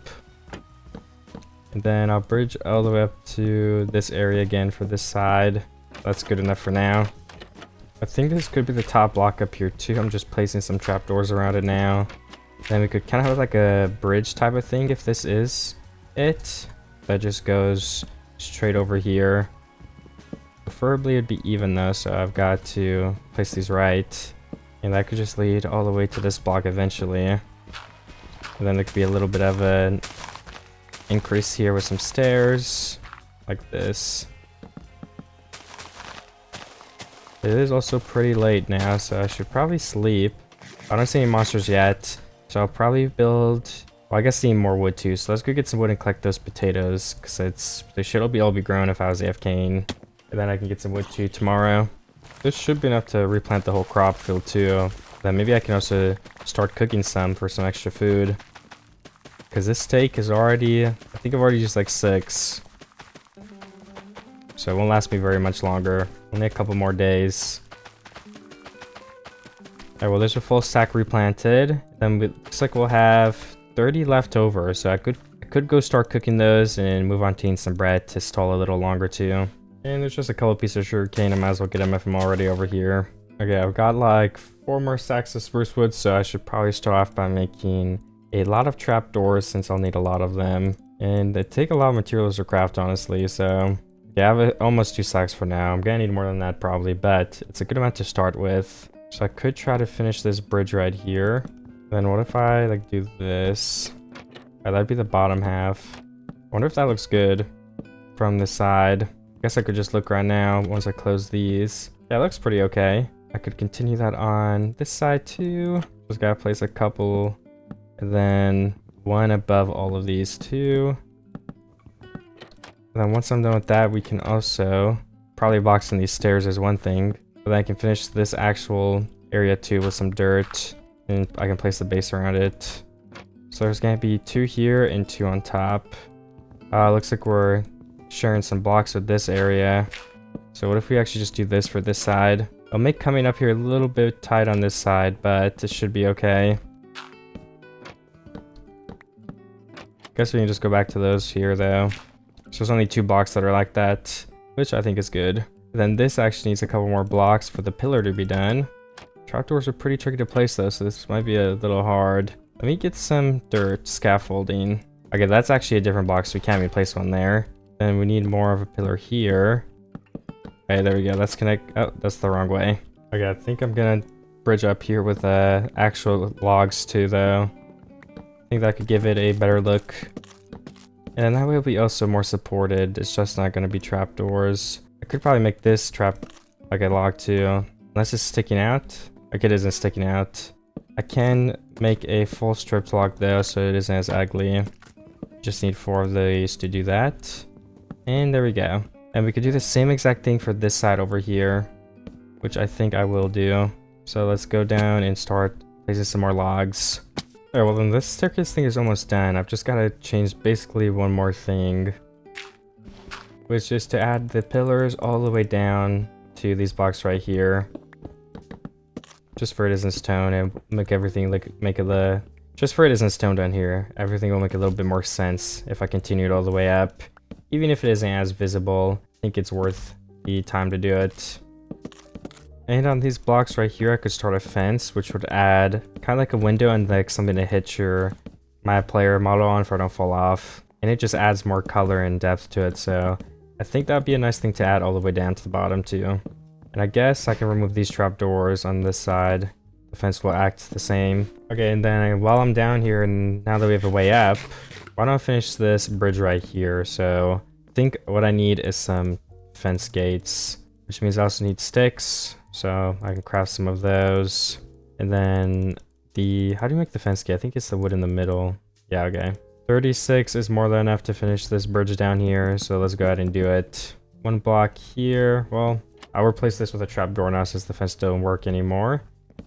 And then I'll bridge all the way up to this area again for this side. That's good enough for now. I think this could be the top block up here too. I'm just placing some trapdoors around it now. Then we could kind of have like a bridge type of thing if this is it. That just goes straight over here. Preferably it'd be even though, so I've got to place these right. And that could just lead all the way to this block eventually. And then there could be a little bit of an increase here with some stairs, like this. It is also pretty late now, so I should probably sleep. I don't see any monsters yet, so I'll probably build... Well, I guess I need more wood too, so let's go get some wood and collect those potatoes, because they should all be grown if I was AFKing. And then I can get some wood too tomorrow. This should be enough to replant the whole crop field too. Then maybe I can also start cooking some for some extra food. Because this steak is already... I think I've already used like 6. So it won't last me very much longer. Only a couple more days. Alright, well there's a full stack replanted. Then looks like we'll have 30 left over. So I could go start cooking those and move on to eating some bread to stall a little longer too. And there's just a couple pieces of sugar cane. I might as well get them if I'm already over here. Okay, I've got like 4 more stacks of spruce wood, so I should probably start off by making a lot of trapdoors since I'll need a lot of them. And they take a lot of materials to craft, honestly, so... Yeah, I have almost 2 stacks for now. I'm gonna need more than that probably, but it's a good amount to start with. So I could try to finish this bridge right here. Then what if I like do this? That'd be the bottom half. I wonder if that looks good from the side. Guess I could just look right now once I close these. Yeah, it looks pretty okay. I could continue that on this side too. Just gotta place a couple, and then 1 above all of these too. And then once I'm done with that, we can also probably box in these stairs as one thing. But then I can finish this actual area too with some dirt, and I can place the base around it. So there's gonna be 2 here and 2 on top. Looks like we're sharing some blocks with this area. So what if we actually just do this for this side? It'll make coming up here a little bit tight on this side, but it should be okay. Guess we can just go back to those here though. So there's only 2 blocks that are like that, which I think is good. Then this actually needs a couple more blocks for the pillar to be done. Trapdoors are pretty tricky to place though, so this might be a little hard. Let me get some dirt scaffolding. Okay, that's actually a different block, so we can't even place one there. Then we need more of a pillar here. Okay, there we go. Let's connect. Oh, that's the wrong way. Okay, I think I'm gonna bridge up here with actual logs too, though. I think that could give it a better look. And that way it'll be also more supported. It's just not gonna be trapdoors. I could probably make this trap like a log too. Unless it's sticking out. Like it isn't sticking out. I can make a full stripped log though, so it isn't as ugly. Just need 4 of these to do that. And there we go. And we could do the same exact thing for this side over here, which I think I will do. So let's go down and start placing some more logs. Alright, well then this staircase thing is almost done. I've just got to change basically one more thing, which is to add the pillars all the way down to these blocks right here. Just for it isn't stone, and make everything just for it isn't stone down here. Everything will make a little bit more sense if I continue it all the way up. Even if it isn't as visible, I think it's worth the time to do it. And on these blocks right here, I could start a fence, which would add kind of like a window and like something to hit my player model on if I don't fall off. And it just adds more color and depth to it, so I think that'd be a nice thing to add all the way down to the bottom too. And I guess I can remove these trapdoors on this side. The fence will act the same. Okay, and then while I'm down here, and now that we have a way up, why don't I finish this bridge right here? So I think what I need is some fence gates, which means I also need sticks. So I can craft some of those. And then how do you make the fence gate? I think it's the wood in the middle. Yeah, okay. 36 is more than enough to finish this bridge down here. So let's go ahead and do it. 1 block here. Well, I'll replace this with a trapdoor now since the fence doesn't work anymore.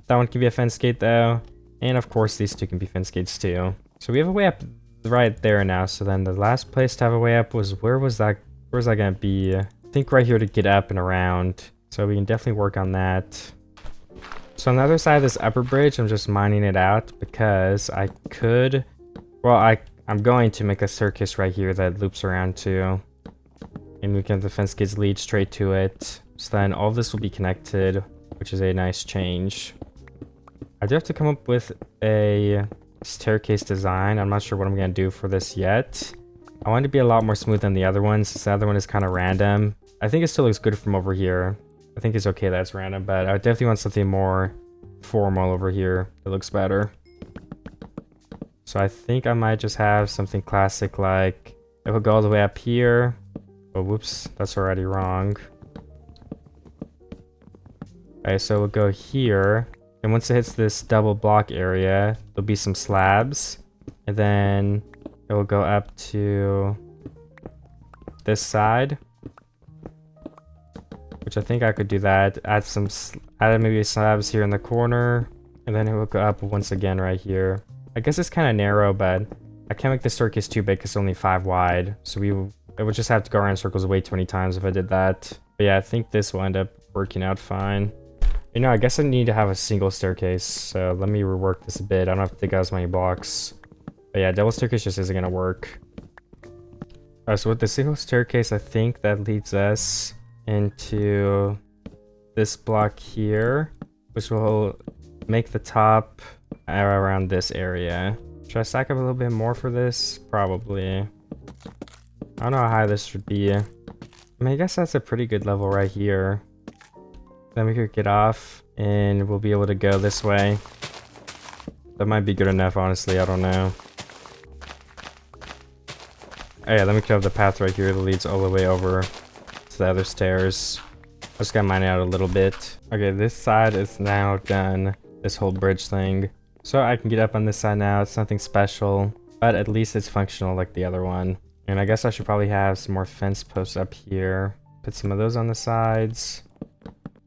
That one can be a fence gate though. And of course these 2 can be fence gates too. So we have a way up right there now. So then the last place to have a way up was, where's that gonna be? I think right here to get up and around. So we can definitely work on that. So on the other side of this upper bridge, I'm just mining it out because I could, well, I'm going to make a circus right here that loops around too. And we can have the fence gates lead straight to it. So then all this will be connected, which is a nice change. I do have to come up with a staircase design. I'm not sure what I'm going to do for this yet. I want it to be a lot more smooth than the other one, since the other one is kind of random. I think it still looks good from over here. I think it's okay that it's random, but I definitely want something more formal over here that looks better. So I think I might just have something classic, like it will go all the way up here. Oh, whoops, that's already wrong. Okay, so we'll go here. And once it hits this double block area, there'll be some slabs. And then it will go up to this side. Which I think I could do that. Add maybe slabs here in the corner. And then it will go up once again right here. I guess it's kind of narrow, but I can't make the staircase too big because it's only 5 wide. So it would just have to go around in circles way too many times if I did that. But yeah, I think this will end up working out fine. You know, I guess I need to have a single staircase. So let me rework this a bit. I don't have to take out as many blocks. But yeah, double staircase just isn't going to work. Alright, so with the single staircase, I think that leads us into this block here, which will make the top around this area. Should I stack up a little bit more for this? Probably. I don't know how high this should be. I mean, I guess that's a pretty good level right here. Then we could get off and we'll be able to go this way. That might be good enough, honestly. I don't know. Oh yeah, then we could have the path right here that leads all the way over to the other stairs. I just gotta mine it out a little bit. Okay, this side is now done. This whole bridge thing. So I can get up on this side now. It's nothing special, but at least it's functional like the other one. And I guess I should probably have some more fence posts up here. Put some of those on the sides.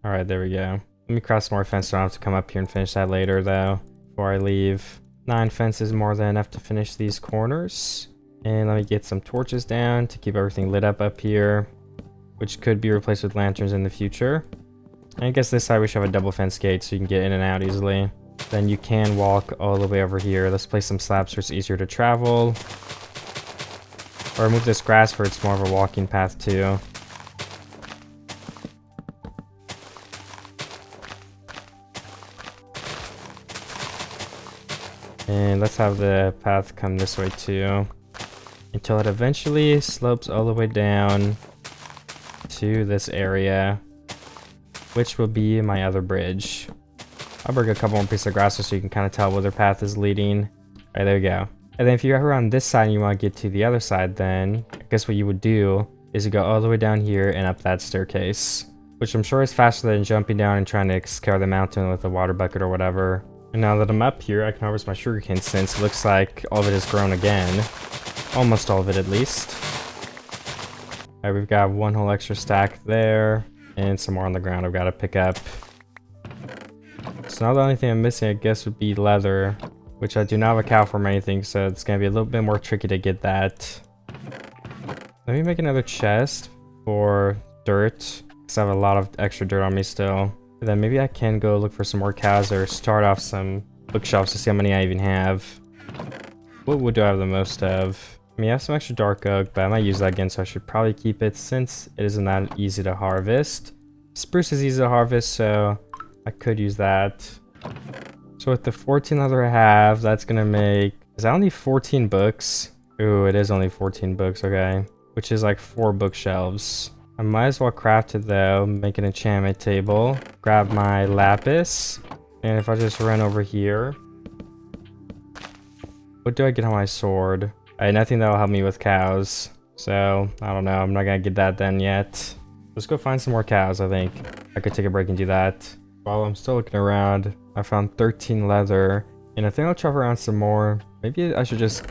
All right, there we go. Let me cross more fence so I don't have to come up here and finish that later though, before I leave. 9 fences more than enough to finish these corners. And let me get some torches down to keep everything lit up here, which could be replaced with lanterns in the future. And I guess this side we should have a double fence gate so you can get in and out easily. Then you can walk all the way over here. Let's place some slabs so it's easier to travel. Or remove this grass for it's more of a walking path too. And let's have the path come this way too, until it eventually slopes all the way down to this area, which will be my other bridge. I'll bring a couple more pieces of grass so you can kind of tell where their path is leading. Alright, there we go. And then if you're ever on this side and you want to get to the other side, then I guess what you would do is you go all the way down here and up that staircase, which I'm sure is faster than jumping down and trying to scale the mountain with a water bucket or whatever. And now that I'm up here, I can harvest my sugarcane since it looks like all of it has grown again. Almost all of it at least. Alright, we've got one whole extra stack there, and some more on the ground I've got to pick up. So now the only thing I'm missing, I guess, would be leather, which I do not have a cow farm or anything, so it's going to be a little bit more tricky to get that. Let me make another chest for dirt, because I have a lot of extra dirt on me still. And then maybe I can go look for some more cows or start off some bookshelves to see how many I even have. What wood do I have the most of? I mean, I have some extra dark oak, but I might use that again, so I should probably keep it since it isn't that easy to harvest. Spruce is easy to harvest, so I could use that. So with the 14 leather I have, that's gonna make... Is that only 14 books? Ooh, it is only 14 books, okay. Which is like 4 bookshelves. I might as well craft it though, make an enchantment table, grab my lapis, and if I just run over here, what do I get on my sword? Nothing that'll help me with cows, so I don't know, I'm not gonna get that done yet. Let's go find some more cows. I think I could take a break and do that. While I'm still looking around, I found 13 leather, and I think I'll chop around some more. Maybe I should just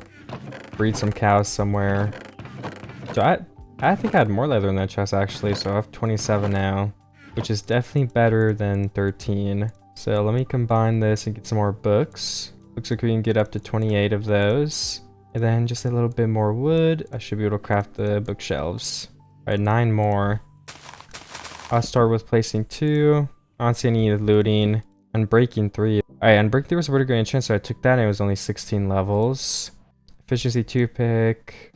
breed some cows somewhere. So I think I had more leather in that chest actually, so I have 27 now, which is definitely better than 13. So let me combine this and get some more books. Looks like we can get up to 28 of those. And then just a little bit more wood. I should be able to craft the bookshelves. Alright, 9 more. I'll start with placing 2. I don't see any looting. Unbreaking 3. Alright, Unbreaking 3 was a pretty good enchant, so I took that and it was only 16 levels. Efficiency 2 pick.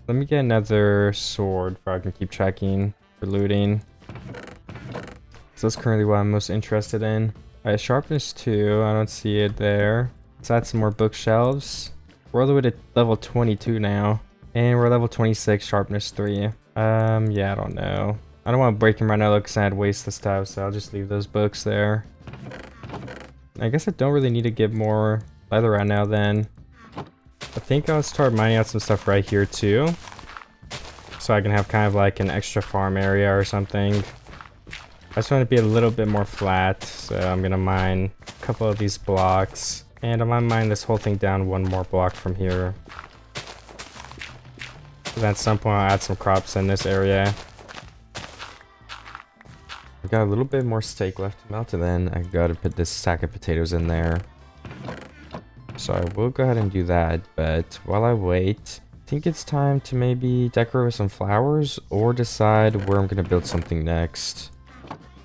Let me get another sword so I can keep checking for looting. So that's currently what I'm most interested in. Alright, sharpness 2. I don't see it there. Let's add some more bookshelves. We're all the way to level 22 now. And we're level 26, sharpness 3. Yeah, I don't know. I don't want to break them right now because I'd waste the stuff, so I'll just leave those books there. I guess I don't really need to get more leather right now then. I think I'll start mining out some stuff right here too, so I can have kind of like an extra farm area or something. I just want to be a little bit more flat, so I'm gonna mine a couple of these blocks, and I might mine this whole thing down 1 more block from here. Then at some point I'll add some crops in this area. I've got a little bit more steak left to melt, and then I gotta put this sack of potatoes in there. So I will go ahead and do that, but while I wait, I think it's time to maybe decorate with some flowers or decide where I'm going to build something next.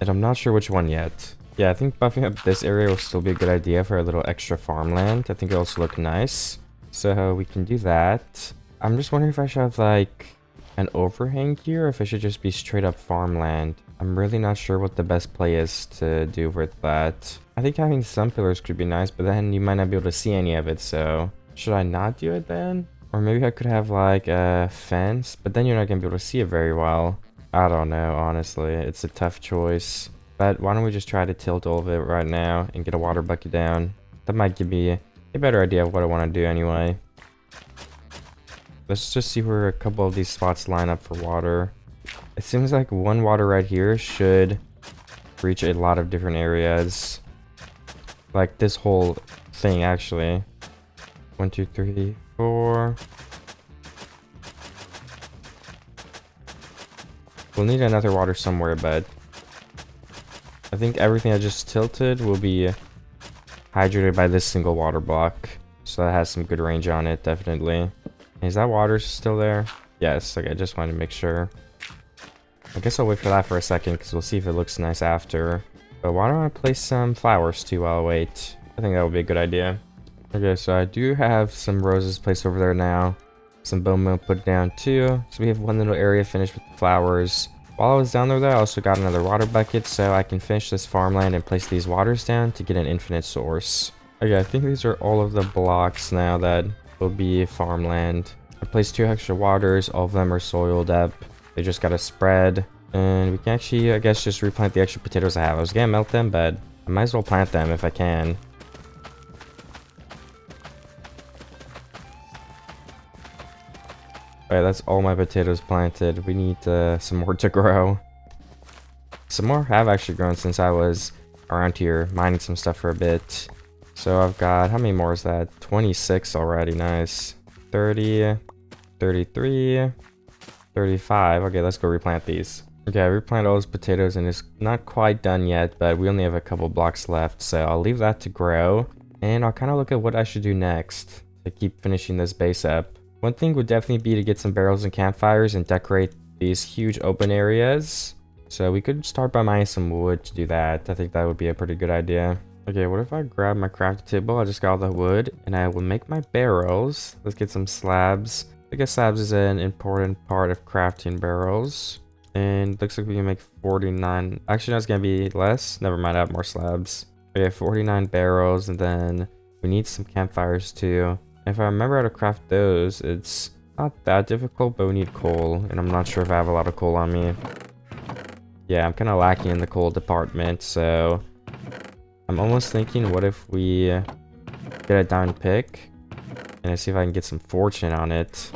And I'm not sure which one yet. Yeah, I think buffing up this area will still be a good idea for a little extra farmland. I think it'll also look nice. So we can do that. I'm just wondering if I should have like an overhang here or if it should just be straight up farmland. I'm really not sure what the best play is to do with that. I think having some pillars could be nice, but then you might not be able to see any of it, so should I not do it then? Or maybe I could have like a fence, but then you're not gonna be able to see it very well. I don't know, honestly. It's a tough choice. But why don't we just try to tilt all of it right now and get a water bucket down? That might give me a better idea of what I want to do anyway. Let's just see where a couple of these spots line up for water. It seems like one water right here should reach a lot of different areas. Like this whole thing, actually. 1, 2, 3, 4. We'll need another water somewhere, but I think everything I just tilted will be hydrated by this single water block. So that has some good range on it, definitely. Is that water still there? Yes, okay, I just wanted to make sure. I guess I'll wait for that for a second because we'll see if it looks nice after. But why don't I place some flowers too while I wait? I think that would be a good idea. Okay, so I do have some roses placed over there now. Some bone meal put down too. So we have one little area finished with the flowers. While I was down there though, I also got another water bucket so I can finish this farmland and place these waters down to get an infinite source. Okay, I think these are all of the blocks now that will be farmland. I placed 2 extra waters, all of them are soiled up. They just gotta spread. And we can actually, I guess, just replant the extra potatoes I have. I was gonna melt them, but I might as well plant them if I can. Alright, that's all my potatoes planted. We need some more to grow. Some more have actually grown since I was around here mining some stuff for a bit. So I've got, how many more is that? 26 already, nice. 30, 33, 35. Okay, let's go replant these. Okay, I replanted all those potatoes and it's not quite done yet, but we only have a couple blocks left. So I'll leave that to grow. And I'll kind of look at what I should do next to keep finishing this base up. One thing would definitely be to get some barrels and campfires and decorate these huge open areas. So we could start by mining some wood to do that. I think that would be a pretty good idea. Okay, what if I grab my crafting table? I just got all the wood and I will make my barrels. Let's get some slabs. I guess slabs is an important part of crafting barrels. And looks like we can make 49. Actually, no, it's gonna be less. Never mind, I have more slabs. Okay, 49 barrels, and then we need some campfires too. If I remember how to craft those, it's not that difficult, but we need coal, and I'm not sure if I have a lot of coal on me. Yeah, I'm kind of lacking in the coal department, so I'm almost thinking, what if we get a diamond pick, and I see if I can get some fortune on it.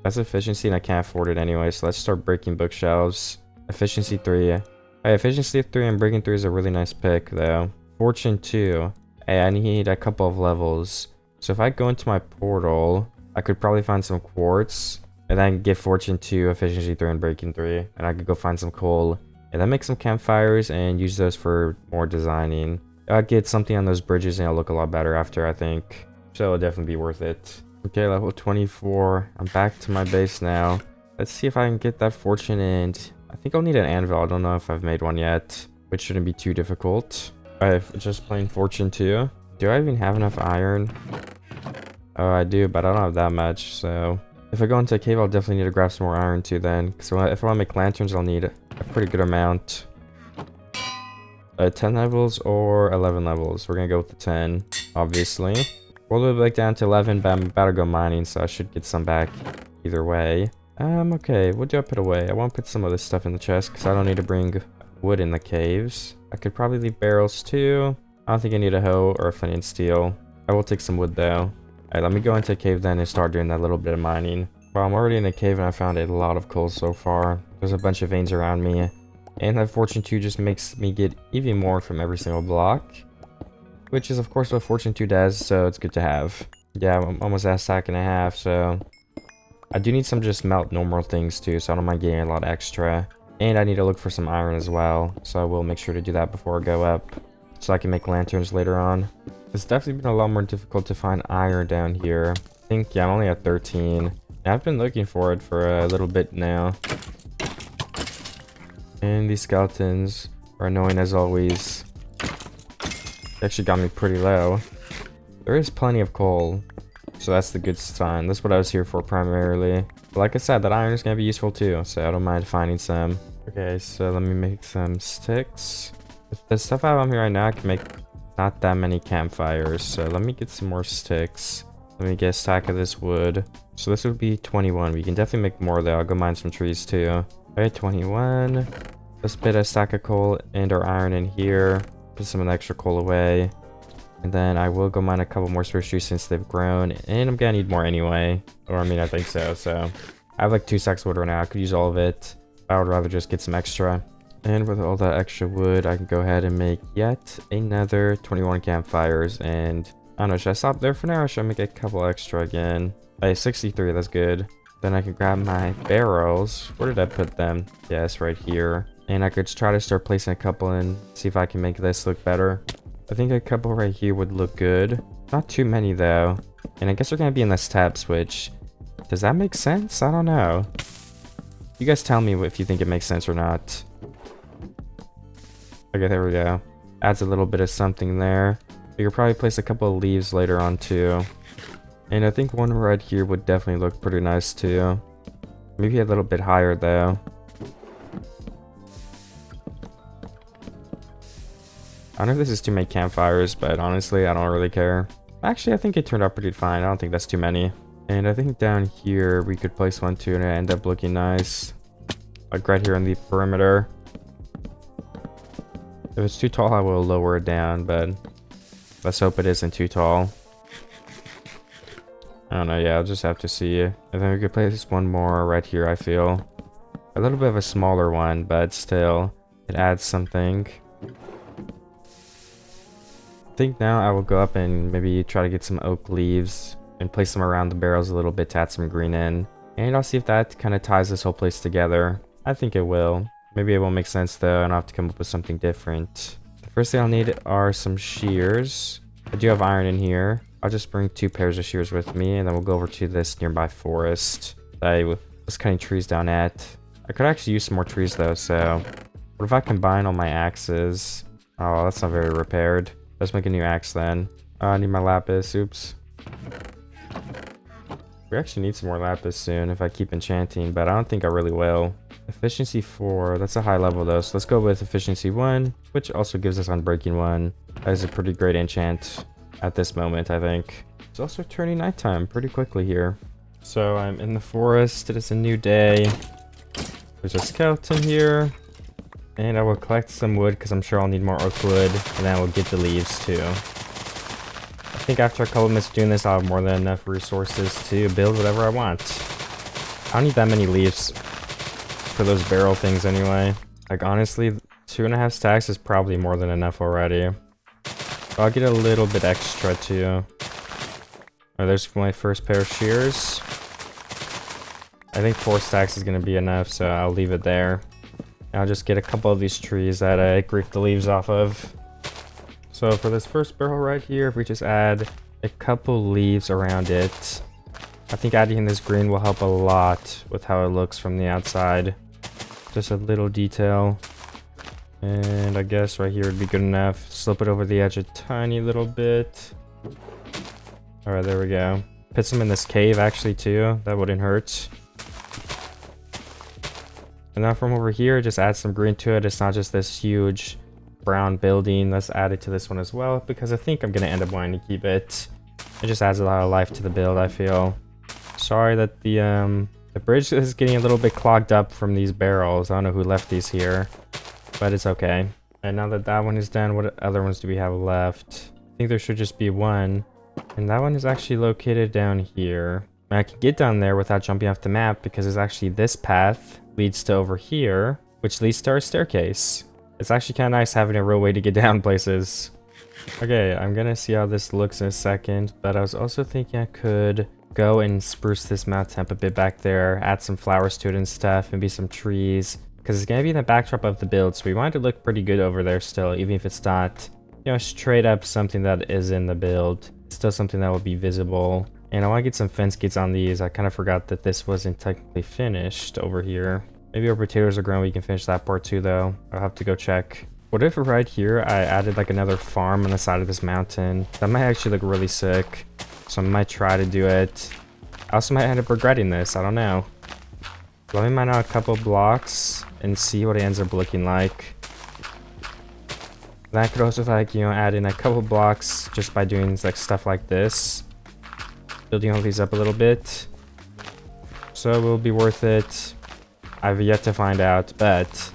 That's efficiency, and I can't afford it anyway, so let's start breaking bookshelves. Efficiency 3. Hey, efficiency 3 and breaking 3 is a really nice pick, though. Fortune 2. Hey, I need a couple of levels. So if I go into my portal, I could probably find some quartz, and then get fortune 2, efficiency 3, and breaking 3. And I could go find some coal, and then make some campfires and use those for more designing. I'll get something on those bridges and it'll look a lot better after, I think. So it'll definitely be worth it. Okay, level 24. I'm back to my base now. Let's see if I can get that fortune, and I think I'll need an anvil. I don't know if I've made one yet, which shouldn't be too difficult. I've just plain fortune 2. Do I even have enough iron? Oh, I do, but I don't have that much, so if I go into a cave, I'll definitely need to grab some more iron too then. So if I want to make lanterns, I'll need a pretty good amount. 10 levels or 11 levels. We're gonna go with the 10, obviously. We'll go back down to 11, but I'm about to go mining, so I should get some back either way. Okay, what do I put away? I want to put some of this stuff in the chest, because I don't need to bring wood in the caves. I could probably leave barrels too. I don't think I need a hoe or a flint and steel. I will take some wood though. Alright, let me go into a cave then and start doing that little bit of mining. Well, I'm already in a cave and I found a lot of coal so far. There's a bunch of veins around me. And that fortune 2 just makes me get even more from every single block. Which is of course what fortune 2 does, so it's good to have. Yeah, I'm almost at a stack and a half, so I do need some just melt normal things too, so I don't mind getting a lot extra. And I need to look for some iron as well, so I will make sure to do that before I go up, so I can make lanterns later on. It's definitely been a lot more difficult to find iron down here. I think, yeah, I'm only at 13. And I've been looking for it for a little bit now. And these skeletons are annoying as always. They actually got me pretty low. There is plenty of coal, so that's the good sign. That's what I was here for primarily. But like I said, that iron is going to be useful too, so I don't mind finding some. Okay, so let me make some sticks. With the stuff I have on here right now, I can make not that many campfires, so let me get some more sticks. Let me get a stack of this wood. So this would be 21. We can definitely make more though. I'll go mine some trees too. Okay, 21. Let's put a stack of coal and our iron in here. Put some of the extra coal away. And then I will go mine a couple more spruce trees since they've grown. And I'm gonna need more anyway. Or I mean, I think so. So I have like 2 stacks of wood right now. I could use all of it. I would rather just get some extra. And with all that extra wood, I can go ahead and make yet another 21 campfires. And I don't know, should I stop there for now or should I make a couple extra again? Hey, 63, that's good. Then I can grab my barrels. Where did I put them? Yes, right here. And I could try to start placing a couple and see if I can make this look better. I think a couple right here would look good. Not too many though. And I guess they're gonna be in the steps, which, does that make sense? I don't know. You guys tell me if you think it makes sense or not. Okay, there we go. Adds a little bit of something there. We could probably place a couple of leaves later on too. And I think one right here would definitely look pretty nice too. Maybe a little bit higher though. I don't know if this is too many campfires, but honestly, I don't really care. Actually, I think it turned out pretty fine. I don't think that's too many. And I think down here, we could place one too, and it end up looking nice. Like right here on the perimeter. If it's too tall, I will lower it down, but let's hope it isn't too tall. I don't know, yeah, I'll just have to see. And then we could place one more right here, I feel. A little bit of a smaller one, but still, it adds something. I think now I will go up and maybe try to get some oak leaves and place them around the barrels a little bit to add some green in. And I'll see if that kind of ties this whole place together. I think it will. Maybe it won't make sense though, and I'll have to come up with something different. The first thing I'll need are some shears. I do have iron in here. I'll just bring 2 pairs of shears with me, and then we'll go over to this nearby forest that I was cutting trees down at. I could actually use some more trees though, so what if I combine all my axes? Oh, that's not very repaired. Let's make a new axe then. I need my lapis. Oops. We actually need some more lapis soon if I keep enchanting, but I don't think I really will. Efficiency 4, that's a high level though, so let's go with efficiency 1, which also gives us unbreaking 1. That is a pretty great enchant at this moment, I think. It's also turning nighttime pretty quickly here. So I'm in the forest, it is a new day. There's a skeleton here. And I will collect some wood because I'm sure I'll need more oak wood, and then I will get the leaves too. I think after a couple minutes of doing this, I'll have more than enough resources to build whatever I want. I don't need that many leaves for those barrel things anyway. Like honestly, 2.5 stacks is probably more than enough already. But I'll get a little bit extra too. Oh, there's my first pair of shears. I think 4 stacks is going to be enough, so I'll leave it there. I'll just get a couple of these trees that I griefed the leaves off of. So for this first barrel right here, if we just add a couple leaves around it, I think adding this green will help a lot with how it looks from the outside. Just a little detail. And I guess right here would be good enough. Slip it over the edge a tiny little bit. Alright, there we go. Put some in this cave actually too. That wouldn't hurt. And now from over here, just add some green to it. It's not just this huge brown building. Let's add it to this one as well, because I think I'm going to end up wanting to keep it. It just adds a lot of life to the build, I feel. Sorry that the bridge is getting a little bit clogged up from these barrels. I don't know who left these here, but it's okay. And now that that one is done, what other ones do we have left? I think there should just be one. And that one is actually located down here. And I can get down there without jumping off the map, because it's actually this path leads to over here, which leads to our staircase. It's actually kind of nice having a real way to get down places. Okay, I'm gonna see how this looks in a second, but I was also thinking I could go and spruce this mount temp a bit back there, add some flowers to it and stuff, maybe some trees, because it's gonna be in the backdrop of the build, so we want it to look pretty good over there still, even if it's not, you know, straight up something that is in the build. It's still something that will be visible. And I want to get some fence gates on these. I kind of forgot that this wasn't technically finished over here. Maybe our potatoes are grown, we can finish that part too though. I'll have to go check. What if right here I added like another farm on the side of this mountain? That might actually look really sick. So I might try to do it. I also might end up regretting this, I don't know. Let me mine out a couple blocks and see what it ends up looking like. Then I could also like, you know, add in a couple blocks just by doing like stuff like this. Building all these up a little bit. So it will be worth it. I've yet to find out, but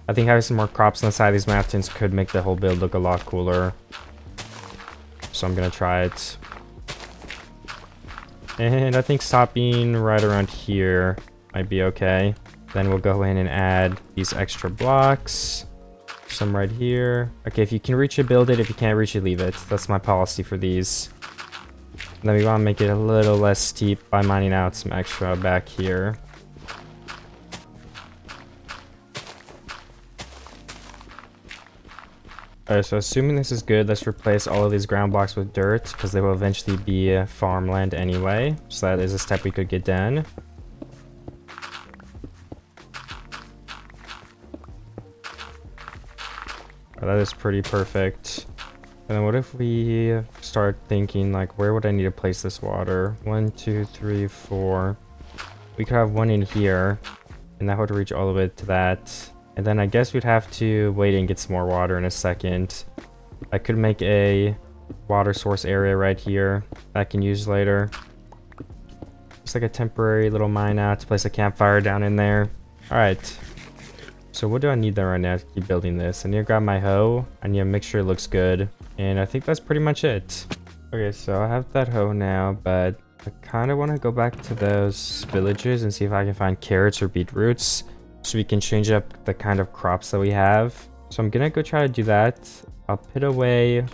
I think having some more crops on the side of these mountains could make the whole build look a lot cooler. So I'm gonna try it. And I think stopping right around here might be okay. Then we'll go in and add these extra blocks. Some right here. Okay, if you can reach it, build it. If you can't reach it, leave it. That's my policy for these. Then we want to make it a little less steep by mining out some extra back here. Alright, so assuming this is good, let's replace all of these ground blocks with dirt, because they will eventually be farmland anyway. So that is a step we could get done. Oh, that is pretty perfect. And then what if we start thinking, like, where would I need to place this water? 1, 2, 3, 4. We could have one in here, and that would reach all the way to that. And then I guess we'd have to wait and get some more water in a second. I could make a water source area right here that I can use later. Just like a temporary little mine out to place a campfire down in there. Alright. So what do I need there right now to keep building this? I need to grab my hoe. I need to make sure it looks good. And I think that's pretty much it. Okay, so I have that hoe now, but I kind of want to go back to those villages and see if I can find carrots or beetroots so we can change up the kind of crops that we have. So I'm gonna go try to do that. I'll put away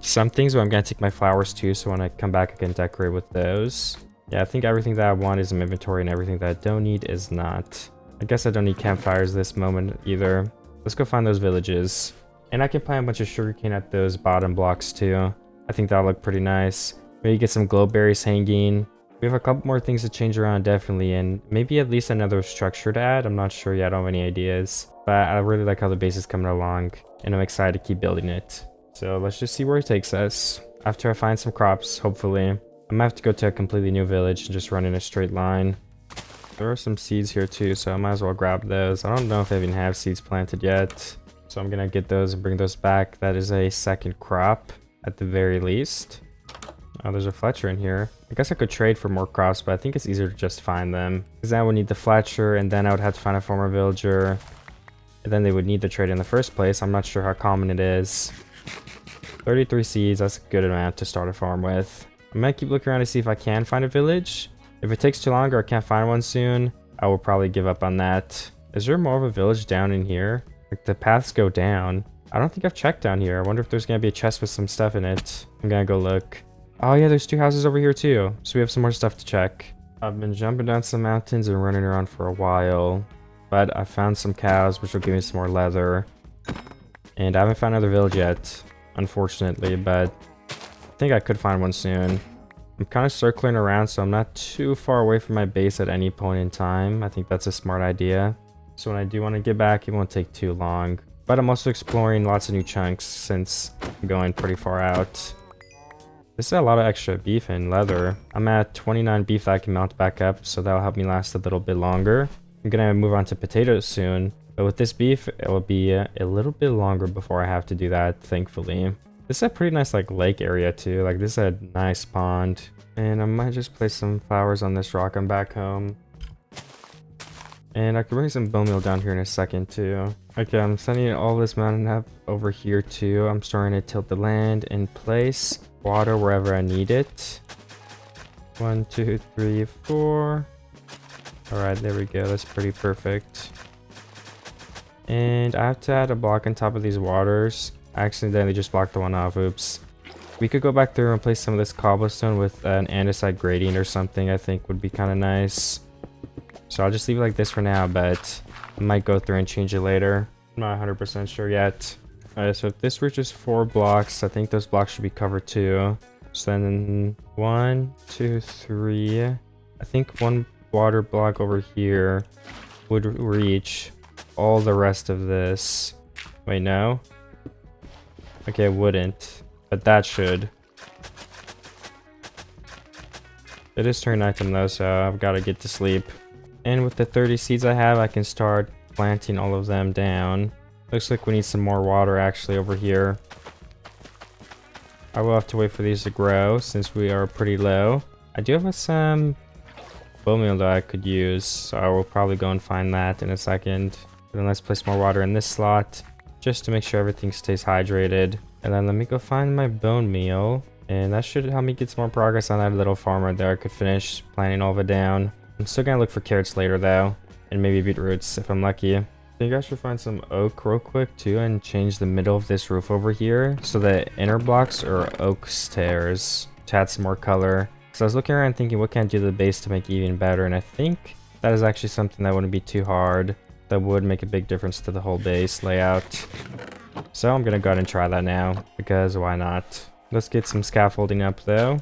some things, but I'm gonna take my flowers too, so when I come back I can decorate with those. Yeah, I think everything that I want is in inventory and everything that I don't need is not. I guess I don't need campfires this moment either. Let's go find those villages. And I can plant a bunch of sugarcane at those bottom blocks too. I think that'll look pretty nice. Maybe get some glow berries hanging. We have a couple more things to change around definitely, and maybe at least another structure to add. I'm not sure yet, I don't have any ideas. But I really like how the base is coming along, and I'm excited to keep building it. So let's just see where it takes us. After I find some crops, hopefully. I'm gonna have to go to a completely new village and just run in a straight line. There are some seeds here too, so I might as well grab those. I don't know if I even have seeds planted yet. So I'm gonna get those and bring those back. That is a second crop at the very least. Oh, there's a Fletcher in here. I guess I could trade for more crops, but I think it's easier to just find them. Because then I would need the Fletcher, and then I would have to find a former villager. And then they would need the trade in the first place. I'm not sure how common it is. 33 seeds, that's a good amount to start a farm with. I might keep looking around to see if I can find a village. If it takes too long or I can't find one soon, I will probably give up on that. Is there more of a village down in here? Like, the paths go down. I don't think I've checked down here. I wonder if there's gonna be a chest with some stuff in it. I'm gonna go look. Oh yeah, there's 2 houses over here too. So we have some more stuff to check. I've been jumping down some mountains and running around for a while. But I found some cows, which will give me some more leather. And I haven't found another village yet, unfortunately, but I think I could find one soon. I'm kind of circling around, so I'm not too far away from my base at any point in time. I think that's a smart idea. So when I do want to get back, it won't take too long. But I'm also exploring lots of new chunks since I'm going pretty far out. This is a lot of extra beef and leather. I'm at 29 beef that I can mount back up, so that'll help me last a little bit longer. I'm gonna move on to potatoes soon, but with this beef, it will be a little bit longer before I have to do that, thankfully. This is a pretty nice like lake area too. Like, this is a nice pond. And I might just place some flowers on this rock. I'm back home. And I can bring some bone meal down here in a second too. Okay, I'm sending all this mountain up over here too. I'm starting to tilt the land in place. Water wherever I need it. 1, 2, 3, 4. Alright, there we go. That's pretty perfect. And I have to add a block on top of these waters. I accidentally just blocked the one off. Oops. We could go back through and place some of this cobblestone with an andesite gradient or something. I think would be kind of nice. So I'll just leave it like this for now, but I might go through and change it later. I'm not 100% sure yet. Alright, so if this reaches 4 blocks, I think those blocks should be covered too. So then 1, 2, 3. I think 1 water block over here would reach all the rest of this. Wait, no? Okay, it wouldn't, but that should. It is turn item though, so I've got to get to sleep. And with the 30 seeds I have, I can start planting all of them down. Looks like we need some more water actually over here. I will have to wait for these to grow since we are pretty low. I do have some bone meal that I could use, so I will probably go and find that in a second. But then let's place more water in this slot just to make sure everything stays hydrated. And then let me go find my bone meal, and that should help me get some more progress on that little farm right there. I could finish planting all of it down. I'm still gonna look for carrots later though, and maybe beetroots if I'm lucky. I think I should find some oak real quick too and change the middle of this roof over here so the inner blocks are oak stairs to add some more color. So I was looking around thinking what can I do to the base to make it even better, and I think that is actually something that wouldn't be too hard. That would make a big difference to the whole base layout. So I'm gonna go ahead and try that now, because why not? Let's get some scaffolding up though.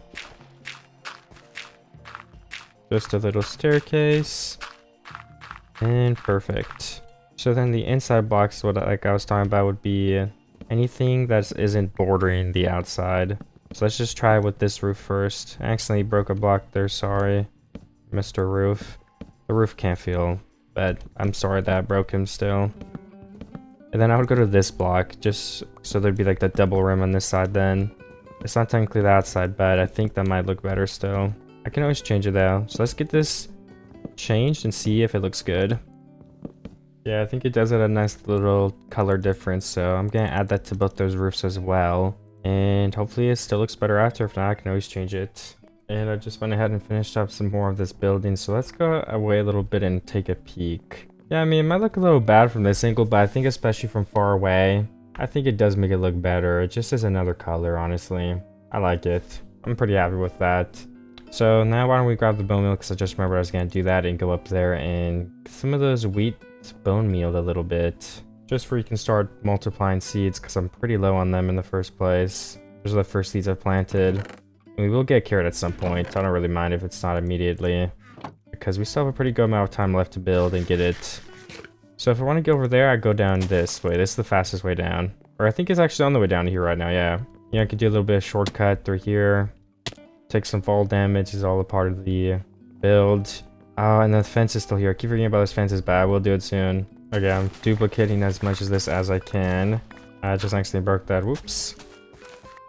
Just a little staircase. And perfect. So then the inside blocks, what like I was talking about, would be anything that isn't bordering the outside. So let's just try with this roof first. I accidentally broke a block there, sorry, Mr. Roof. The roof can't feel, but I'm sorry that broke him still. And then I would go to this block, just so there'd be like that double rim on this side then. It's not technically the outside, but I think that might look better still. I can always change it though. So let's get this changed and see if it looks good. Yeah, I think it does have a nice little color difference, so I'm gonna add that to both those roofs as well. And hopefully it still looks better after. If not, I can always change it. And I just went ahead and finished up some more of this building, so let's go away a little bit and take a peek. Yeah, I mean, it might look a little bad from this angle, but I think especially from far away, I think it does make it look better. It just is another color, honestly. I like it. I'm pretty happy with that. So now why don't we grab the bone meal, because I just remember I was going to do that and go up there and get some of those wheat bone meal a little bit. Just where you can start multiplying seeds, because I'm pretty low on them in the first place. Those are the first seeds I've planted. And we will get carrot at some point. I don't really mind if it's not immediately, because we still have a pretty good amount of time left to build and get it. So if I want to go over there, I go down this way. This is the fastest way down. Or I think it's actually on the way down to here right now, yeah. Yeah, I could do a little bit of shortcut through here. Take some fall damage is all a part of the build. Oh, and the fence is still here. I keep forgetting about this fence is bad. We'll do it soon. Okay, I'm duplicating as much of this as I can. I just accidentally broke that. Whoops.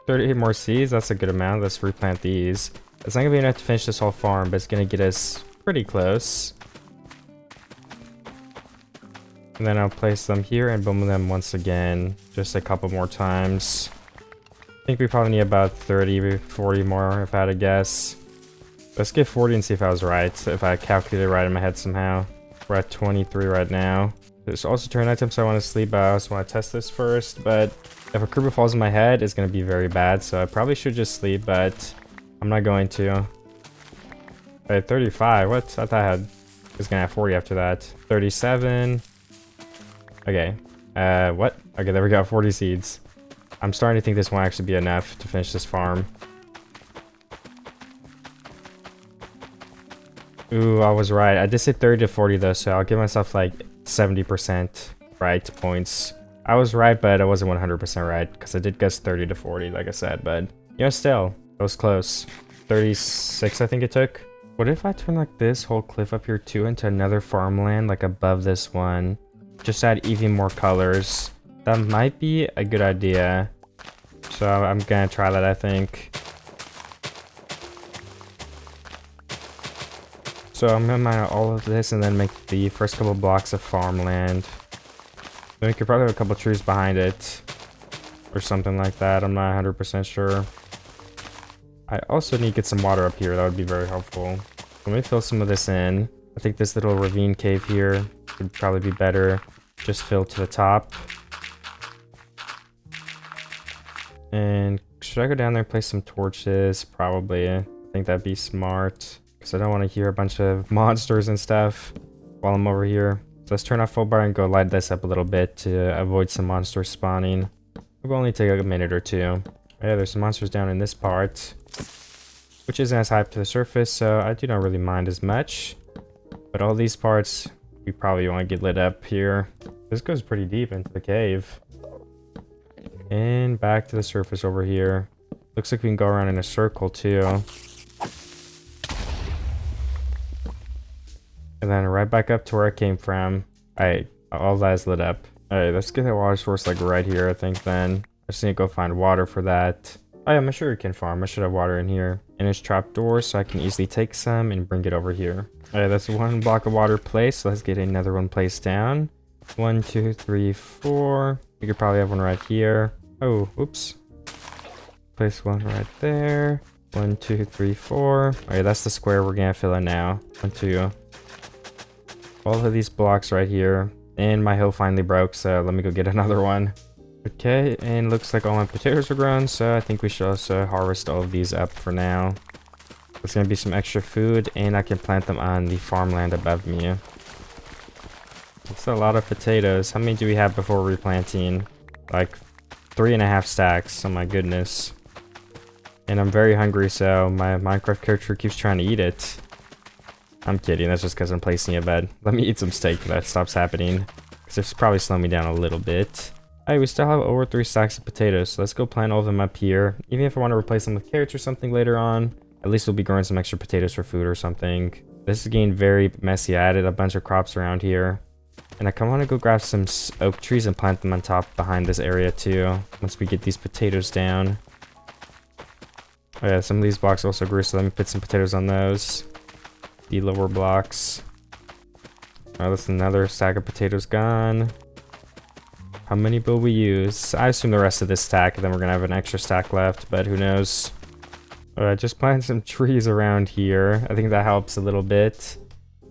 38 more seeds. That's a good amount. Let's replant these. It's not going to be enough to finish this whole farm, but it's going to get us pretty close. And then I'll place them here and boom them once again. Just a couple more times. I think we probably need about 30, 40 more if I had to guess. Let's get 40 and see if I was right. If I calculated right in my head somehow. We're at 23 right now. There's also turn item, so I want to sleep. I also want to test this first, but if a creeper falls in my head, it's going to be very bad. So I probably should just sleep, but I'm not going to. Wait, 35. What? I thought I was going to have 40 after that. 37. Okay. What? Okay, there we go. 40 seeds. I'm starting to think this won't actually be enough to finish this farm. Ooh, I was right. I did say 30 to 40 though, so I'll give myself like 70% right points. I was right, but I wasn't 100% right, because I did guess 30 to 40, like I said, but you know, still, it was close. 36, I think it took. What if I turn like this whole cliff up here too into another farmland, like above this one? Just add even more colors. That might be a good idea. So I'm gonna try that, I think. So I'm gonna mine all of this and then make the first couple blocks of farmland. Then we could probably have a couple trees behind it. Or something like that, I'm not 100% sure. I also need to get some water up here, that would be very helpful. Let me fill some of this in. I think this little ravine cave here would probably be better. Just fill to the top. And should I go down there and place some torches? Probably. I think that'd be smart. Because I don't want to hear a bunch of monsters and stuff while I'm over here. So let's turn off full bar and go light this up a little bit to avoid some monsters spawning. It will only take a minute or two. Yeah, there's some monsters down in this part, which isn't as high up to the surface, so I do not really mind as much. But all these parts, we probably want to get lit up here. This goes pretty deep into the cave. And back to the surface over here. Looks like we can go around in a circle too. And then right back up to where I came from. Alright, all that is lit up. Alright, let's get that water source like right here, I think then. I just need to go find water for that. Oh yeah, I'm a sugarcane farm. I should have water in here. And it's trap door, so I can easily take some and bring it over here. Alright, that's one block of water placed. So let's get another one placed down. 1, 2, 3, 4. We could probably have one right here. Oh, oops. Place one right there. 1, 2, 3, 4. Alright, that's the square we're gonna fill in now. 1, 2. All of these blocks right here. And my hill finally broke, so let me go get another one. Okay, and looks like all my potatoes are grown, so I think we should also harvest all of these up for now. There's gonna be some extra food, and I can plant them on the farmland above me. That's a lot of potatoes. How many do we have before replanting? Like 3.5 stacks. Oh my goodness. And I'm very hungry, so my Minecraft character keeps trying to eat it. I'm kidding, that's just because I'm placing a bed. Let me eat some steak if that stops happening. Because it's probably slowing me down a little bit. Alright, we still have over 3 stacks of potatoes, so let's go plant all of them up here. Even if I want to replace them with carrots or something later on, at least we'll be growing some extra potatoes for food or something. This is getting very messy. I added a bunch of crops around here. And I kind of want to go grab some oak trees and plant them on top behind this area too, once we get these potatoes down. Oh yeah, some of these blocks also grew, so let me put some potatoes on those. The lower blocks. Oh, that's another stack of potatoes gone. How many will we use? I assume the rest of this stack, and then we're gonna have an extra stack left, but who knows. Alright, just plant some trees around here. I think that helps a little bit.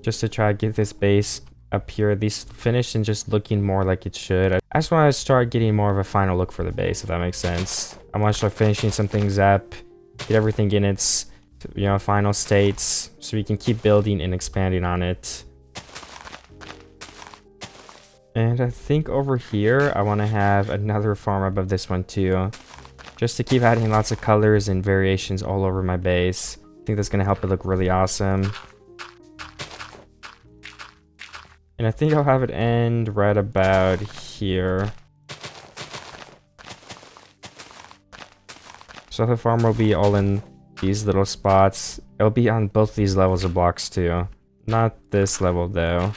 Just to try to get this base up here at least finished and just looking more like it should. I just want to start getting more of a final look for the base, if that makes sense. I want to start finishing some things up, get everything in its, final states, so we can keep building and expanding on it. And I think over here, I want to have another farm above this one too, just to keep adding lots of colors and variations all over my base. I think that's going to help it look really awesome. And I think I'll have it end right about here. So the farm will be all in these little spots. It'll be on both these levels of blocks too. Not this level though.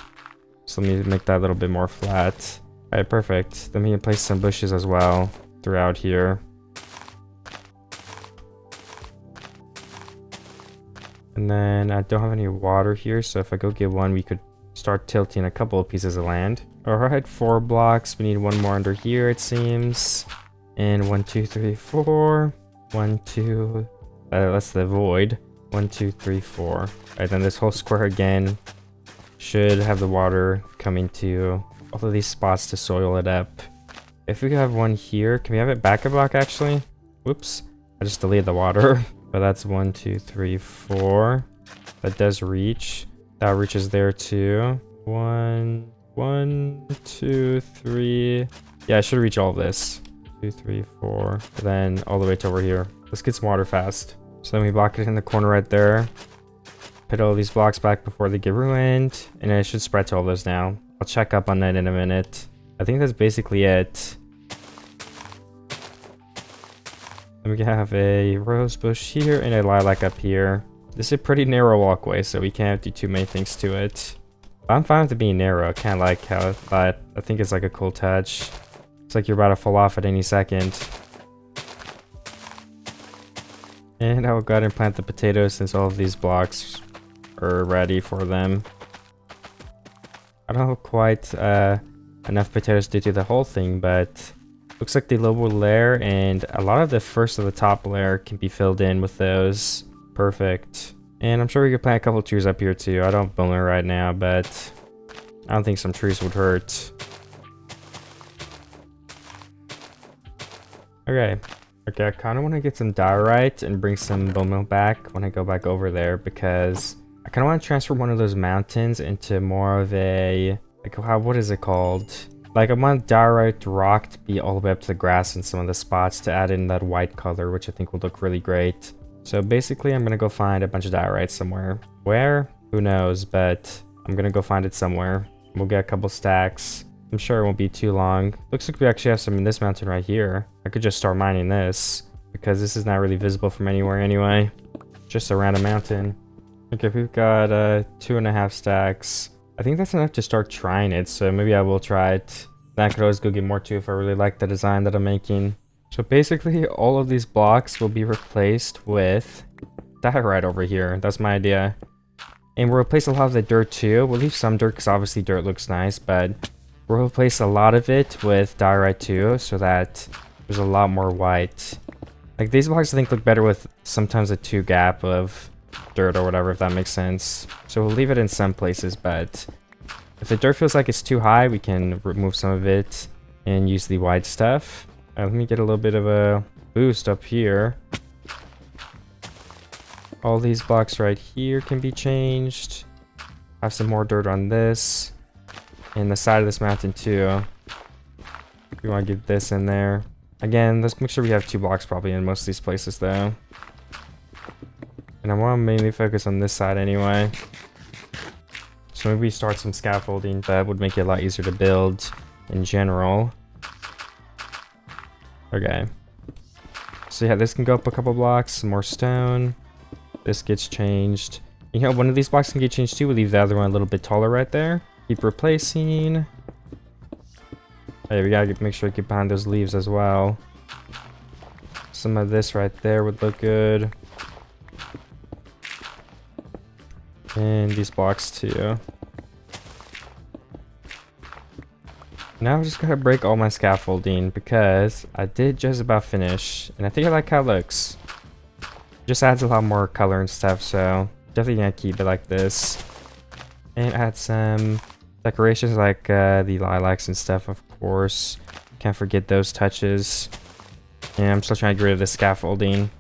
So let me make that a little bit more flat. Alright, perfect. Then we can place some bushes as well throughout here. And then I don't have any water here, so if I go get one, we could start tilting a couple of pieces of land. Alright, 4 blocks. We need one more under here, it seems. And 1, 2, 3, 4. 1, 2. That's the void. 1, 2, 3, 4. Alright, then this whole square again should have the water coming to all of these spots to soil it up. If we have one here, can we have it back a block actually? Whoops. I just deleted the water. But that's 1, 2, 3, 4. That does reach. That reaches there too. 1, 2, 3. Yeah, I should reach all of this. 2, 3, 4. Then all the way to over here. Let's get some water fast. So then we block it in the corner right there. Put all these blocks back before they get ruined. And it should spread to all those now. I'll check up on that in a minute. I think that's basically it. Then we have a rose bush here and a lilac up here. This is a pretty narrow walkway, so we can't do too many things to it. But I'm fine with it being narrow. I kind of like how that. I think it's like a cool touch. It's like you're about to fall off at any second. And I will go ahead and plant the potatoes since all of these blocks are ready for them. I don't have quite enough potatoes to do the whole thing, but looks like the lower layer and a lot of the first of the top layer can be filled in with those. Perfect. And I'm sure we could plant a couple trees up here too. I don't boomer right now, but I don't think some trees would hurt. Okay, I kind of want to get some diorite and bring some bone meal back when I go back over there, because I kind of want to transform one of those mountains into more of a, like, what is it called? Like, I want diorite rock to be all the way up to the grass in some of the spots to add in that white color, which I think will look really great. So basically, I'm going to go find a bunch of diorite somewhere. Where? Who knows, but I'm going to go find it somewhere. We'll get a couple stacks. I'm sure it won't be too long. Looks like we actually have some in this mountain right here. I could just start mining this, because this is not really visible from anywhere anyway. Just a random mountain. Okay, we've got 2.5 stacks. I think that's enough to start trying it, so maybe I will try it. Then I could always go get more too if I really like the design that I'm making. So basically, all of these blocks will be replaced with diorite over here. That's my idea. And we'll replace a lot of the dirt too. We'll leave some dirt because obviously dirt looks nice, but we'll replace a lot of it with diorite too, so that there's a lot more white. Like, these blocks I think look better with sometimes a 2 gap of dirt or whatever, if that makes sense. So we'll leave it in some places, but if the dirt feels like it's too high, we can remove some of it and use the white stuff. Let me get a little bit of a boost up here. All these blocks right here can be changed. Have some more dirt on this. And the side of this mountain too. We want to get this in there. Again, let's make sure we have 2 blocks probably in most of these places though. And I want to mainly focus on this side anyway. So maybe we start some scaffolding. That would make it a lot easier to build in general. Okay. So yeah, this can go up a couple blocks. Some more stone. This gets changed. You know, one of these blocks can get changed too. We'll leave the other one a little bit taller right there. Keep replacing. Hey, we gotta make sure to get behind those leaves as well. Some of this right there would look good. And these blocks too. Now I'm just gonna break all my scaffolding because I did just about finish. And I think I like how it looks. Just adds a lot more color and stuff, so definitely gonna keep it like this. And add some decorations like the lilacs and stuff, of course. Can't forget those touches. And I'm still trying to get rid of the scaffolding.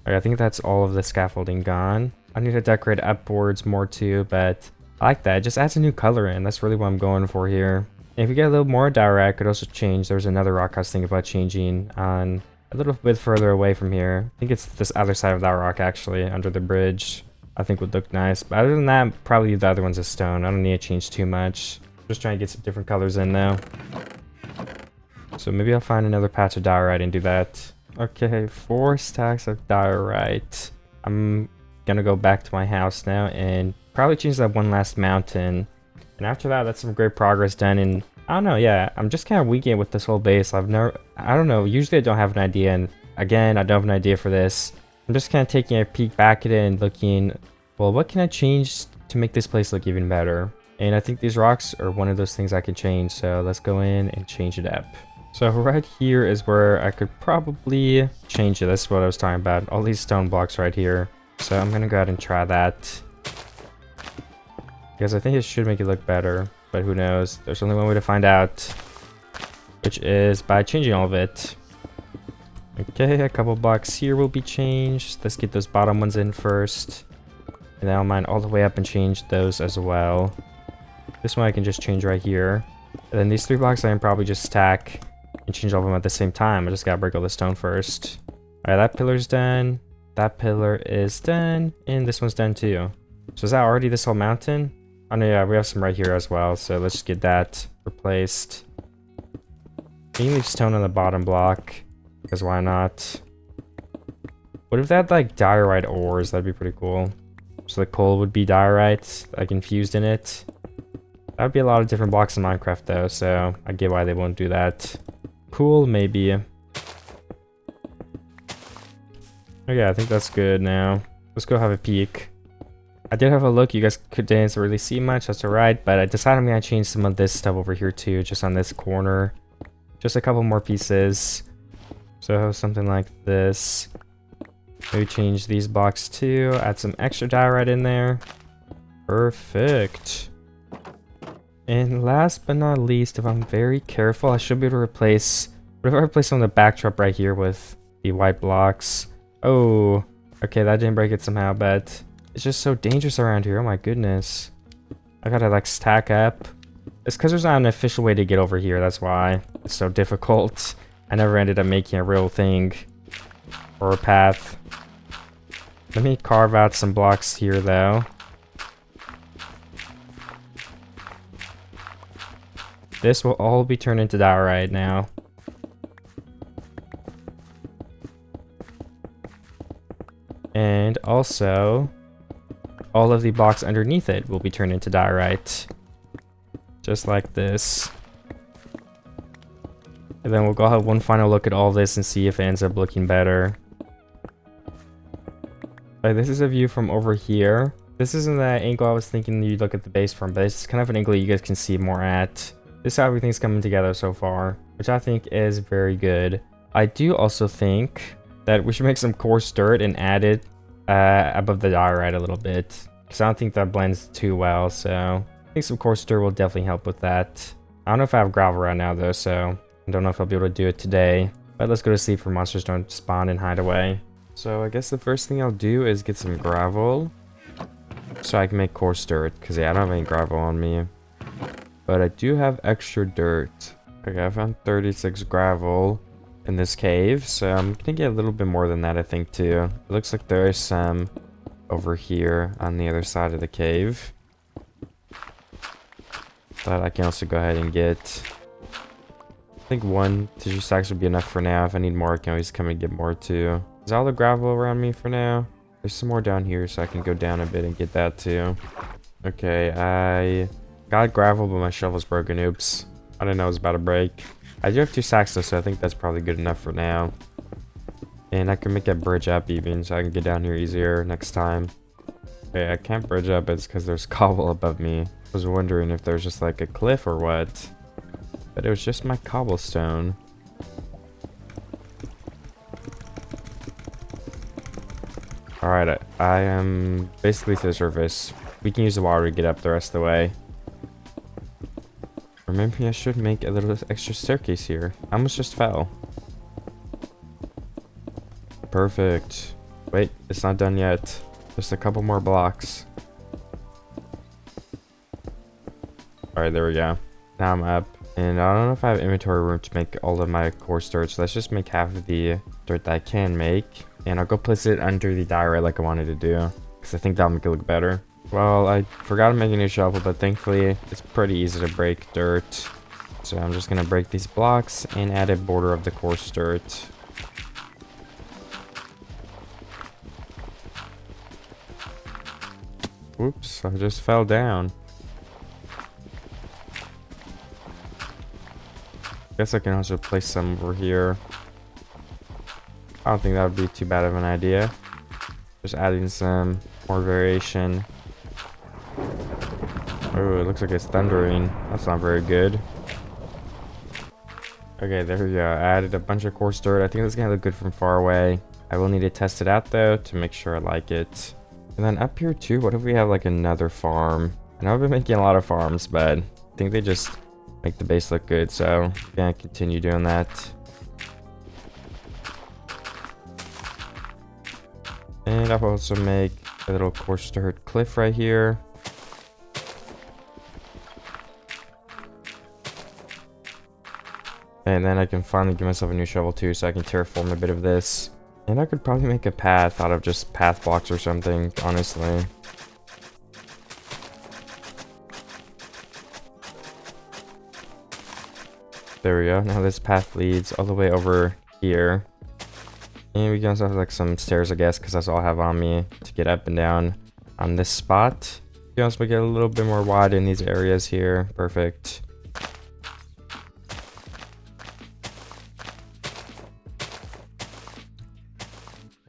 Okay, I think that's all of the scaffolding gone. I need to decorate upwards more too, but I like that. It just adds a new color in. That's really what I'm going for here. And if you get a little more diorite, I could also change. There's another rock I was thinking about changing on a little bit further away from here. I think it's this other side of that rock actually, under the bridge. I think would look nice. But other than that, probably the other one's a stone. I don't need to change too much. Just trying to get some different colors in now. So maybe I'll find another patch of diorite and do that. Okay, 4 stacks of diorite. I'm gonna go back to my house now and probably change that one last mountain. And after that, that's some great progress done. And I don't know, yeah, I'm just kind of weaking it with this whole base. I don't know, usually I don't have an idea. And again, I don't have an idea for this. I'm just kind of taking a peek back at it and looking, well, what can I change to make this place look even better? And I think these rocks are one of those things I can change. So let's go in and change it up. So right here is where I could probably change it. That's what I was talking about. All these stone blocks right here. So I'm gonna go ahead and try that. Because I think it should make it look better. But who knows? There's only one way to find out. Which is by changing all of it. Okay, a couple blocks here will be changed. Let's get those bottom ones in first. And then I'll mine all the way up and change those as well. This one I can just change right here. And then these 3 blocks I can probably just stack and change all of them at the same time. I just gotta break all the stone first. Alright, that pillar's done. That pillar is done. And this one's done too. So is that already this whole mountain? Oh no, yeah, we have some right here as well. So let's just get that replaced. You can leave stone on the bottom block. Because why not? What if they had like diorite ores? That'd be pretty cool. So the coal would be diorite, like infused in it. That would be a lot of different blocks in Minecraft though, so I get why they won't do that. Cool, maybe. Okay, I think that's good now. Let's go have a peek. I did have a look, you guys didn't really see much, that's alright, but I decided I'm gonna change some of this stuff over here too, just on this corner. Just a couple more pieces. So something like this. Maybe change these blocks too, add some extra diorite in there. Perfect. And last but not least, if I'm very careful, I should be able to replace... What if I replace some of the backdrop right here with the white blocks? Oh, okay, that didn't break it somehow, but it's just so dangerous around here. Oh my goodness. I gotta like stack up. It's because there's not an official way to get over here. That's why it's so difficult. I never ended up making a real thing or a path. Let me carve out some blocks here though. This will all be turned into diorite now. And also, all of the blocks underneath it will be turned into diorite. Just like this. And then we'll go have one final look at all this and see if it ends up looking better. But this is a view from over here. This isn't the angle I was thinking you'd look at the base from, but it's kind of an angle you guys can see more at. This is how everything's coming together so far, which I think is very good. I do also think that we should make some coarse dirt and add it above the diorite a little bit. Because I don't think that blends too well, so I think some coarse dirt will definitely help with that. I don't know if I have gravel right now though, so I don't know if I'll be able to do it today. But let's go to sleep for monsters don't spawn and hide away. So I guess the first thing I'll do is get some gravel. So I can make coarse dirt, because yeah, I don't have any gravel on me. But I do have extra dirt. Okay, I found 36 gravel. in this cave, so I'm gonna get a little bit more than that, I think, too. It looks like there is some over here on the other side of the cave. But I can also go ahead and get... I think 1 tissue stacks would be enough for now. If I need more, I can always come and get more, too. Is all the gravel around me for now? There's some more down here, so I can go down a bit and get that, too. Okay, I got gravel, but my shovel's broken. Oops. I didn't know it was about to break. I do have 2 sacks, though, so I think that's probably good enough for now. And I can make a bridge up even, so I can get down here easier next time. Okay, I can't bridge up. It's because there's cobble above me. I was wondering if there's just like a cliff or what. But it was just my cobblestone. Alright, I am basically to the surface. We can use the water to get up the rest of the way. Or maybe I should make a little extra staircase here. I almost just fell. Perfect. Wait, it's not done yet. Just a couple more blocks. Alright, there we go. Now I'm up. And I don't know if I have inventory room to make all of my coarse dirt, so let's just make half of the dirt that I can make. And I'll go place it under the diorite like I wanted to do, because I think that'll make it look better. Well, I forgot to make a new shovel, but thankfully it's pretty easy to break dirt. So I'm just going to break these blocks and add a border of the coarse dirt. Oops, I just fell down. Guess I can also place some over here. I don't think that would be too bad of an idea. Just adding some more variation. Oh, it looks like it's thundering. That's not very good. Okay, there we go. I added a bunch of coarse dirt. I think that's gonna look good from far away. I will need to test it out though to make sure I like it. And then up here too, what if we have like another farm? I know I've been making a lot of farms, but I think they just make the base look good, so I'm gonna continue doing that. And I'll also make a little coarse dirt cliff right here. And then I can finally give myself a new shovel too, so I can terraform a bit of this. And I could probably make a path out of just path blocks or something, honestly. There we go. Now this path leads all the way over here. And we can also have like some stairs, I guess, because that's all I have on me to get up and down on this spot. You can also get a little bit more wide in these areas here. Perfect.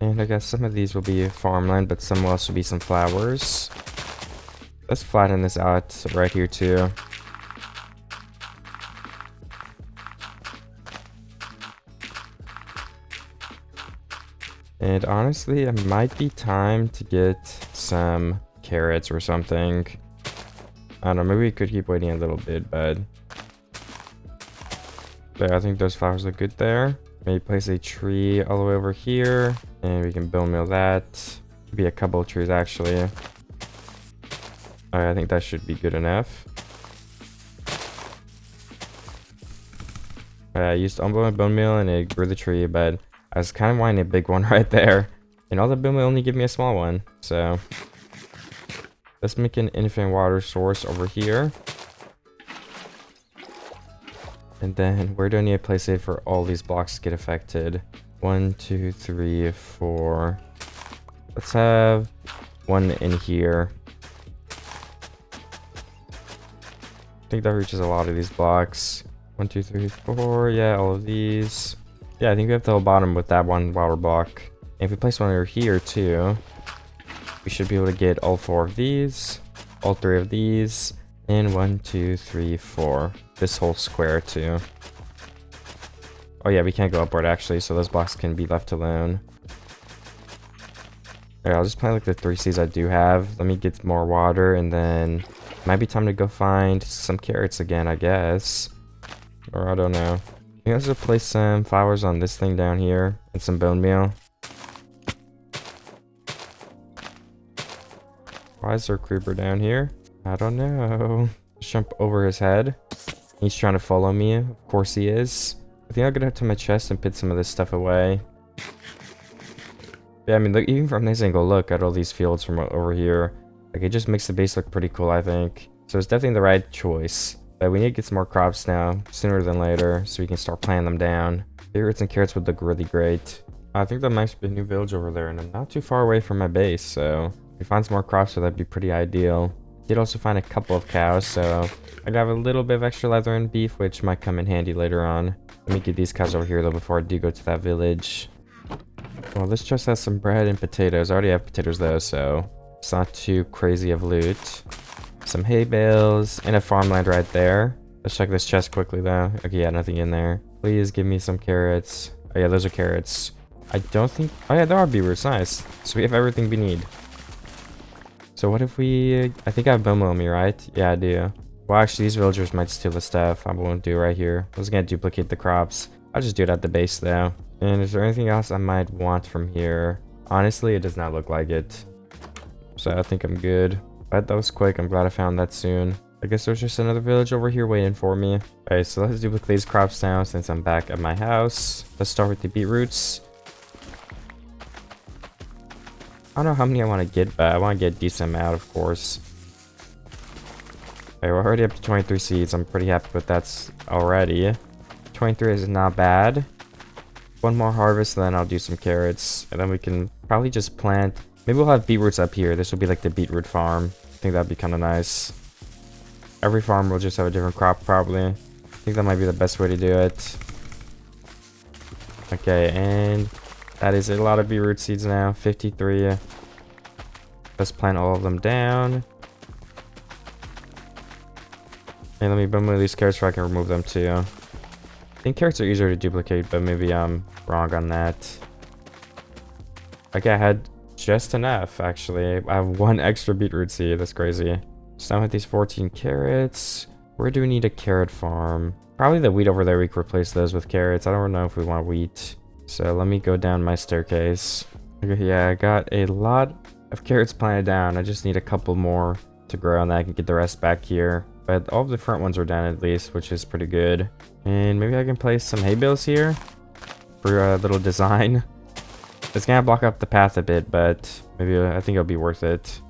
And I guess some of these will be farmland, but some will also be some flowers. Let's flatten this out right here too. And honestly, it might be time to get some carrots or something. I don't know, maybe we could keep waiting a little bit, but... There, I think those flowers look good there. Maybe place a tree all the way over here. And we can bone meal that. Be a couple of trees actually. Alright, I think that should be good enough. I used unblown bone meal and it grew the tree, but I was kind of wanting a big one right there. And all the bone meal only give me a small one. So let's make an infinite water source over here. And then where do I need to place it for all these blocks to get affected? 1, 2, 3, 4. Let's have one in here. I think that reaches a lot of these blocks. 1, 2, 3, 4. Yeah, all of these. Yeah, I think we have the whole bottom with that one water block. And if we place one over here too, we should be able to get all 4 of these, all 3 of these, and 1, 2, 3, 4. This whole square too. Oh yeah, we can't go upward actually, so those blocks can be left alone. Alright, I'll just plant like the 3 seeds I do have. Let me get more water, and then it might be time to go find some carrots again, I guess. Or I don't know. We also place some flowers on this thing down here, and some bone meal. Why is there a creeper down here? I don't know. Just jump over his head. He's trying to follow me. Of course he is. I think I'll get up to my chest and put some of this stuff away. Yeah, I mean, look, even from this angle, look at all these fields from over here. Like, it just makes the base look pretty cool, I think. So it's definitely the right choice. But we need to get some more crops now, sooner than later, so we can start planting them down. Beetroots and carrots would look really great. I think there might be a new village over there, and I'm not too far away from my base, so if we find some more crops, so that'd be pretty ideal. Did also find a couple of cows, so I'd have a little bit of extra leather and beef, which might come in handy later on. Let me get these cows over here, though, before I do go to that village. Well, this chest has some bread and potatoes. I already have potatoes, though, so it's not too crazy of loot. Some hay bales and a farmland right there. Let's check this chest quickly, though. Okay, yeah, nothing in there. Please give me some carrots. Oh, yeah, those are carrots. I don't think... Oh, yeah, there are beavers. Nice. So we have everything we need. So what if we... I think I have bone meal on me, right? Yeah, I do. Well, actually, these villagers might steal the stuff. I won't do right here. I was going to duplicate the crops. I'll just do it at the base, though. And is there anything else I might want from here? Honestly, it does not look like it. So I think I'm good. But that was quick. I'm glad I found that soon. I guess there's just another village over here waiting for me. Alright, so let's duplicate these crops now since I'm back at my house. Let's start with the beetroots. I don't know how many I want to get, but I want to get a decent amount, of course. Alright, we're already up to 23 seeds. I'm pretty happy with that already. 23 is not bad. One more harvest, then I'll do some carrots. And then we can probably just plant... Maybe we'll have beetroots up here. This will be like the beetroot farm. I think that'd be kind of nice. Every farm will just have a different crop, probably. I think that might be the best way to do it. Okay, and that is a lot of beetroot seeds now. 53. Let's plant all of them down. And let me remove these carrots so I can remove them too. I think carrots are easier to duplicate, but maybe I'm wrong on that. Okay, I had just enough, actually. I have one extra beetroot seed. That's crazy. So now with these 14 carrots, where do we need a carrot farm? Probably the wheat over there. We can replace those with carrots. I don't know if we want wheat. So let me go down my staircase. Okay, yeah, I got a lot of carrots planted down. I just need a couple more to grow, and then I can get the rest back here. But all of the front ones are down at least, which is pretty good. And maybe I can place some hay bales here for a little design. It's gonna block up the path a bit, but maybe I think it'll be worth it.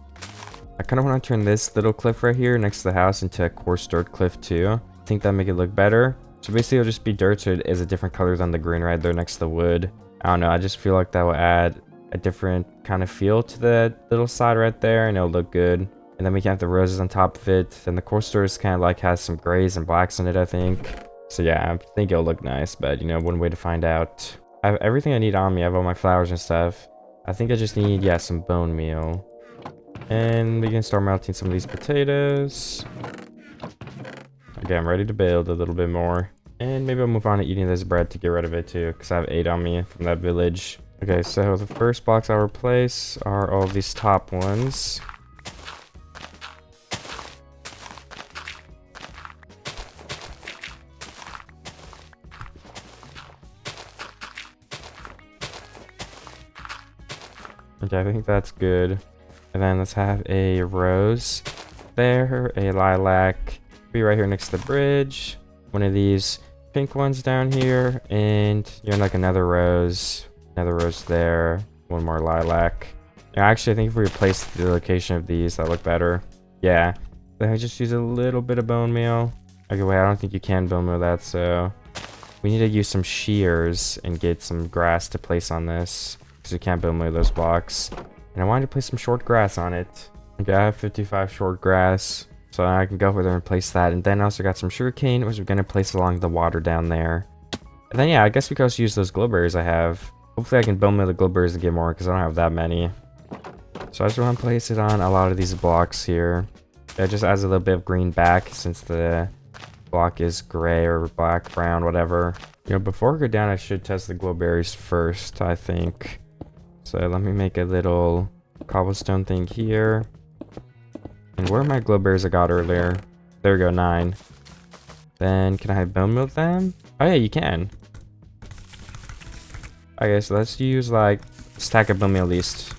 I kind of want to turn this little cliff right here next to the house into a coarse dirt cliff too. I think that'll make it look better. So basically it'll just be dirt, so it is a different color than the green right there next to the wood. I don't know, I just feel like that will add a different kind of feel to the little side right there, and it'll look good. And then we can have the roses on top of it. And the coarse dirt is kind of like has some grays and blacks in it, I think. So yeah, I think it'll look nice, but you know, one way to find out. I have everything I need on me. I have all my flowers and stuff. I think I just need, yeah, some bone meal. And we can start melting some of these potatoes. Okay, I'm ready to build a little bit more. And maybe I'll move on to eating this bread to get rid of it too, because I have 8 on me from that village. Okay, so the first blocks I'll replace are all these top ones. Okay, I think that's good. And then let's have a rose there, a lilac, be right here next to the bridge. One of these pink ones down here, and you know, like another rose there, one more lilac. Yeah, actually, I think if we replace the location of these, that'll look better. Yeah, then I just use a little bit of bone meal. Okay, wait, I don't think you can bone meal that, so we need to use some shears and get some grass to place on this. Because we can't build more of those blocks. And I wanted to place some short grass on it. Okay, I have 55 short grass. So I can go over there and place that. And then I also got some sugarcane, which we're going to place along the water down there. And then yeah, I guess we can also use those glowberries I have. Hopefully I can build more of the glowberries and get more, because I don't have that many. So I just want to place it on a lot of these blocks here. It just adds a little bit of green back, since the block is gray or black, brown, whatever. You know, before I go down, I should test the glowberries first, I think. So let me make a little cobblestone thing here. And where are my glowberries I got earlier? There we go, 9. Then can I bone meal them? Oh yeah, you can. Okay, so let's use like a stack of bone meal at least.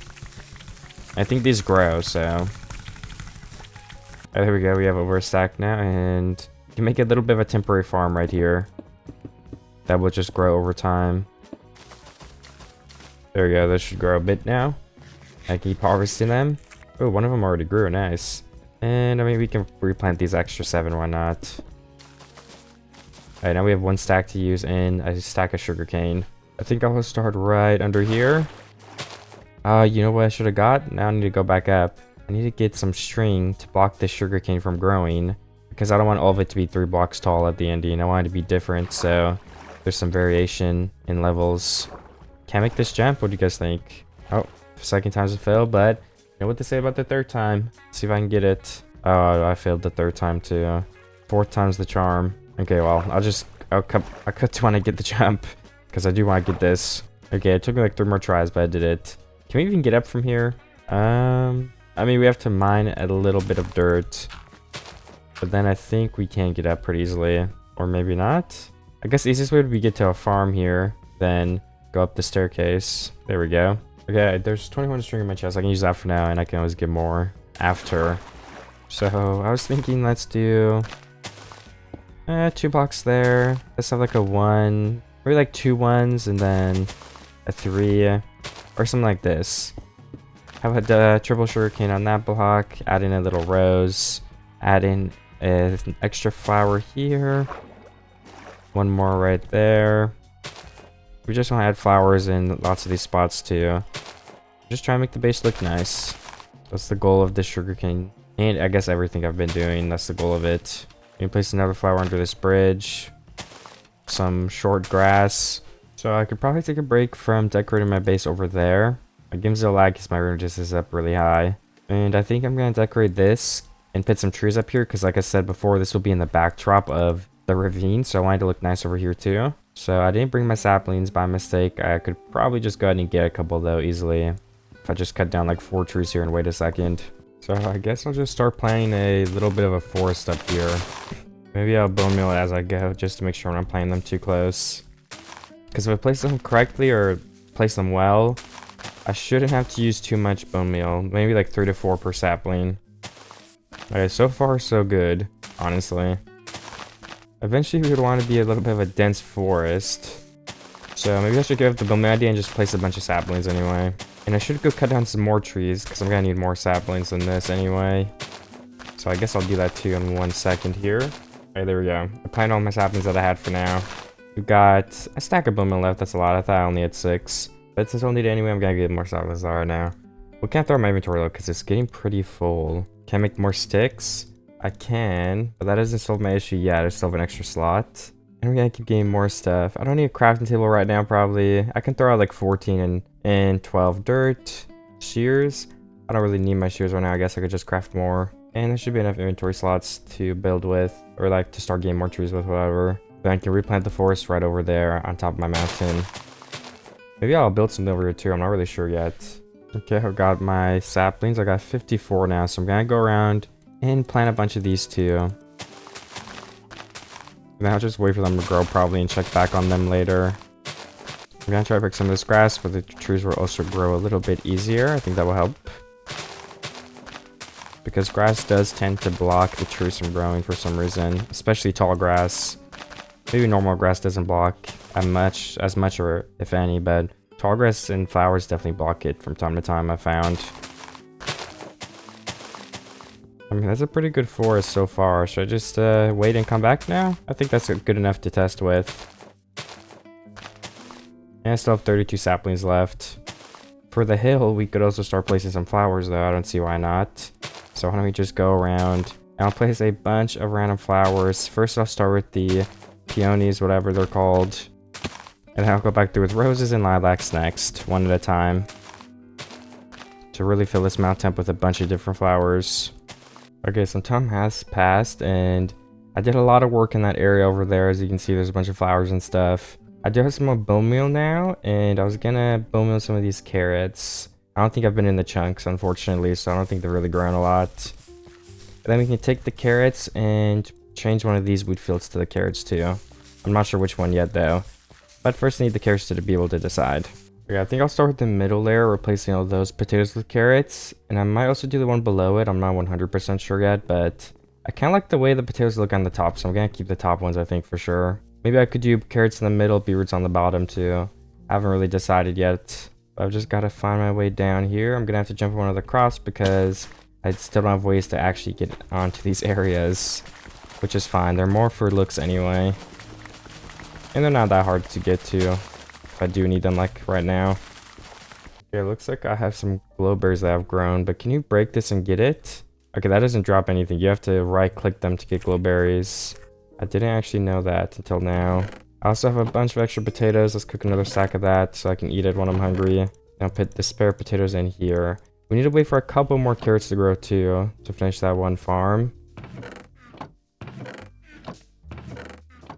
I think these grow, so. Oh, there we go, we have over a stack now, and you can make a little bit of a temporary farm right here. that will just grow over time. There we go. This should grow a bit now. I keep harvesting them. Oh, one of them already grew. Nice. And I mean, we can replant these extra 7. Why not? Alright, now we have 1 stack to use and a stack of sugarcane. I think I'll start right under here. You know what I should have got? Now I need to go back up. I need to get some string to block this sugarcane from growing, because I don't want all of it to be 3 blocks tall at the ending. I want it to be different, so there's some variation in levels. Can't make this jump. What do you guys think? Oh, second time's a fail, but you know what to say about the third time. Let's see if I can get it. Oh, I failed the third time too. 4th time's the charm. Okay, well, I'll cut to when I get the jump, because I do want to get this. Okay, it took me like 3 more tries, but I did it. Can we even get up from here? I mean, we have to mine a little bit of dirt, but then I think we can get up pretty easily, or maybe not. I guess the easiest way would be get to a farm here, then go up the staircase. There we go. Okay, there's 21 string in my chest. I can use that for now, and I can always get more after. So I was thinking, let's do 2 blocks there. Let's have like a 1, maybe like 2 1s, and then a 3, or something like this. Have a triple sugarcane on that block. Add in a little rose. Add in an extra flower here. 1 more right there. We just want to add flowers in lots of these spots too. Just try and make the base look nice. That's the goal of this sugarcane, and I guess everything I've been doing. That's the goal of it. You can place another flower under this bridge. Some short grass. So I could probably take a break from decorating my base over there. My game's still lag because my room just is up really high. And I think I'm going to decorate this and put some trees up here, because like I said before, this will be in the backdrop of the ravine, so I wanted to look nice over here too. So I didn't bring my saplings by mistake. I could probably just go ahead and get a couple though easily, if I just cut down like 4 trees here and wait a second. So I guess I'll just start planting a little bit of a forest up here. Maybe I'll bone meal it as I go, just to make sure I'm not planting them too close. Because if I place them correctly or place them well, I shouldn't have to use too much bone meal. Maybe like 3 to 4 per sapling. Okay, so far so good, honestly. Eventually we would want to be a little bit of a dense forest. So maybe I should give up the bone meal idea and just place a bunch of saplings anyway. And I should go cut down some more trees, because I'm going to need more saplings than this anyway. So I guess I'll do that too in 1 second here. Alright, there we go. I planted all my saplings that I had for now. We've got a stack of bone meal left. That's a lot. I thought I only had 6. But since I don't need it anyway, I'm going to get more saplings right now. We can't throw my inventory though, because it's getting pretty full. Can I make more sticks? I can, but that doesn't solve my issue yet. I still have an extra slot. And we're going to keep getting more stuff. I don't need a crafting table right now, probably. I can throw out like 14 and 12 dirt. Shears. I don't really need my shears right now. I guess I could just craft more. And there should be enough inventory slots to build with, or like to start getting more trees with, whatever. Then I can replant the forest right over there on top of my mountain. Maybe I'll build something over here too. I'm not really sure yet. Okay, I've got my saplings. I got 54 now, so I'm gonna go around and plant a bunch of these too. And then I'll just wait for them to grow probably and check back on them later. I'm gonna try to pick some of this grass, but the trees will also grow a little bit easier. I think that will help. Because grass does tend to block the trees from growing for some reason, especially tall grass. Maybe normal grass doesn't block as much or if any, but tall grass and flowers definitely block it from time to time, I found. I mean, that's a pretty good forest so far. Should I just wait and come back now? I think that's good enough to test with. And I still have 32 saplings left. For the hill, we could also start placing some flowers though. I don't see why not. So why don't we just go around and I'll place a bunch of random flowers. First I'll start with the peonies, whatever they're called. And then I'll go back through with roses and lilacs next, one at a time. To really fill this mount temp with a bunch of different flowers. Okay, some time has passed and I did a lot of work in that area over there. As you can see, there's a bunch of flowers and stuff. I do have some more bone meal now, and I was gonna bone meal some of these carrots. I don't think I've been in the chunks, unfortunately, so I don't think they're really growing a lot. But then we can take the carrots and change one of these wheat fields to the carrots too. I'm not sure which one yet though. But first I need the carrots to be able to decide. Okay, I think I'll start with the middle layer, replacing all those potatoes with carrots. And I might also do the one below it. I'm not 100% sure yet, but I kind of like the way the potatoes look on the top, so I'm going to keep the top ones, I think, for sure. Maybe I could do carrots in the middle, beetroots on the bottom too. I haven't really decided yet. I've just got to find my way down here. I'm gonna have to jump on one of the crops because I still don't have ways to actually get onto these areas, which is fine. They're more for looks anyway, and they're not that hard to get to if I do need them, like right now. Okay, looks like I have some glowberries that have grown, but can you break this and get it? Okay, that doesn't drop anything. You have to right click them to get glowberries. I didn't actually know that until now. I also have a bunch of extra potatoes. Let's cook another stack of that so I can eat it when I'm hungry. I'll put the spare potatoes in here. We need to wait for a couple more carrots to grow too to finish that one farm.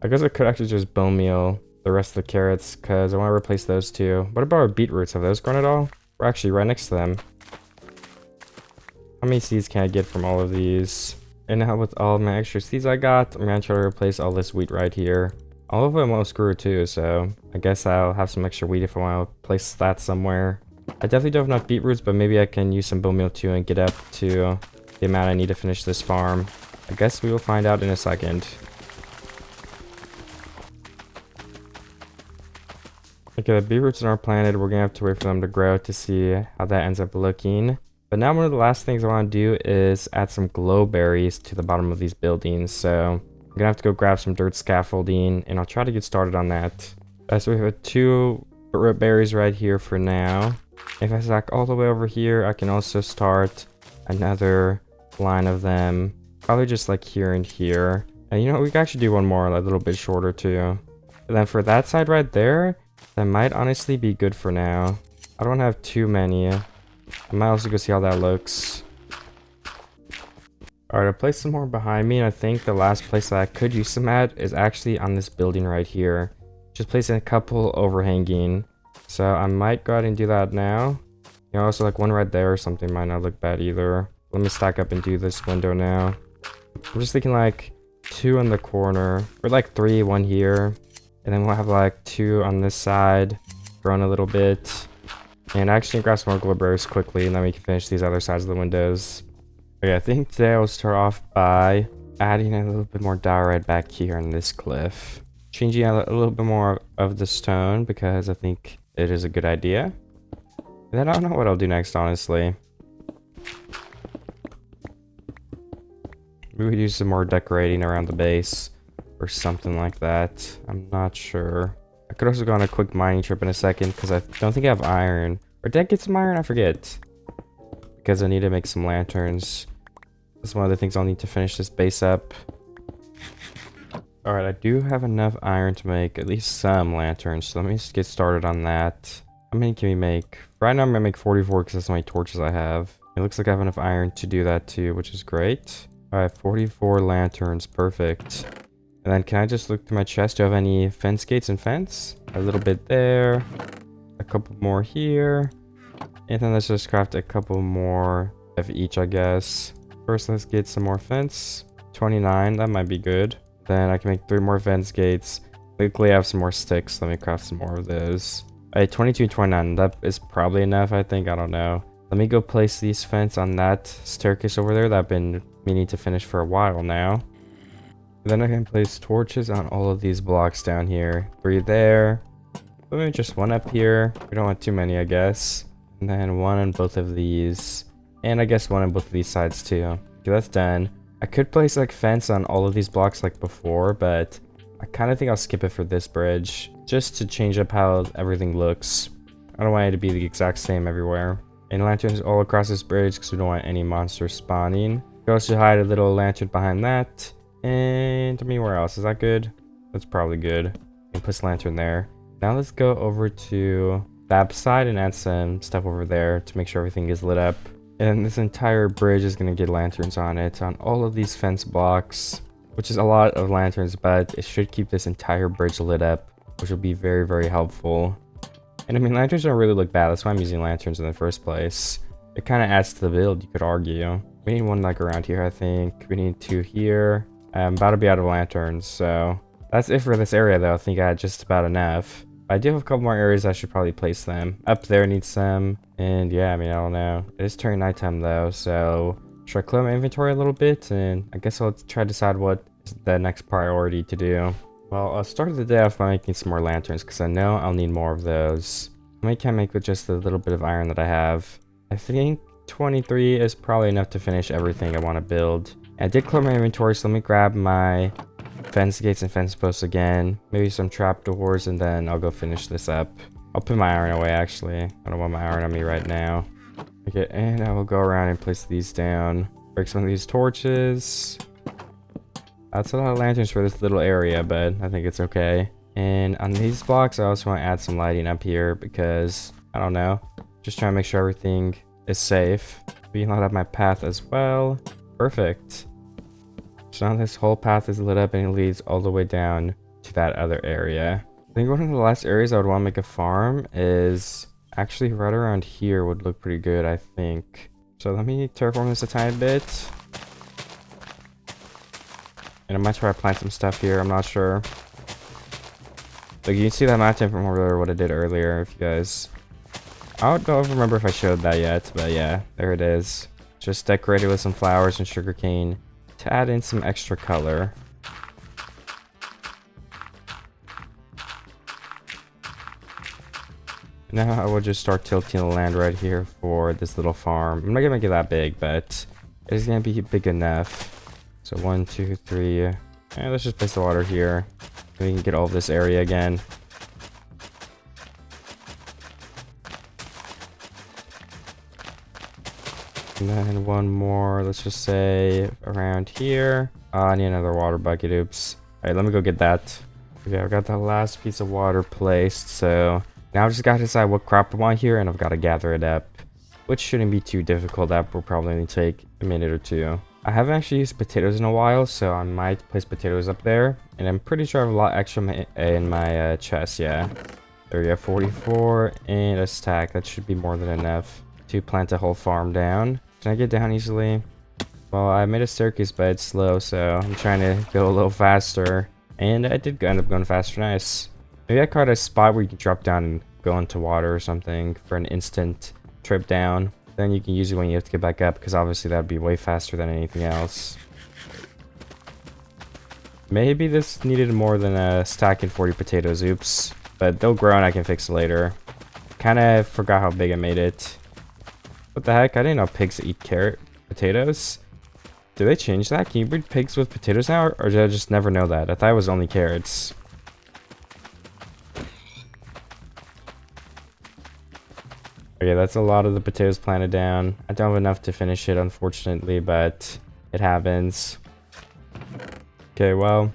I guess I could actually just bone meal the rest of the carrots because I want to replace those two. What about our beetroots? Have those grown at all? We're actually right next to them. How many seeds can I get from all of these? And now with all of my extra seeds I got, I'm gonna try to replace all this wheat right here. All of them almost grew too, so I guess I'll have some extra wheat if I want to place that somewhere. I definitely don't have enough beetroots, but maybe I can use some bone meal too and get up to the amount I need to finish this farm. I guess we will find out in a second. Okay, the beetroots are planted. We're gonna have to wait for them to grow to see how that ends up looking. But now one of the last things I want to do is add some glowberries to the bottom of these buildings. So I'm gonna have to go grab some dirt scaffolding and I'll try to get started on that. So we have 2 berries right here for now. If I stack all the way over here, I can also start another line of them. Probably just like here and here. And you know, we can actually do one more a little bit shorter too. And then for that side right there, that might honestly be good for now. I don't have too many. I might also go see how that looks. Alright, I'll place some more behind me, and I think the last place that I could use some at is actually on this building right here. Just placing a couple overhanging. So I might go ahead and do that now. You know, also like one right there or something might not look bad either. Let me stack up and do this window now. I'm just thinking like 2 in the corner, or like 3, 1 here. And then we'll have like 2 on this side, growing a little bit. And actually grab some more glowberries quickly, and then we can finish these other sides of the windows. Okay, I think today I'll start off by adding a little bit more diorite back here on this cliff. Changing a little bit more of the stone because I think it is a good idea. And then I don't know what I'll do next, honestly. Maybe we do some more decorating around the base or something like that. I'm not sure. I could also go on a quick mining trip in a second because I don't think I have iron. Or did I get some iron? I forget. Because I need to make some lanterns. That's one of the things I'll need to finish this base up. Alright, I do have enough iron to make at least some lanterns. So let me just get started on that. How many can we make? Right now I'm going to make 44 because that's how many torches I have. It looks like I have enough iron to do that too, which is great. Alright, 44 lanterns. Perfect. And then can I just look through my chest? Do I have any fence gates and fence? A little bit there. A couple more here. And then let's just craft a couple more of each, I guess. First, let's get some more fence. 29, that might be good. Then I can make 3 more fence gates. Luckily, I have some more sticks. Let me craft some more of those. Alright, 22 and 29. That is probably enough, I think. I don't know. Let me go place these fence on that staircase over there that I've been meaning to finish for a while now. Then I can place torches on all of these blocks down here. 3 there. Maybe just 1 up here. We don't want too many, I guess. And then 1 on both of these. And I guess 1 on both of these sides too. Okay, that's done. I could place like fence on all of these blocks like before, but I kind of think I'll skip it for this bridge. Just to change up how everything looks. I don't want it to be the exact same everywhere. And lanterns all across this bridge because we don't want any monsters spawning. We also hide a little lantern behind that. And I mean, where else? Is that good? That's probably good. And put a lantern there. Now let's go over to that side and add some stuff over there to make sure everything is lit up. And this entire bridge is going to get lanterns on it on all of these fence blocks, which is a lot of lanterns, but it should keep this entire bridge lit up, which will be very, very helpful. And I mean, lanterns don't really look bad. That's why I'm using lanterns in the first place. It kind of adds to the build, you could argue. We need 1 like around here, I think. We need 2 here. I'm about to be out of lanterns, so that's it for this area though. I think I had just about enough. I do have a couple more areas I should probably place them. Up there needs some, and yeah, I mean, I don't know. It is turning nighttime though, so should I clear my inventory a little bit? And I guess I'll try to decide what is the next priority to do. Well, I'll start the day off by making some more lanterns, because I know I'll need more of those. I can make with just a little bit of iron that I have. I think 23 is probably enough to finish everything I want to build. I did clear my inventory, so let me grab my fence gates and fence posts again. Maybe some trapdoors, and then I'll go finish this up. I'll put my iron away, actually. I don't want my iron on me right now. Okay, and I will go around and place these down. Break some of these torches. That's a lot of lanterns for this little area, but I think it's okay. And on these blocks, I also want to add some lighting up here because, I don't know, just trying to make sure everything is safe. We can light up my path as well. Perfect. So now this whole path is lit up and it leads all the way down to that other area. I think one of the last areas I would want to make a farm is actually right around here would look pretty good, I think. So let me terraform this a tiny bit. And I might try to plant some stuff here, I'm not sure. Like, you can see that mountain from over there, what I did earlier, if you guys... I don't remember if I showed that yet, but yeah, there it is. Just decorated with some flowers and sugarcane to add in some extra color. Now I will just start tilting the land right here for this little farm. I'm not gonna make it that big, but it is gonna be big enough. So 1, 2, 3. And let's just place the water here. We can get all of this area again. And then one more, let's just say around here. I need another water bucket, oops. Alright, let me go get that. Okay, I've got the last piece of water placed, so now I've just got to decide what crop I want here, and I've got to gather it up. Which shouldn't be too difficult, that will probably only take a minute or two. I haven't actually used potatoes in a while, so I might place potatoes up there. And I'm pretty sure I have a lot extra in my chest, yeah. There we go, 44 and a stack. That should be more than enough to plant a whole farm down. Can I get down easily? Well, I made a staircase, but it's slow, so I'm trying to go a little faster. And I did end up going faster, nice. Maybe I caught a spot where you can drop down and go into water or something for an instant trip down. Then you can use it when you have to get back up, because obviously that would be way faster than anything else. Maybe this needed more than a stack and 40 potatoes, oops. But they'll grow and I can fix it later. Kinda forgot how big I made it. What the heck? I didn't know pigs eat potatoes. Did they change that? Can you breed pigs with potatoes now? Or did I just never know that? I thought it was only carrots. Okay, that's a lot of the potatoes planted down. I don't have enough to finish it, unfortunately, but it happens. Okay, well,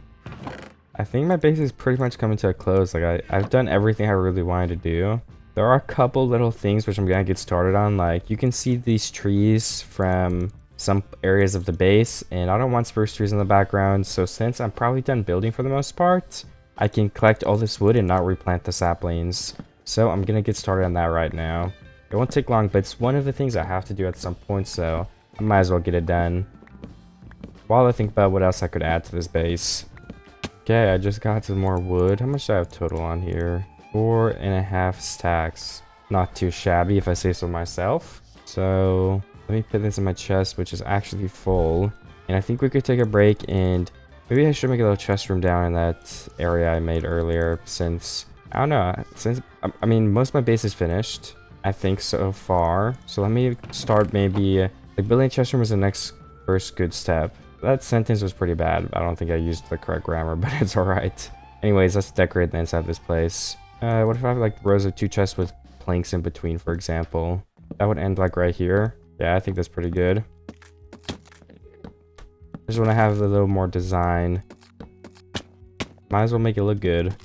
I think my base is pretty much coming to a close. Like, I've done everything I really wanted to do. There are a couple little things which I'm gonna get started on. Like, you can see these trees from some areas of the base, and I don't want spruce trees in the background. So since I'm probably done building for the most part, I can collect all this wood and not replant the saplings. So I'm gonna get started on that right now. It won't take long, but it's one of the things I have to do at some point, so I might as well get it done. While I think about what else I could add to this base. Okay, I just got some more wood. How much do I have total on here? 4.5 stacks. Not too shabby if I say so myself. So let me put this in my chest, which is actually full. And I think we could take a break, and maybe I should make a little chest room down in that area I made earlier, since, I don't know, since, I mean, most of my base is finished. I think so far. So let me start maybe, like, building a chest room is the first good step. That sentence was pretty bad. I don't think I used the correct grammar, but it's alright. Anyways, let's decorate the inside of this place. What if I have like rows of 2 chests with planks in between, for example? That would end like right here. Yeah, I think that's pretty good. Just want to have a little more design. Might as well make it look good.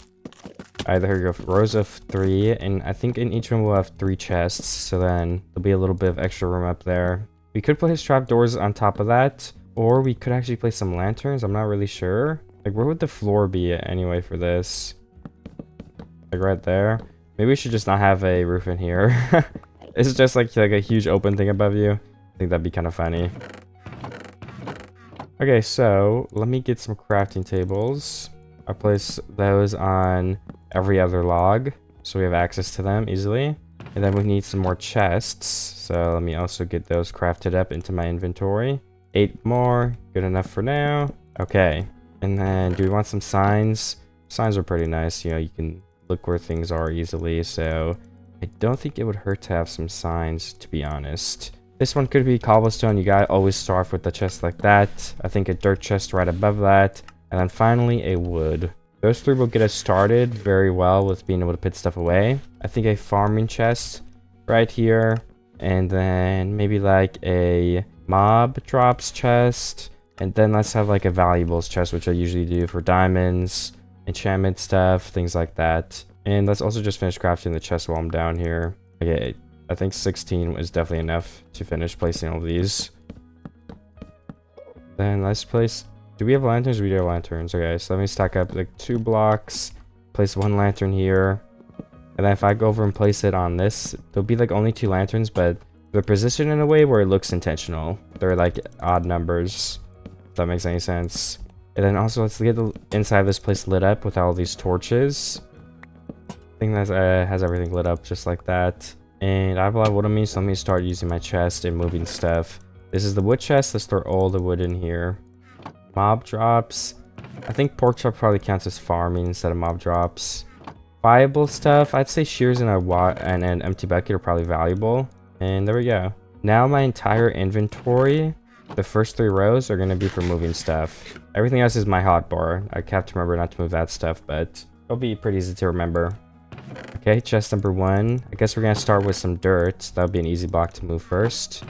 Alright, there we go. Rows of 3, and I think in each one we'll have 3 chests, so then there'll be a little bit of extra room up there. We could place trapdoors on top of that, or we could actually place some lanterns. I'm not really sure. Like, where would the floor be anyway for this? Like right there. Maybe we should just not have a roof in here. It's just like a huge open thing above you. I think that'd be kind of funny. Okay, so let me get some crafting tables. I'll place those on every other log, so we have access to them easily. And then we need some more chests, so let me also get those crafted up into my inventory. 8 more, good enough for now. Okay, and then do we want some signs? Signs are pretty nice, you know, you can look where things are easily, so I don't think it would hurt to have some signs, to be honest. This one could be cobblestone. You gotta always start off with the chest like that. I think a dirt chest right above that, and then finally a wood. Those three will get us started very well with being able to put stuff away. I think a farming chest right here, and then maybe like a mob drops chest, and then let's have like a valuables chest, which I usually do for diamonds, enchantment stuff, things like that. And let's also just finish crafting the chest while I'm down here. Okay, I think 16 is definitely enough to finish placing all these. Then let's place... Do we have lanterns? We do have lanterns. Okay, so let me stack up like 2 blocks. Place 1 lantern here. And then if I go over and place it on this, there'll be like only 2 lanterns, but they're positioned in a way where it looks intentional. They're like odd numbers, if that makes any sense. And then also let's get the inside of this place lit up with all these torches. I think that has everything lit up just like that. And I have a lot of wood on me, so let me start using my chest and moving stuff. This is the wood chest. Let's throw all the wood in here. Mob drops. I think pork chop probably counts as farming instead of mob drops. Viable stuff. I'd say shears and an empty bucket are probably valuable. And there we go. Now my entire inventory, the first 3 rows are going to be for moving stuff. Everything else is my hotbar. I have to remember not to move that stuff, but it'll be pretty easy to remember. Okay, chest number 1. I guess we're going to start with some dirt. That'll be an easy block to move first.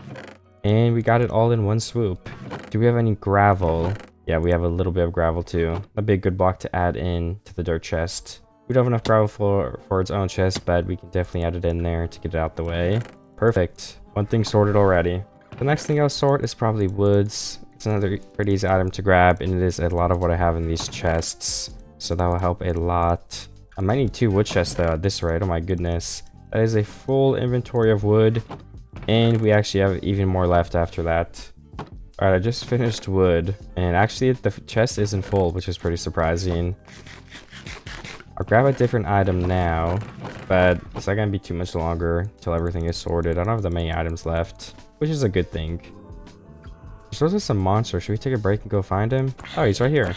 And we got it all in one swoop. Do we have any gravel? Yeah, we have a little bit of gravel too. That'd be a good block to add in to the dirt chest. We don't have enough gravel for its own chest, but we can definitely add it in there to get it out the way. Perfect. One thing sorted already. The next thing I'll sort is probably woods. It's another pretty easy item to grab, and it is a lot of what I have in these chests. So that will help a lot. I might need 2 wood chests though at this rate. Oh my goodness. That is a full inventory of wood. And we actually have even more left after that. Alright, I just finished wood. And actually the chest isn't full, which is pretty surprising. I'll grab a different item now. But it's not going to be too much longer until everything is sorted. I don't have that many items left, which is a good thing. There's also some monster. Should we take a break and go find him? Oh, he's right here.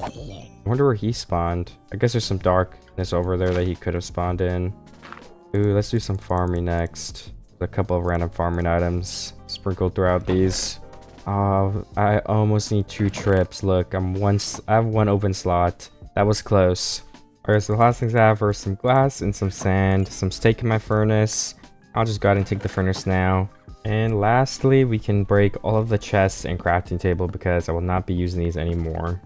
I wonder where he spawned. I guess there's some darkness over there that he could have spawned in. Ooh, let's do some farming next. A couple of random farming items sprinkled throughout these. Oh, I almost need 2 trips. Look, I have 1 open slot. That was close. Alright, so the last things I have are some glass and some sand, some steak in my furnace. I'll just go ahead and take the furnace now. And lastly, we can break all of the chests and crafting table because I will not be using these anymore.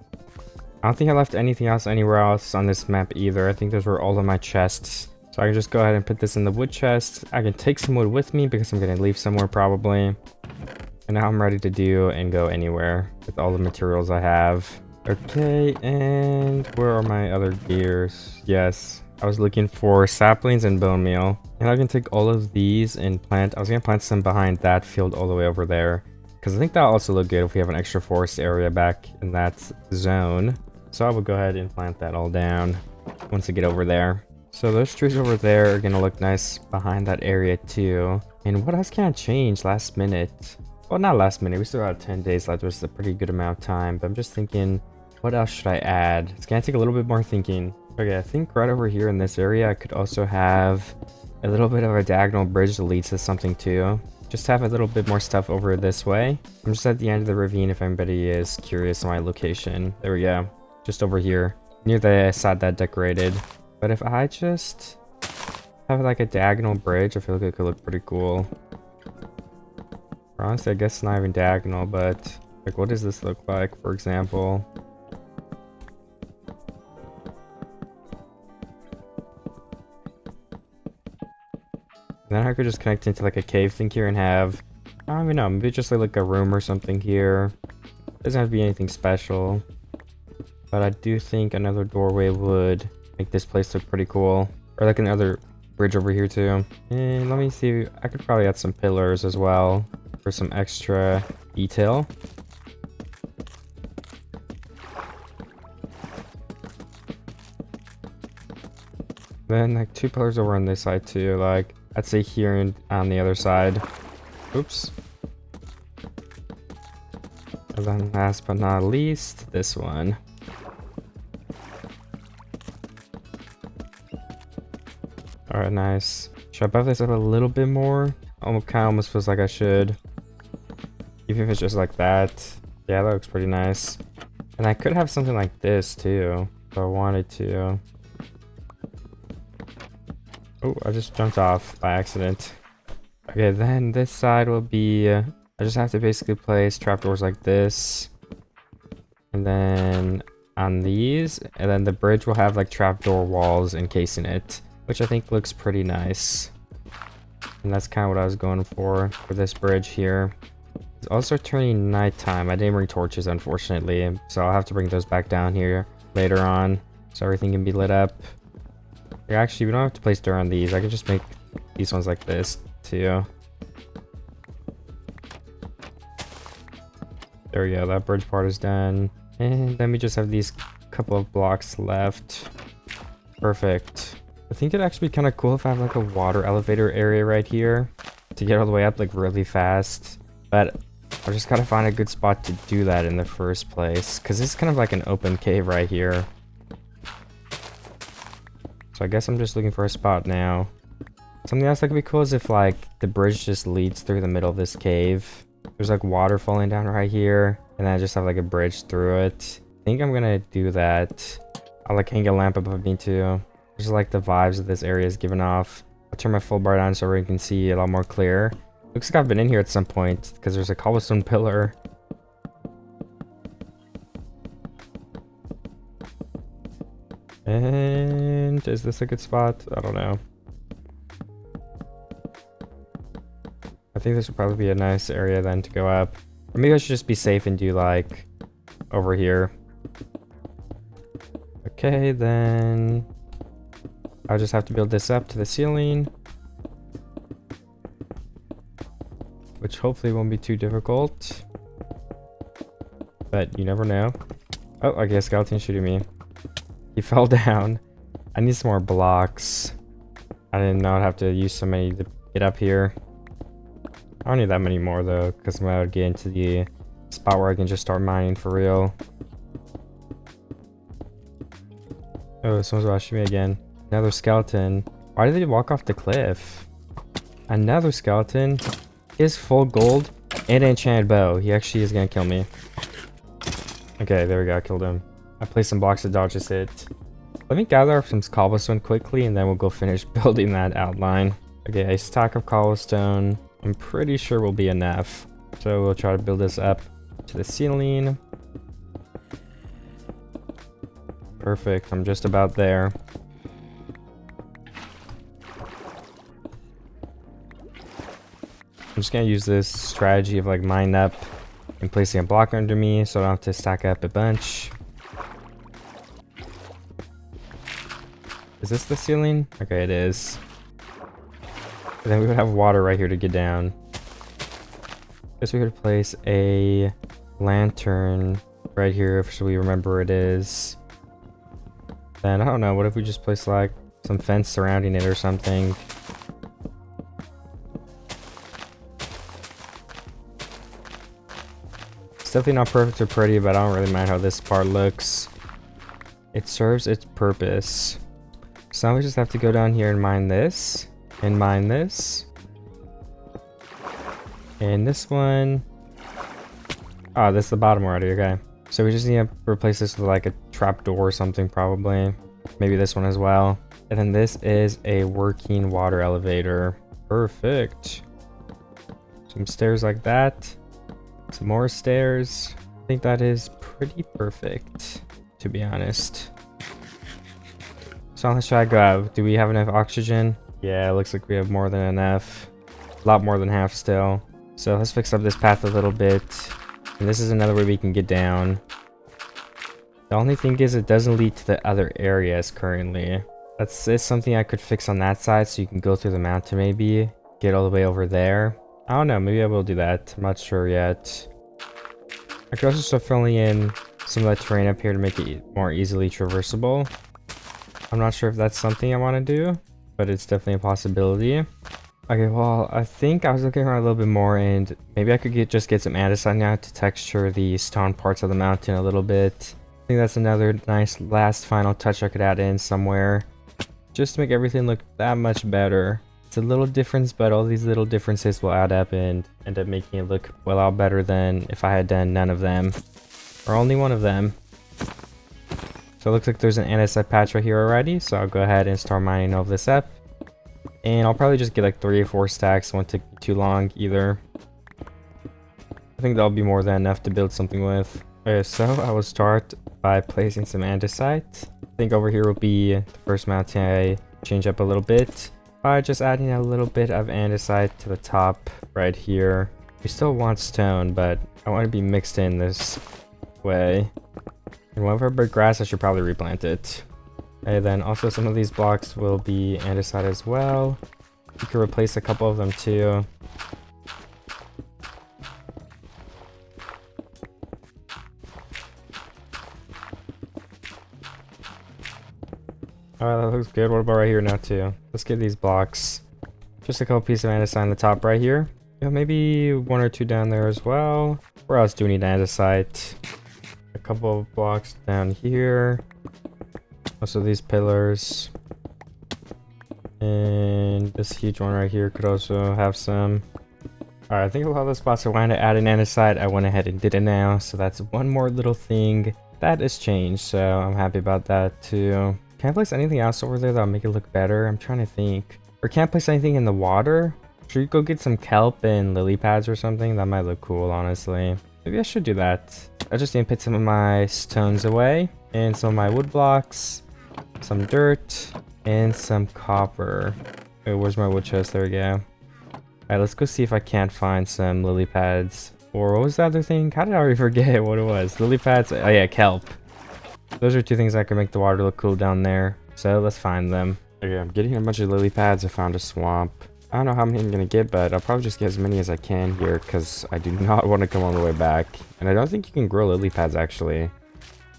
I don't think I left anything else anywhere else on this map either. I think those were all of my chests. So I can just go ahead and put this in the wood chest. I can take some wood with me because I'm going to leave somewhere probably. And now I'm ready to do and go anywhere with all the materials I have. Okay, and where are my other gears? Yes, I was looking for saplings and bone meal. And I can take all of these and plant. I was going to plant some behind that field all the way over there. Because I think that'll also look good if we have an extra forest area back in that zone. So I will go ahead and plant that all down once I get over there. So those trees over there are gonna look nice behind that area too. And what else can I change last minute? Well, not last minute, we still have 10 days left, which is a pretty good amount of time. But I'm just thinking, what else should I add? It's gonna take a little bit more thinking. Okay, I think right over here in this area, I could also have a little bit of a diagonal bridge that leads to something too. Just have a little bit more stuff over this way. I'm just at the end of the ravine if anybody is curious on my location. There we go. Just over here, near the side that decorated. But if I just have like a diagonal bridge, I feel like it could look pretty cool. Or honestly, I guess it's not even diagonal, but like what does this look like, for example? Then I could just connect into like a cave thing here and have, I don't even know, maybe just like a room or something here. Doesn't have to be anything special. But I do think another doorway would make this place look pretty cool. Or like another bridge over here too. And let me see, I could probably add some pillars as well for some extra detail. Then like 2 pillars over on this side too, like I'd say here and on the other side. Oops. And then last but not least, this one. Alright, nice. Should I buff this up a little bit more? Almost kind of almost feels like I should. Even if it's just like that. Yeah, that looks pretty nice. And I could have something like this too, if I wanted to. Oh, I just jumped off by accident. Okay, then this side will be... I just have to basically place trapdoors like this. And then on these, and then the bridge will have like trapdoor walls encasing it, which I think looks pretty nice. And that's kind of what I was going for this bridge here. It's also turning nighttime. I didn't bring torches, unfortunately, so I'll have to bring those back down here later on so everything can be lit up. Actually, we don't have to place dirt on these. I can just make these ones like this too. There we go. That bridge part is done. And then we just have these couple of blocks left. Perfect. I think it'd actually be kind of cool if I have like a water elevator area right here to get all the way up like really fast. But I just gotta find a good spot to do that in the first place, because it's kind of like an open cave right here. So I guess I'm just looking for a spot now. Something else that could be cool is if like the bridge just leads through the middle of this cave. There's like water falling down right here, and then I just have like a bridge through it. I think I'm gonna do that. I'll like hang a lamp above me too. Just like the vibes that this area is giving off. I'll turn my full bar down so we can see a lot more clear. Looks like I've been in here at some point because there's a cobblestone pillar. And is this a good spot? I don't know. I think this would probably be a nice area then to go up. Or maybe I should just be safe and do like over here. Okay, then I'll just have to build this up to the ceiling, which hopefully won't be too difficult, but you never know. Oh, I guess skeleton shooting me. He fell down. I need some more blocks. I didn't know I'd have to use so many to get up here. I don't need that many more though, because I'm gonna get into the spot where I can just start mining for real. Oh, someone's about to shoot me again. Another skeleton. Why did they walk off the cliff? Another skeleton. He has full gold and an enchanted bow. He actually is gonna kill me. Okay, there we go. I killed him. I placed some blocks to dodge this hit. Let me gather up some cobblestone quickly, and then we'll go finish building that outline. Okay, a stack of cobblestone. I'm pretty sure will be enough. So we'll try to build this up to the ceiling. Perfect. I'm just about there. I'm just gonna use this strategy of like mining up and placing a block under me so I don't have to stack up a bunch. Is this the ceiling? Okay, it is. And then we would have water right here to get down. Guess we could place a lantern right here so we remember where it is. Then I don't know, what if we just place like some fence surrounding it or something? It's definitely not perfect or pretty, but I don't really mind how this part looks. It serves its purpose. So now we just have to go down here and mine this. And mine this. And this one. Oh, this is the bottom already, okay. So we just need to replace this with like a trapdoor or something probably. Maybe this one as well. And then this is a working water elevator. Perfect. Some stairs like that. Some more stairs. I think that is pretty perfect, to be honest. So let's try to go out. Do we have enough oxygen? Yeah, it looks like we have more than enough. A lot more than half still. So let's fix up this path a little bit. And this is another way we can get down. The only thing is it doesn't lead to the other areas currently. That's something I could fix on that side so you can go through the mountain maybe. Get all the way over there. I don't know, maybe I will do that. I'm not sure yet. I could also start filling in some of the terrain up here to make it more easily traversable. I'm not sure if that's something I want to do, but it's definitely a possibility. Okay, well, I think I was looking around a little bit more, and maybe I could just get some andesite now to texture the stone parts of the mountain a little bit. I think that's another nice last final touch I could add in somewhere. just to make everything look that much better. It's a little difference, but all these little differences will add up and end up making it look a lot better than if I had done none of them, or only one of them. So it looks like there's an andesite patch right here already, so I'll go ahead and start mining all of this up. And I'll probably just get like 3 or 4 stacks, won't take too long either. I think that'll be more than enough to build something with. Okay, so I will start by placing some andesite. I think over here will be the first mountain I change up a little bit by just adding a little bit of andesite to the top right here. We still want stone, but I want it to be mixed in this way. And whenever I break grass, I should probably replant it. And then also some of these blocks will be andesite as well. You can replace a couple of them too. Alright, that looks good. What about right here now too? Let's get these blocks. Just a couple pieces of andesite on the top right here. Yeah, maybe 1 or 2 down there as well. Where else do we need andesite? A couple of blocks down here. Also these pillars. And this huge one right here could also have some. Alright, I think a lot of the spots I wanted to add an andesite, I went ahead and did it now. So that's one more little thing that has changed. So I'm happy about that too. Can I place anything else over there that'll make it look better? I'm trying to think. Or can't place anything in the water? Should we go get some kelp and lily pads or something? That might look cool, honestly. Maybe I should do that. I just need to put some of my stones away. And some of my wood blocks. Some dirt. And some copper. Wait, where's my wood chest? There we go. Alright, let's go see if I can't find some lily pads. Or what was the other thing? How did I already forget what it was? Lily pads? Oh yeah, kelp. Those are 2 things that can make the water look cool down there. So let's find them. Okay, I'm getting a bunch of lily pads. I found a swamp. I don't know how many I'm gonna get, but I'll probably just get as many as I can here because I do not want to come all the way back. And I don't think you can grow lily pads actually,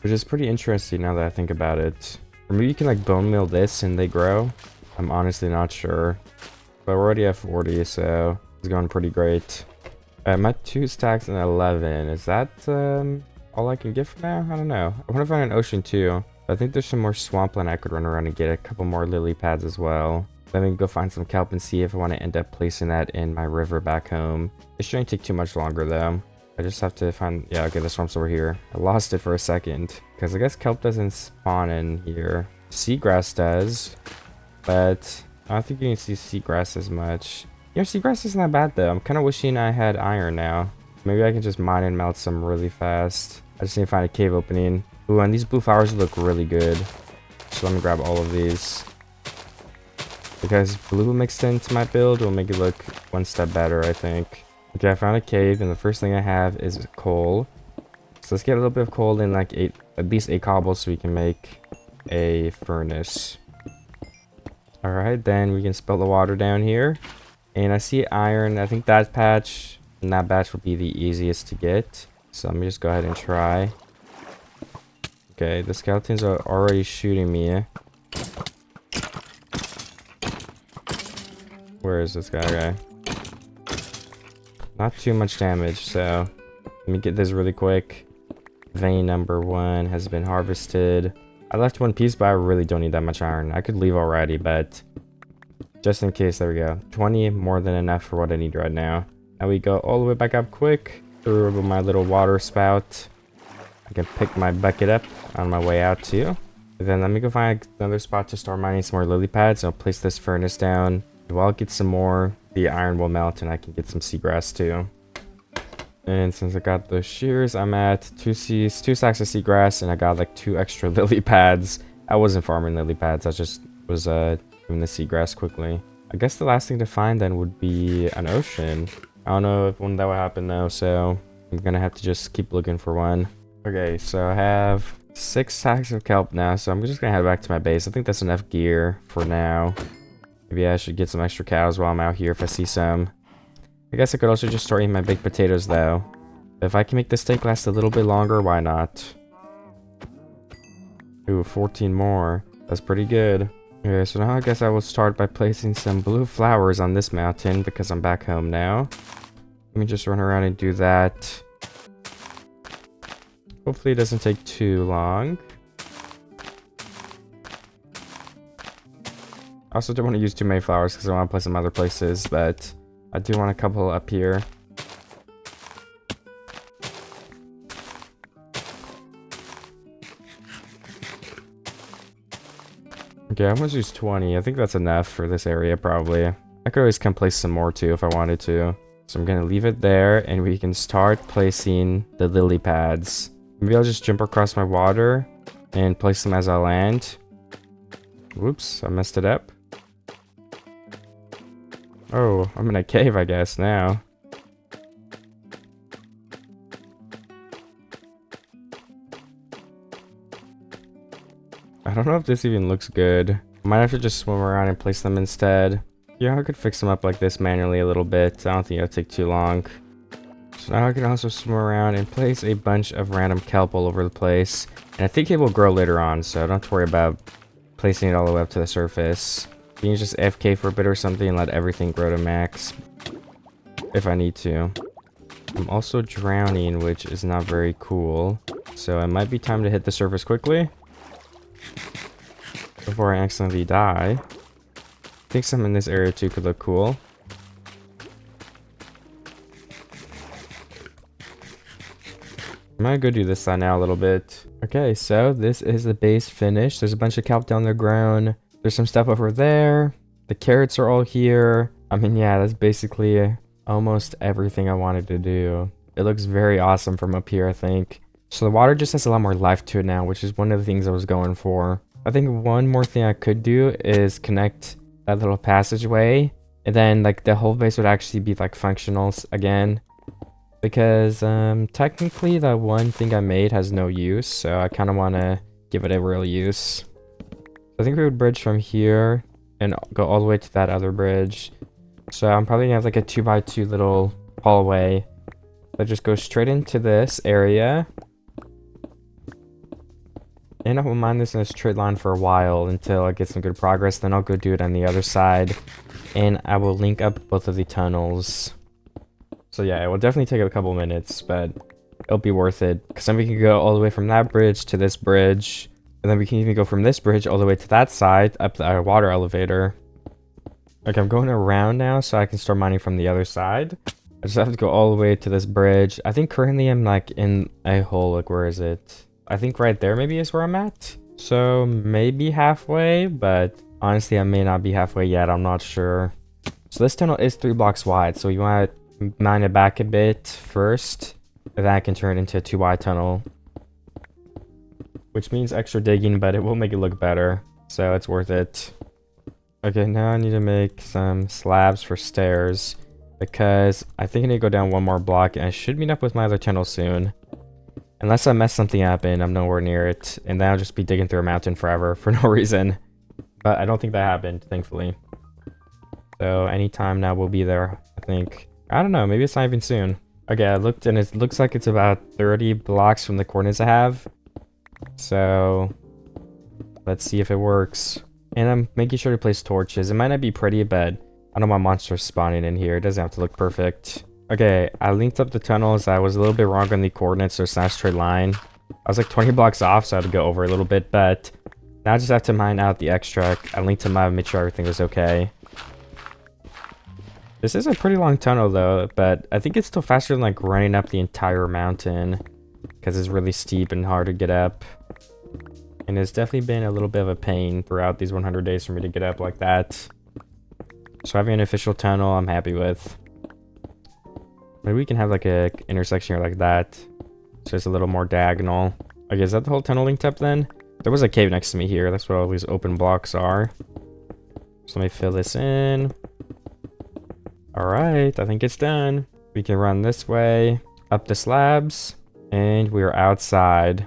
which is pretty interesting now that I think about it. Or maybe you can like bone meal this and they grow. I'm honestly not sure. But we're already at 40, so it's going pretty great. I'm at 2 stacks and 11. Is that all I can get for now? I don't know. I want to find an ocean too. I think there's some more swampland I could run around and get a couple more lily pads as well. Let me go find some kelp and see if I want to end up placing that in my river back home. It shouldn't take too much longer though. I just have to find, yeah, okay, the swamp's over here. I lost it for a second because I guess kelp doesn't spawn in here. Seagrass does, but I don't think you can see seagrass as much. You know, seagrass isn't that bad though. I'm kind of wishing I had iron now. Maybe I can just mine and melt some really fast. I just need to find a cave opening. Ooh, and these blue flowers look really good. So let me grab all of these. Because blue mixed into my build will make it look 1 step better, I think. Okay, I found a cave, and the first thing I have is coal. So let's get a little bit of coal and like at least 8 cobbles so we can make a furnace. Alright, then we can spill the water down here. And I see iron. I think that patch and that batch will be the easiest to get. So let me just go ahead and try. Okay, the skeletons are already shooting me. Where is this guy? Okay. Not too much damage, so let me get this really quick. Vein number 1 has been harvested. I left 1 piece, but I really don't need that much iron. I could leave already, but just in case, there we go. 20, more than enough for what I need right now. Now we go all the way back up quick through my little water spout. I can pick my bucket up on my way out too. And then let me go find another spot to start mining some more lily pads. I'll place this furnace down. While I get some more, the iron will melt and I can get some seagrass too. And since I got those shears, I'm at 2 stacks of seagrass and I got like 2 extra lily pads. I wasn't farming lily pads, I just was doing the seagrass quickly. I guess the last thing to find then would be an ocean. I don't know when that will happen though, so I'm gonna have to just keep looking for one. Okay, so I have 6 stacks of kelp now, so I'm just gonna head back to my base. I think that's enough gear for now. Maybe I should get some extra cows while I'm out here if I see some. I guess I could also just start eating my baked potatoes though. If I can make the steak last a little bit longer, why not? Ooh, 14 more. That's pretty good. Okay, so now I guess I will start by placing some blue flowers on this mountain because I'm back home now. Let me just run around and do that. Hopefully it doesn't take too long. Also don't want to use too many flowers because I want to place them other places, but I do want a couple up here. Okay, I almost used 20. I think that's enough for this area, probably. I could always come place some more, too, if I wanted to. So I'm going to leave it there, and we can start placing the lily pads. Maybe I'll just jump across my water and place them as I land. Whoops, I messed it up. Oh, I'm in a cave, I guess, now. I don't know if this even looks good. I might have to just swim around and place them instead. Yeah, I could fix them up like this manually a little bit. I don't think it'll take too long. So now I can also swim around and place a bunch of random kelp all over the place. And I think it will grow later on, so don't have to worry about placing it all the way up to the surface. You can just AFK for a bit or something and let everything grow to max. If I need to. I'm also drowning, which is not very cool. So it might be time to hit the surface quickly before I accidentally die. I think some in this area too could look cool. I might go do this side now a little bit. Okay, so this is the base finished. There's a bunch of kelp down the ground. There's some stuff over there. The carrots are all here. I mean, yeah, that's basically almost everything I wanted to do. It looks very awesome from up here, I think. So the water just has a lot more life to it now, which is one of the things I was going for. I think one more thing I could do is connect that little passageway, and then like the whole base would actually be like functional again, because technically that one thing I made has no use, so I kind of want to give it a real use. I think we would bridge from here and go all the way to that other bridge. So I'm probably gonna have like a 2x2 little hallway that just goes straight into this area. And I will mine this in a straight line for a while until I get some good progress. Then I'll go do it on the other side. And I will link up both of the tunnels. So yeah, it will definitely take a couple minutes, but it'll be worth it. Because then we can go all the way from that bridge to this bridge. And then we can even go from this bridge all the way to that side, up the water elevator. Okay, I'm going around now so I can start mining from the other side. I just have to go all the way to this bridge. I think currently I'm like in a hole. Like, where is it? I think right there maybe is where I'm at. So maybe halfway, but honestly I may not be halfway yet. I'm not sure. So this tunnel is 3 blocks wide. So you want to mine it back a bit first. And then I can turn it into a 2 wide tunnel. Which means extra digging, but it will make it look better. So it's worth it. Okay, now I need to make some slabs for stairs. Because I think I need to go down 1 more block. And I should meet up with my other tunnel soon. Unless I mess something up and I'm nowhere near it. And then I'll just be digging through a mountain forever for no reason. But I don't think that happened, thankfully. So anytime now we'll be there, I think. I don't know, maybe it's not even soon. Okay, I looked and it looks like it's about 30 blocks from the coordinates I have. So let's see if it works. And I'm making sure to place torches. It might not be pretty, but I don't want monsters spawning in here. It doesn't have to look perfect. Okay, I linked up the tunnels. I was a little bit wrong on the coordinates, so it's not a straight line. I was like 20 blocks off, so I had to go over a little bit, but now I just have to mine out the extra. I linked them up, made sure everything was okay. This is a pretty long tunnel though, but I think it's still faster than like running up the entire mountain, because it's really steep and hard to get up. And it's definitely been a little bit of a pain throughout these 100 days for me to get up like that. So having an official tunnel, I'm happy with. Maybe we can have like a intersection here like that. So it's a little more diagonal. Okay, is that the whole tunnel linked up then? There was a cave next to me here. That's what all these open blocks are. So let me fill this in. Alright, I think it's done. We can run this way, up the slabs, and we're outside.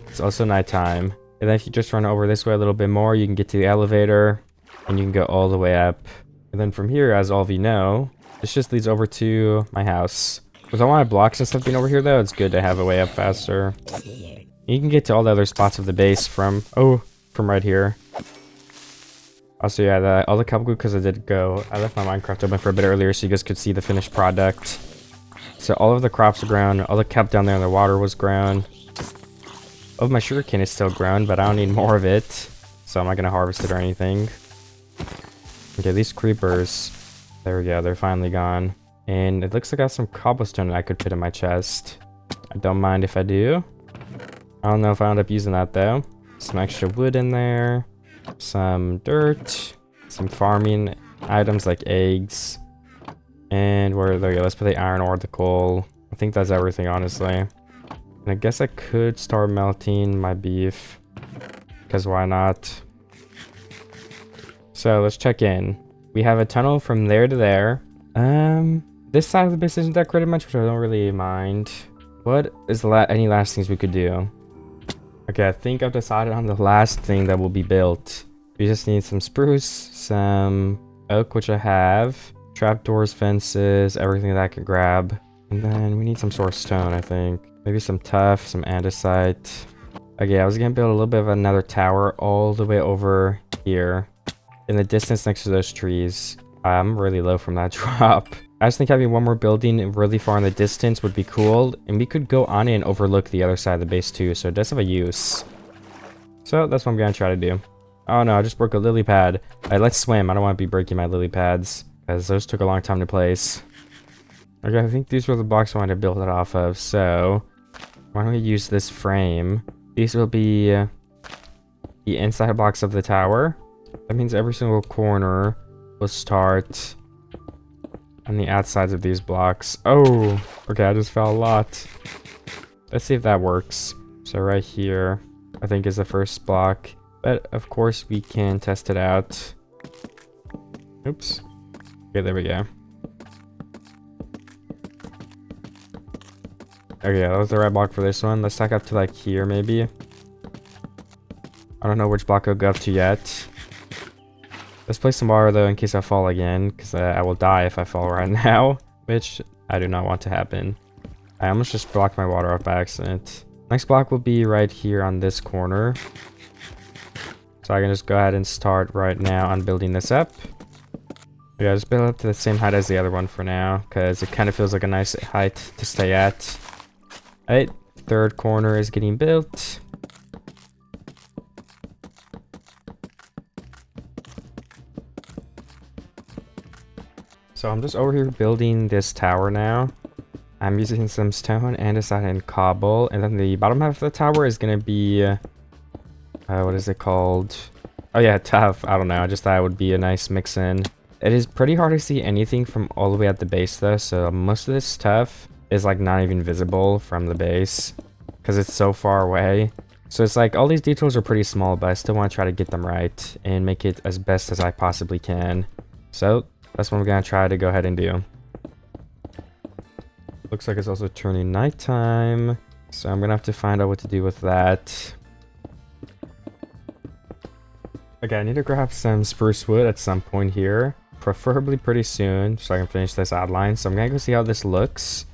It's also nighttime. And then if you just run over this way a little bit more, you can get to the elevator, and you can go all the way up. And then from here, as all of you know, this just leads over to my house. With all my blocks and stuff being over here though, it's good to have a way up faster. You can get to all the other spots of the base from right here. Also, yeah, all the kelp glue, because I left my Minecraft open for a bit earlier so you guys could see the finished product. So all of the crops are grown, all the kelp down there in the water was grown. All of my sugarcane is still grown, but I don't need more of it. So I'm not going to harvest it or anything. Okay, these creepers. There we go, they're finally gone. And it looks like I got some cobblestone I could put in my chest. I don't mind if I do. I don't know if I end up using that though. Some extra wood in there. Some dirt. Some farming items like eggs. And there we go, let's put the iron ore, the coal. I think that's everything, honestly. And I guess I could start melting my beef. Because why not? So let's check in. We have a tunnel from there to there. This side of the base isn't decorated much, which I don't really mind. What is any last things we could do? Okay, I think I've decided on the last thing that will be built. We just need some spruce, some oak, which I have, trapdoors, fences, everything that I can grab. And then we need some sort of stone, I think. Maybe some tuff, some andesite. Okay, I was gonna build a little bit of another tower all the way over here. In the distance next to those trees. I'm really low from that drop. I just think having one more building really far in the distance would be cool. And we could go on it and overlook the other side of the base too. So it does have a use. So that's what I'm going to try to do. Oh no, I just broke a lily pad. Alright, let's swim. I don't want to be breaking my lily pads. Because those took a long time to place. Okay, I think these were the blocks I wanted to build it off of. So why don't we use this frame? These will be the inside blocks of the tower. That means every single corner will start on the outsides of these blocks. Oh, okay, I just fell a lot. Let's see if that works. So right here, I think is the first block. But of course we can test it out. Oops. Okay, there we go. Okay, that was the right block for this one. Let's stack up to like here maybe. I don't know which block I'll go up to yet. Let's place some water though in case I fall again, because I will die if I fall right now, which I do not want to happen. I almost just blocked my water off by accident. Next block will be right here on this corner. So I can just go ahead and start right now on building this up. Yeah, just build up to the same height as the other one for now, because it kind of feels like a nice height to stay at. Alright, third corner is getting built. So I'm just over here building this tower now. I'm using some stone, andesite, and cobble. And then the bottom half of the tower is going to be... what is it called? Oh yeah, tuff. I don't know. I just thought it would be a nice mix in. It is pretty hard to see anything from all the way at the base though. So most of this stuff is like not even visible from the base. Because it's so far away. So it's like all these details are pretty small. But I still want to try to get them right. And make it as best as I possibly can. So... that's what I'm gonna try to go ahead and do. Looks like it's also turning nighttime. So I'm gonna have to find out what to do with that. Okay, I need to grab some spruce wood at some point here. Preferably pretty soon, so I can finish this outline. So I'm gonna go see how this looks.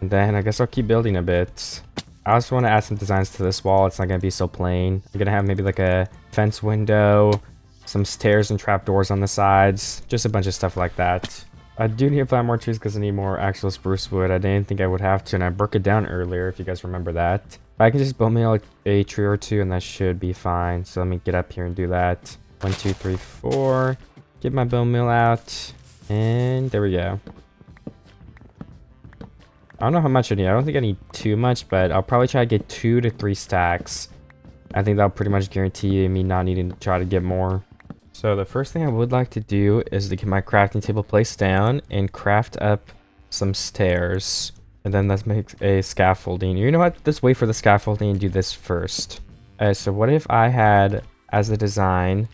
And then I guess I'll keep building a bit. I also want to add some designs to this wall. It's not gonna be so plain. I'm gonna have maybe like a fence window. Some stairs and trapdoors on the sides. Just a bunch of stuff like that. I do need to plant more trees because I need more actual spruce wood. I didn't think I would have to, and I broke it down earlier, if you guys remember that. But I can just bone meal a tree or two, and that should be fine. So let me get up here and do that. 1, 2, 3, 4. Get my bone meal out. And there we go. I don't know how much I need. I don't think I need too much, but I'll probably try to get 2 to 3 stacks. I think that'll pretty much guarantee me not needing to try to get more. So the first thing I would like to do is to get my crafting table placed down and craft up some stairs. And then let's make a scaffolding. You know what? Let's wait for the scaffolding and do this first. So what if I had, as the design,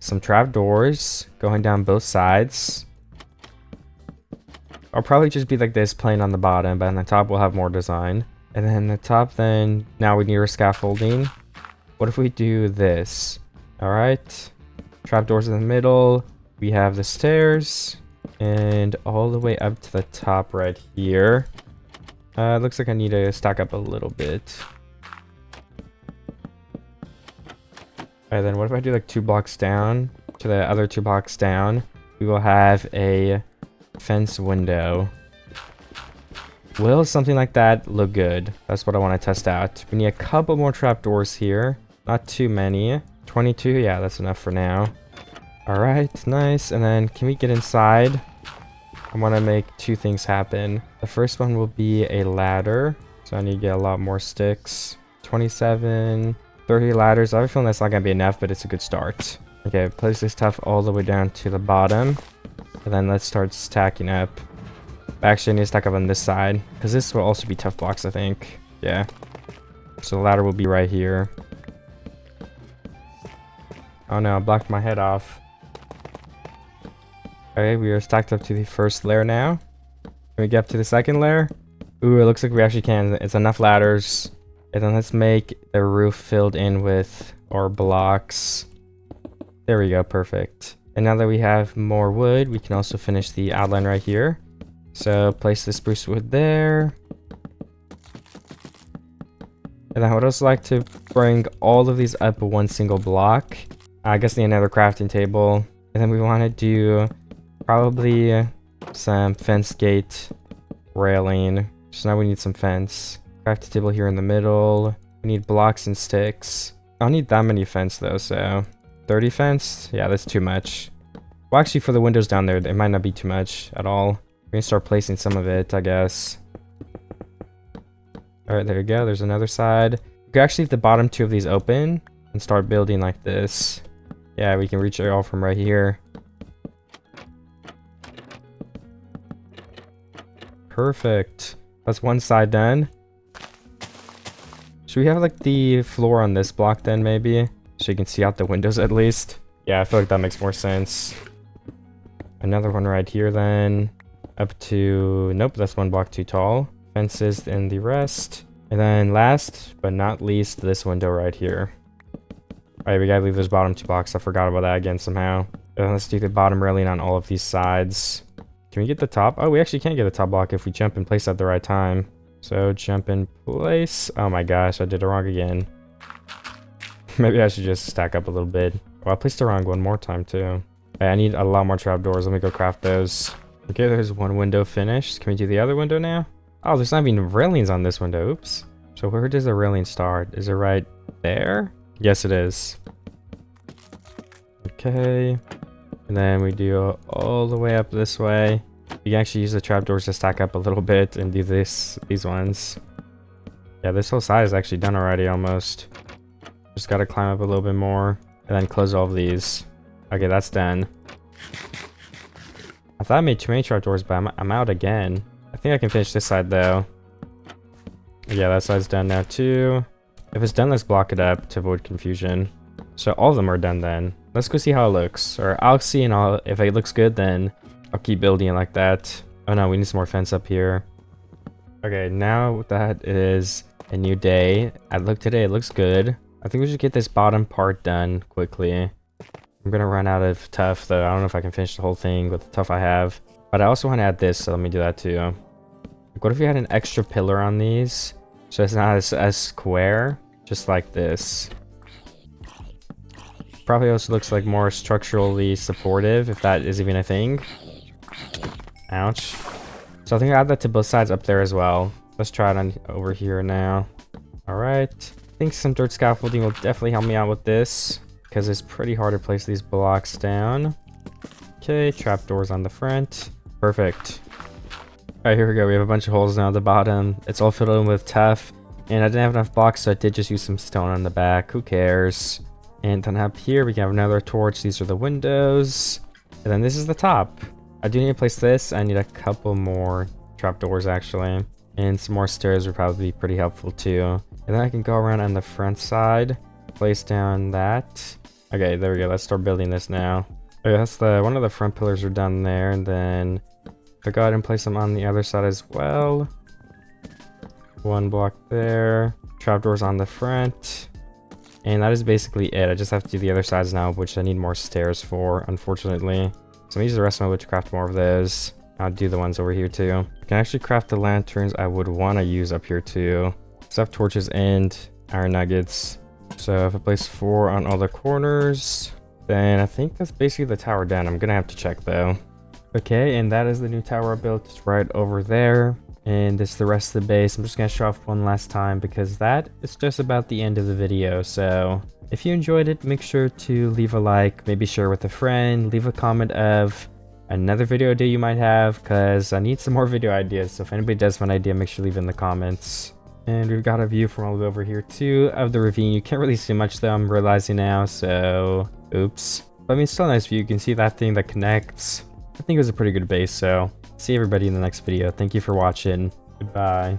some trapdoors going down both sides. I'll probably just be like this, plain on the bottom, but on the top we'll have more design. And then the top then, now we need our scaffolding. What if we do this? Alright. Trapdoors in the middle. We have the stairs. And all the way up to the top right here. Looks like I need to stack up a little bit. Alright, then what if I do like 2 blocks down to the other 2 blocks down? We will have a fence window. Will something like that look good? That's what I want to test out. We need a couple more trapdoors here. Not too many. 22, yeah, that's enough for now. All right, nice. And then can we get inside? I want to make two things happen. The first one will be a ladder. So I need to get a lot more sticks. 27, 30 ladders. I have a feeling that's not going to be enough, but it's a good start. Okay, place this stuff all the way down to the bottom. And then let's start stacking up. Actually, I need to stack up on this side, because this will also be tough blocks, I think. Yeah. So the ladder will be right here. Oh no, I blocked my head off. Okay, we are stacked up to the first layer now. Can we get up to the second layer? Ooh, it looks like we actually can. It's enough ladders. And then let's make the roof filled in with our blocks. There we go, perfect. And now that we have more wood, we can also finish the outline right here. So place the spruce wood there. And I would also like to bring all of these up one single block. I guess need another crafting table. And then we want to do probably some fence gate railing. So now we need some fence. Crafting table here in the middle. We need blocks and sticks. I don't need that many fence though, so 30 fence? Yeah, that's too much. Well, actually for the windows down there, it might not be too much at all. We're gonna start placing some of it, I guess. All right, there we go. There's another side. We can actually leave the bottom two of these open and start building like this. Yeah, we can reach it all from right here. Perfect. That's one side done. Should we have like the floor on this block then maybe? So you can see out the windows at least. Yeah, I feel like that makes more sense. Another one right here then. Up to... Nope, that's one block too tall. Fences and the rest. And then last but not least, this window right here. Alright, we gotta leave those bottom two blocks. I forgot about that again somehow. Let's do the bottom railing on all of these sides. Can we get the top? Oh, we actually can get the top block if we jump in place at the right time. So jump in place. Oh my gosh, I did it wrong again. Maybe I should just stack up a little bit. Oh, I placed it wrong one more time too. I need a lot more trapdoors. Let me go craft those. Okay, there's one window finished. Can we do the other window now? Oh, there's not even railings on this window. Oops. So where does the railing start? Is it right there? Yes, it is. Okay. And then we do all the way up this way. You can actually use the trapdoors to stack up a little bit and do these ones. Yeah, this whole side is actually done already almost. Just gotta climb up a little bit more and then close all of these. Okay, that's done. I thought I made too many trapdoors, but I'm out again. I think I can finish this side though. Yeah, that side's done now too. If it's done, let's block it up to avoid confusion. So all of them are done then. Let's go see how it looks. Or I'll see and if it looks good, then I'll keep building it like that. Oh no, we need some more fence up here. Okay, now that is a new day. I looked today, it looks good. I think we should get this bottom part done quickly. I'm gonna run out of tuff though. I don't know if I can finish the whole thing with the tuff I have. But I also want to add this, so let me do that too. Like, what if we had an extra pillar on these? So it's not as square, just like this. Probably also looks like more structurally supportive, if that is even a thing. Ouch. So I think I'll add that to both sides up there as well. Let's try it on over here now. Alright. I think some dirt scaffolding will definitely help me out with this, because it's pretty hard to place these blocks down. Okay, trapdoors on the front. Perfect. Alright, here we go. We have a bunch of holes now at the bottom. It's all filled in with tuff. And I didn't have enough blocks, so I did just use some stone on the back. Who cares? And then up here, we can have another torch. These are the windows. And then this is the top. I do need to place this. I need a couple more trapdoors, actually. And some more stairs would probably be pretty helpful, too. And then I can go around on the front side. Place down that. Okay, there we go. Let's start building this now. Okay, that's one of the front pillars are done there. And then I'll go ahead and place them on the other side as well. One block there. Trapdoors on the front. And that is basically it. I just have to do the other sides now, which I need more stairs for, unfortunately. So I'm gonna use the rest of my wood to craft more of those. I'll do the ones over here too. I can actually craft the lanterns I would want to use up here too. So I have torches and iron nuggets. So if I place 4 on all the corners, then I think that's basically the tower done. I'm gonna have to check though. Okay, and that is the new tower I built. It's right over there. And this is the rest of the base. I'm just going to show off one last time because that is just about the end of the video. So if you enjoyed it, make sure to leave a like, maybe share with a friend, leave a comment of another video idea you might have, because I need some more video ideas. So if anybody does have an idea, make sure to leave it in the comments. And we've got a view from all the way over here too of the ravine. You can't really see much though, I'm realizing now, so oops. But I mean, it's still a nice view. You can see that thing that connects. I think it was a pretty good base, so see everybody in the next video. Thank you for watching. Goodbye.